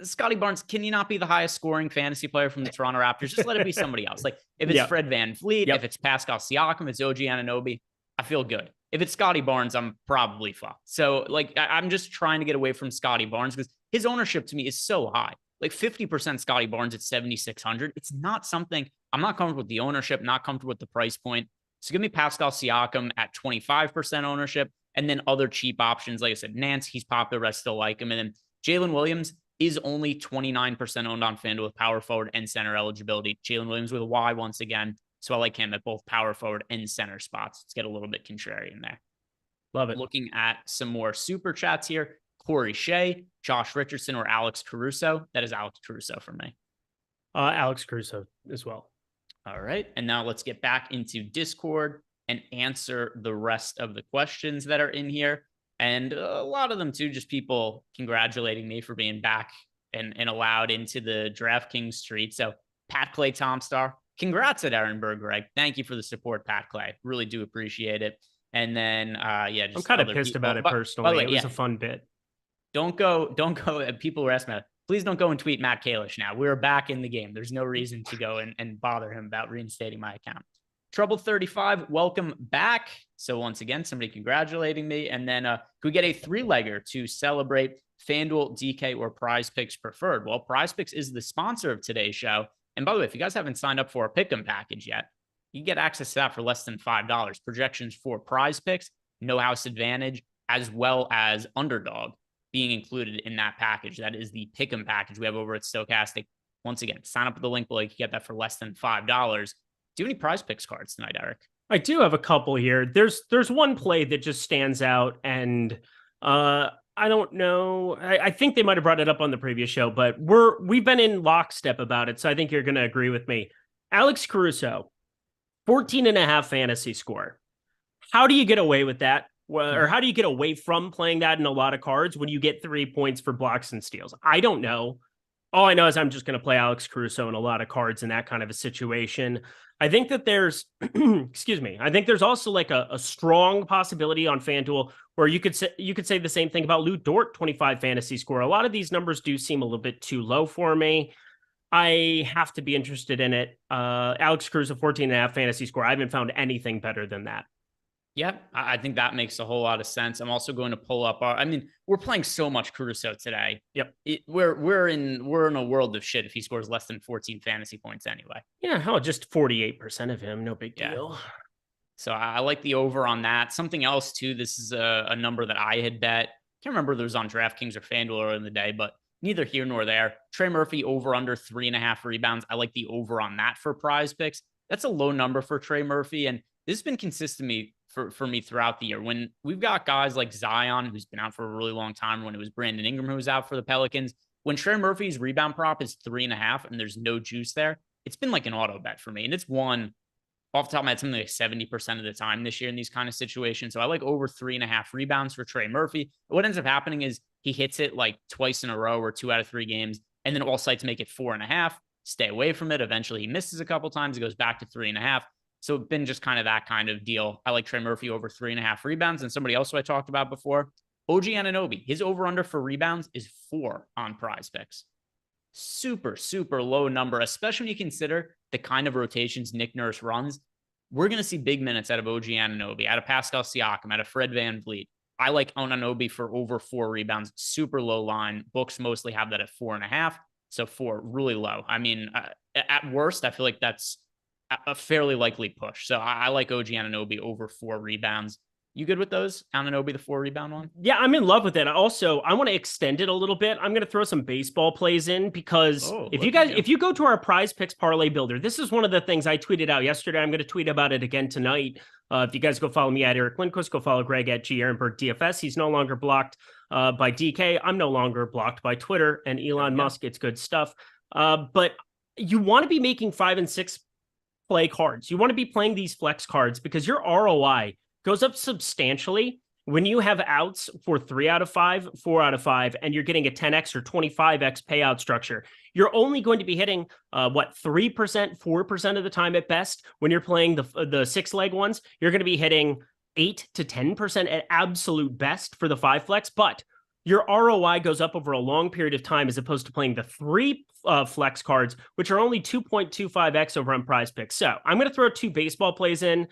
Scotty Barnes, can you not be the highest scoring fantasy player from the Toronto Raptors? Just let it be somebody else. Like if it's Fred VanVleet, if it's Pascal Siakam, it's OG Anunoby, I feel good. If it's Scotty Barnes, I'm probably fucked. So like, I'm just trying to get away from Scotty Barnes because his ownership to me is so high. Like 50% Scotty Barnes at 7,600. It's not something I'm not comfortable with the ownership, not comfortable with the price point. So give me Pascal Siakam at 25% ownership and then other cheap options. Like I said, Nance, he's popular. I still like him. And then Jalen Williams is only 29% owned on FanDuel with power forward and center eligibility. Jalen Williams with a Y once again. So I like him at both power forward and center spots. Let's get a little bit contrarian there. Love it. Looking at some more super chats here. Corey Shea, Josh Richardson, or Alex Caruso. That is Alex Caruso for me. Alex Caruso as well. All right. And now let's get back into Discord and answer the rest of the questions that are in here. And a lot of them too, just people congratulating me for being back and allowed into the DraftKings street. So Pat Clay Tomstar, congrats at Ehrenberg, Greg. Thank you for the support, Pat Clay. Really do appreciate it. And then, just I'm kind of pissed about it personally. It was a fun bit. Don't go. People were asking about it. Please don't go and tweet Matt Kalish now. We're back in the game. There's no reason to go and bother him about reinstating my account. Trouble 35, welcome back. So once again, somebody congratulating me. And then could we get a 3-legger to celebrate FanDuel, DK, or PrizePicks preferred? Well, PrizePicks is the sponsor of today's show. And by the way, if you guys haven't signed up for a pick'em package yet, you can get access to that for less than $5. Projections for PrizePicks, No House Advantage, as well as Underdog being included in that package. That is the pick'em package we have over at Stokastic. Once again, sign up with the link below. You can get that for less than $5. Do you have any PrizePicks cards tonight, Eric? I do have a couple here. There's one play that just stands out, and I don't know. I think they might have brought it up on the previous show, but we've been in lockstep about it, so I think you're going to agree with me. Alex Caruso, 14.5 fantasy score. How do you get away with that? Or how do you get away from playing that in a lot of cards when you get 3 points for blocks and steals? I don't know. All I know is I'm just going to play Alex Caruso in a lot of cards in that kind of a situation. I think that there's, excuse me, I think there's also like a strong possibility on FanDuel where you could say the same thing about Lou Dort, 25 fantasy score. A lot of these numbers do seem a little bit too low for me. I have to be interested in it. Alex Caruso, 14.5 fantasy score. I haven't found anything better than that. Yep, I think that makes a whole lot of sense. I'm also going to pull up we're playing so much Caruso today. Yep. We're in a world of shit if he scores less than 14 fantasy points anyway. Yeah, hell, just 48% of him. No big deal. So I like the over on that. Something else too, this is a number that I had bet. Can't remember if it was on DraftKings or FanDuel earlier in the day, but neither here nor there. Trey Murphy over under 3.5 rebounds. I like the over on that for PrizePicks. That's a low number for Trey Murphy. And this has been consistent for me throughout the year. When we've got guys like Zion, who's been out for a really long time, when it was Brandon Ingram who was out for the Pelicans, when Trey Murphy's rebound prop is 3.5 and there's no juice there, it's been like an auto bet for me. And it's won off the top of my head something like 70% of the time this year in these kind of situations. So I like over 3.5 rebounds for Trey Murphy. What ends up happening is he hits it like twice in a row or 2 out of 3 games, and then all sites make it 4.5. Stay away from it. Eventually he misses a couple times. It goes back to 3.5. So it's been just kind of that kind of deal. I like Trey Murphy over 3.5 rebounds. And somebody else who I talked about before, OG Anunoby, his over-under for rebounds is 4 on PrizePicks. Super, super low number, especially when you consider the kind of rotations Nick Nurse runs. We're going to see big minutes out of OG Anunoby, out of Pascal Siakam, out of Fred VanVleet. I like Anunoby for over 4 rebounds, super low line. Books mostly have that at 4.5. So 4, really low. I mean, at worst, I feel like that's a fairly likely push. So I like OG Anunoby over 4 rebounds. You good with those? Anunoby, the 4 rebound one? Yeah, I'm in love with it. Also, I want to extend it a little bit. I'm going to throw some baseball plays in because if you go to our PrizePicks parlay builder, this is one of the things I tweeted out yesterday. I'm going to tweet about it again tonight. If you guys go follow me at Eric Lindquist, go follow Greg at Ehrenberg DFS. He's no longer blocked by DK. I'm no longer blocked by Twitter and Elon Musk. It's good stuff. But you want to be making 5 and 6 play cards. You want to be playing these flex cards because your ROI goes up substantially when you have outs for 3 out of 5, 4 out of 5, and you're getting a 10x or 25x payout structure. You're only going to be hitting 3%, 4% of the time at best. When you're playing the 6-leg ones, you're going to be hitting 8 to 10% at absolute best for the 5 flex, but your ROI goes up over a long period of time as opposed to playing the 3 flex cards, which are only 2.25x over on PrizePicks. So I'm going to throw 2 baseball plays in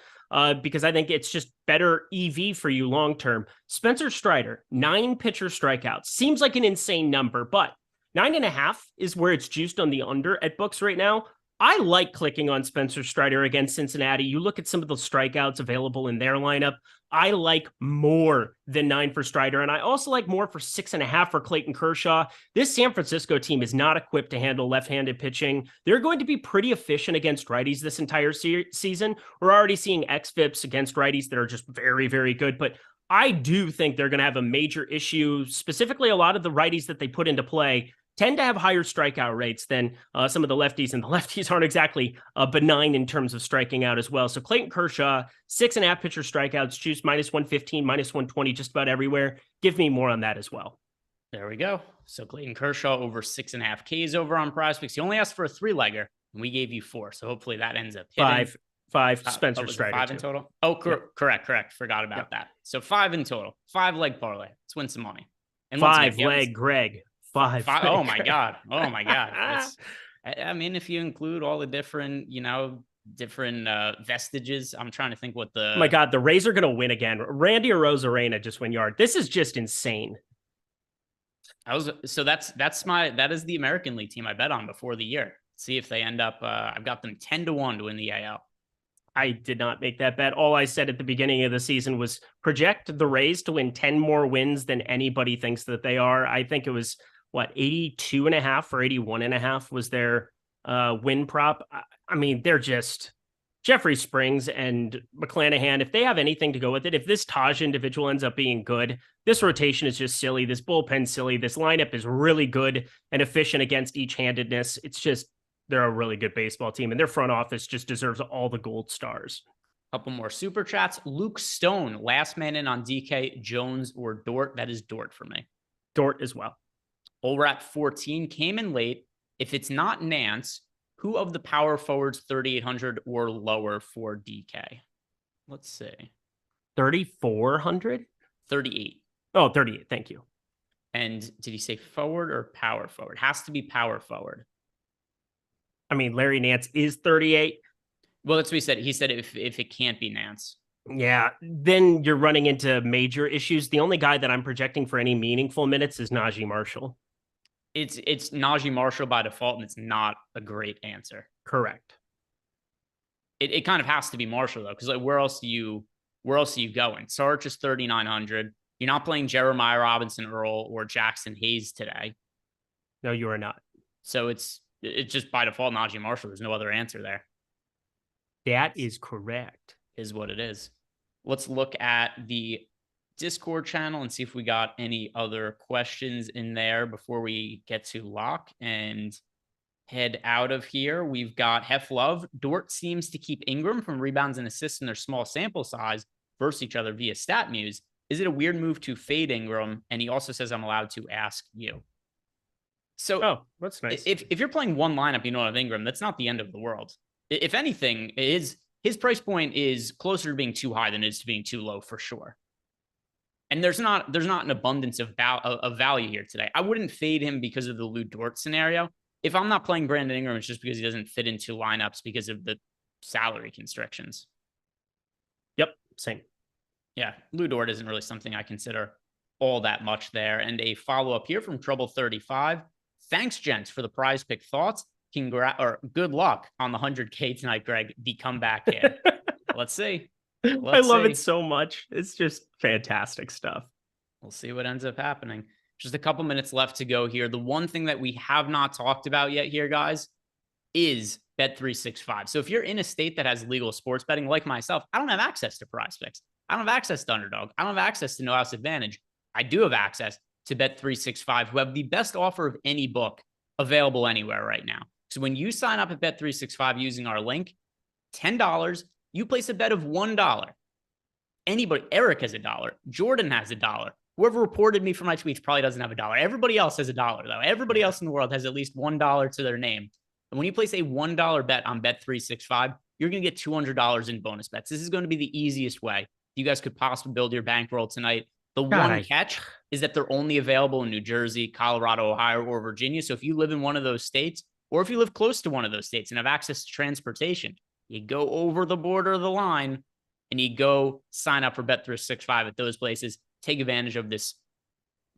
because I think it's just better EV for you long-term. Spencer Strider, 9 pitcher strikeouts. Seems like an insane number, but 9.5 is where it's juiced on the under at books right now. I like clicking on Spencer Strider against Cincinnati. You look at some of the strikeouts available in their lineup. I like more than 9 for Strider, and I also like more for 6.5 for Clayton Kershaw. This San Francisco team is not equipped to handle left-handed pitching. They're going to be pretty efficient against righties this entire season. We're already seeing xFIPs against righties that are just very, very good, but I do think they're going to have a major issue. Specifically, a lot of the righties that they put into play tend to have higher strikeout rates than some of the lefties, and the lefties aren't exactly benign in terms of striking out as well. So Clayton Kershaw, 6.5 pitcher strikeouts, juice -115, -120, just about everywhere. Give me more on that as well. There we go. So Clayton Kershaw over 6.5 Ks over on PrizePicks. He only asked for a 3-legger, and we gave you 4. So hopefully that ends up hitting. 5 Spencer Strider. 5 in total? Oh, correct. Forgot about that. So 5 in total. 5-leg parlay. Let's win some money. And 5-leg Greg. 5. Oh my God. I mean, if you include all the different, vestiges, I'm trying to think what the. Oh my God, the Rays are going to win again. Randy Arozarena just went yard. This is just insane. That is the American League team I bet on before the year. See if they end up. I've got them 10-1 to win the AL. I did not make that bet. All I said at the beginning of the season was project the Rays to win 10 more wins than anybody thinks that they are. I think it was 82.5 or 81.5 was their win prop. I mean, they're just Jeffrey Springs and McClanahan. If they have anything to go with it, if this Taj individual ends up being good, this rotation is just silly. This bullpen's silly. This lineup is really good and efficient against each handedness. It's just, they're a really good baseball team, and their front office just deserves all the gold stars. Couple more super chats. Luke Stone, last man in on DK, Jones or Dort. That is Dort for me. Dort as well. Olrat 14 came in late, If it's not Nance, who of the power forwards 3,800 or lower for DK? Let's see. 3,400? 38. Oh, 38. Thank you. And did he say forward or power forward? Has to be power forward. I mean, Larry Nance is 38. Well, that's what he said. He said if it can't be Nance. Yeah, then you're running into major issues. The only guy that I'm projecting for any meaningful minutes is Najee Marshall. It's Najee Marshall by default, and it's not a great answer. Correct. It kind of has to be Marshall though, because like where else are you going? Sarge is 3,900. You're not playing Jeremiah Robinson Earl or Jackson Hayes today. No, you are not. So it's just by default Najee Marshall. There's no other answer there. That is correct. Is what it is. Let's look at the Discord channel and see if we got any other questions in there before we get to lock and head out of here. We've got Hef Love. Dort seems to keep Ingram from rebounds and assists in their small sample size versus each other via StatMuse. Is it a weird move to fade Ingram? And he also says, I'm allowed to ask you. So that's nice. If you're playing one lineup, you know, of Ingram, that's not the end of the world. If anything, his price point is closer to being too high than it is to being too low for sure. And there's not an abundance of value here today. I wouldn't fade him because of the Lou Dort scenario. If I'm not playing Brandon Ingram, it's just because he doesn't fit into lineups because of the salary constrictions. Yep, same. Yeah, Lou Dort isn't really something I consider all that much there. And a follow-up here from Trouble35. Thanks, gents, for the prize pick thoughts. Good luck on the 100K tonight, Greg. The comeback here. Let's see. I love it so much. It's just fantastic stuff. We'll see what ends up happening. Just a couple minutes left to go here. The one thing that we have not talked about yet here, guys, is Bet365. So if you're in a state that has legal sports betting like myself, I don't have access to PrizePicks. I don't have access to Underdog. I don't have access to No House Advantage. I do have access to Bet365, who have the best offer of any book available anywhere right now. So when you sign up at Bet365 using our link, $10, you place a bet of $1. Anybody, Eric has $1. Jordan has $1. Whoever reported me for my tweets probably doesn't have $1. Everybody else has $1, though. Everybody else in the world has at least $1 to their name. And when you place a $1 bet on Bet365, you're going to get $200 in bonus bets. This is going to be the easiest way you guys could possibly build your bankroll tonight. The one catch is that they're only available in New Jersey, Colorado, Ohio, or Virginia. So if you live in one of those states, or if you live close to one of those states and have access to transportation, you go over the border of the line and you go sign up for Bet365 at those places. Take advantage of this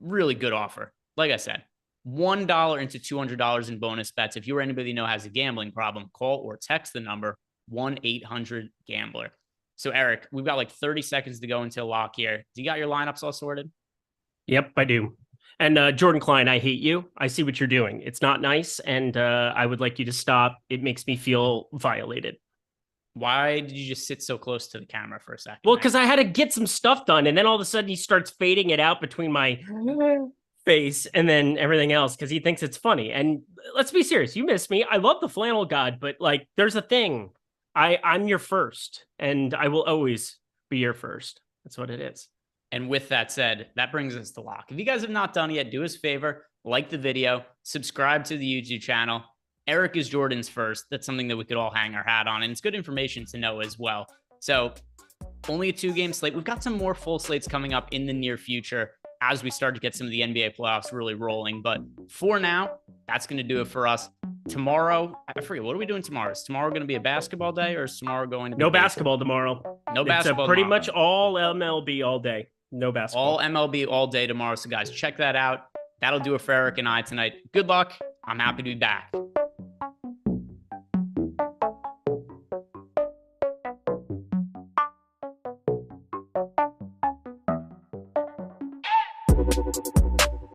really good offer. Like I said, $1 into $200 in bonus bets. If you or anybody you know has a gambling problem, call or text the number 1-800-GAMBLER. So, Eric, we've got like 30 seconds to go until lock here. Do you got your lineups all sorted? Yep, I do. And Jordan Klein, I hate you. I see what you're doing. It's not nice, and I would like you to stop. It makes me feel violated. Why did you just sit so close to the camera for a second? Well, because I had to get some stuff done, and then all of a sudden he starts fading it out between my face and then everything else because he thinks it's funny. And let's be serious. You miss me. I love the flannel god, but like there's a thing. I'm your first, and I will always be your first. That's what it is. And with that said, that brings us to lock. If you guys have not done it yet, do us a favor, like the video, subscribe to the YouTube channel. Eric is Jordan's first. That's something that we could all hang our hat on, and it's good information to know as well. So only a 2-game slate. We've got some more full slates coming up in the near future as we start to get some of the NBA playoffs really rolling. But for now, that's going to do it for us. Tomorrow, I forget, what are we doing tomorrow? Is tomorrow going to be a basketball day, or is tomorrow going to be no basketball tomorrow? No basketball. Pretty much all MLB all day. No basketball. All MLB all day tomorrow. So guys, check that out. That'll do it for Eric and I tonight. Good luck. I'm happy to be back. Thank you.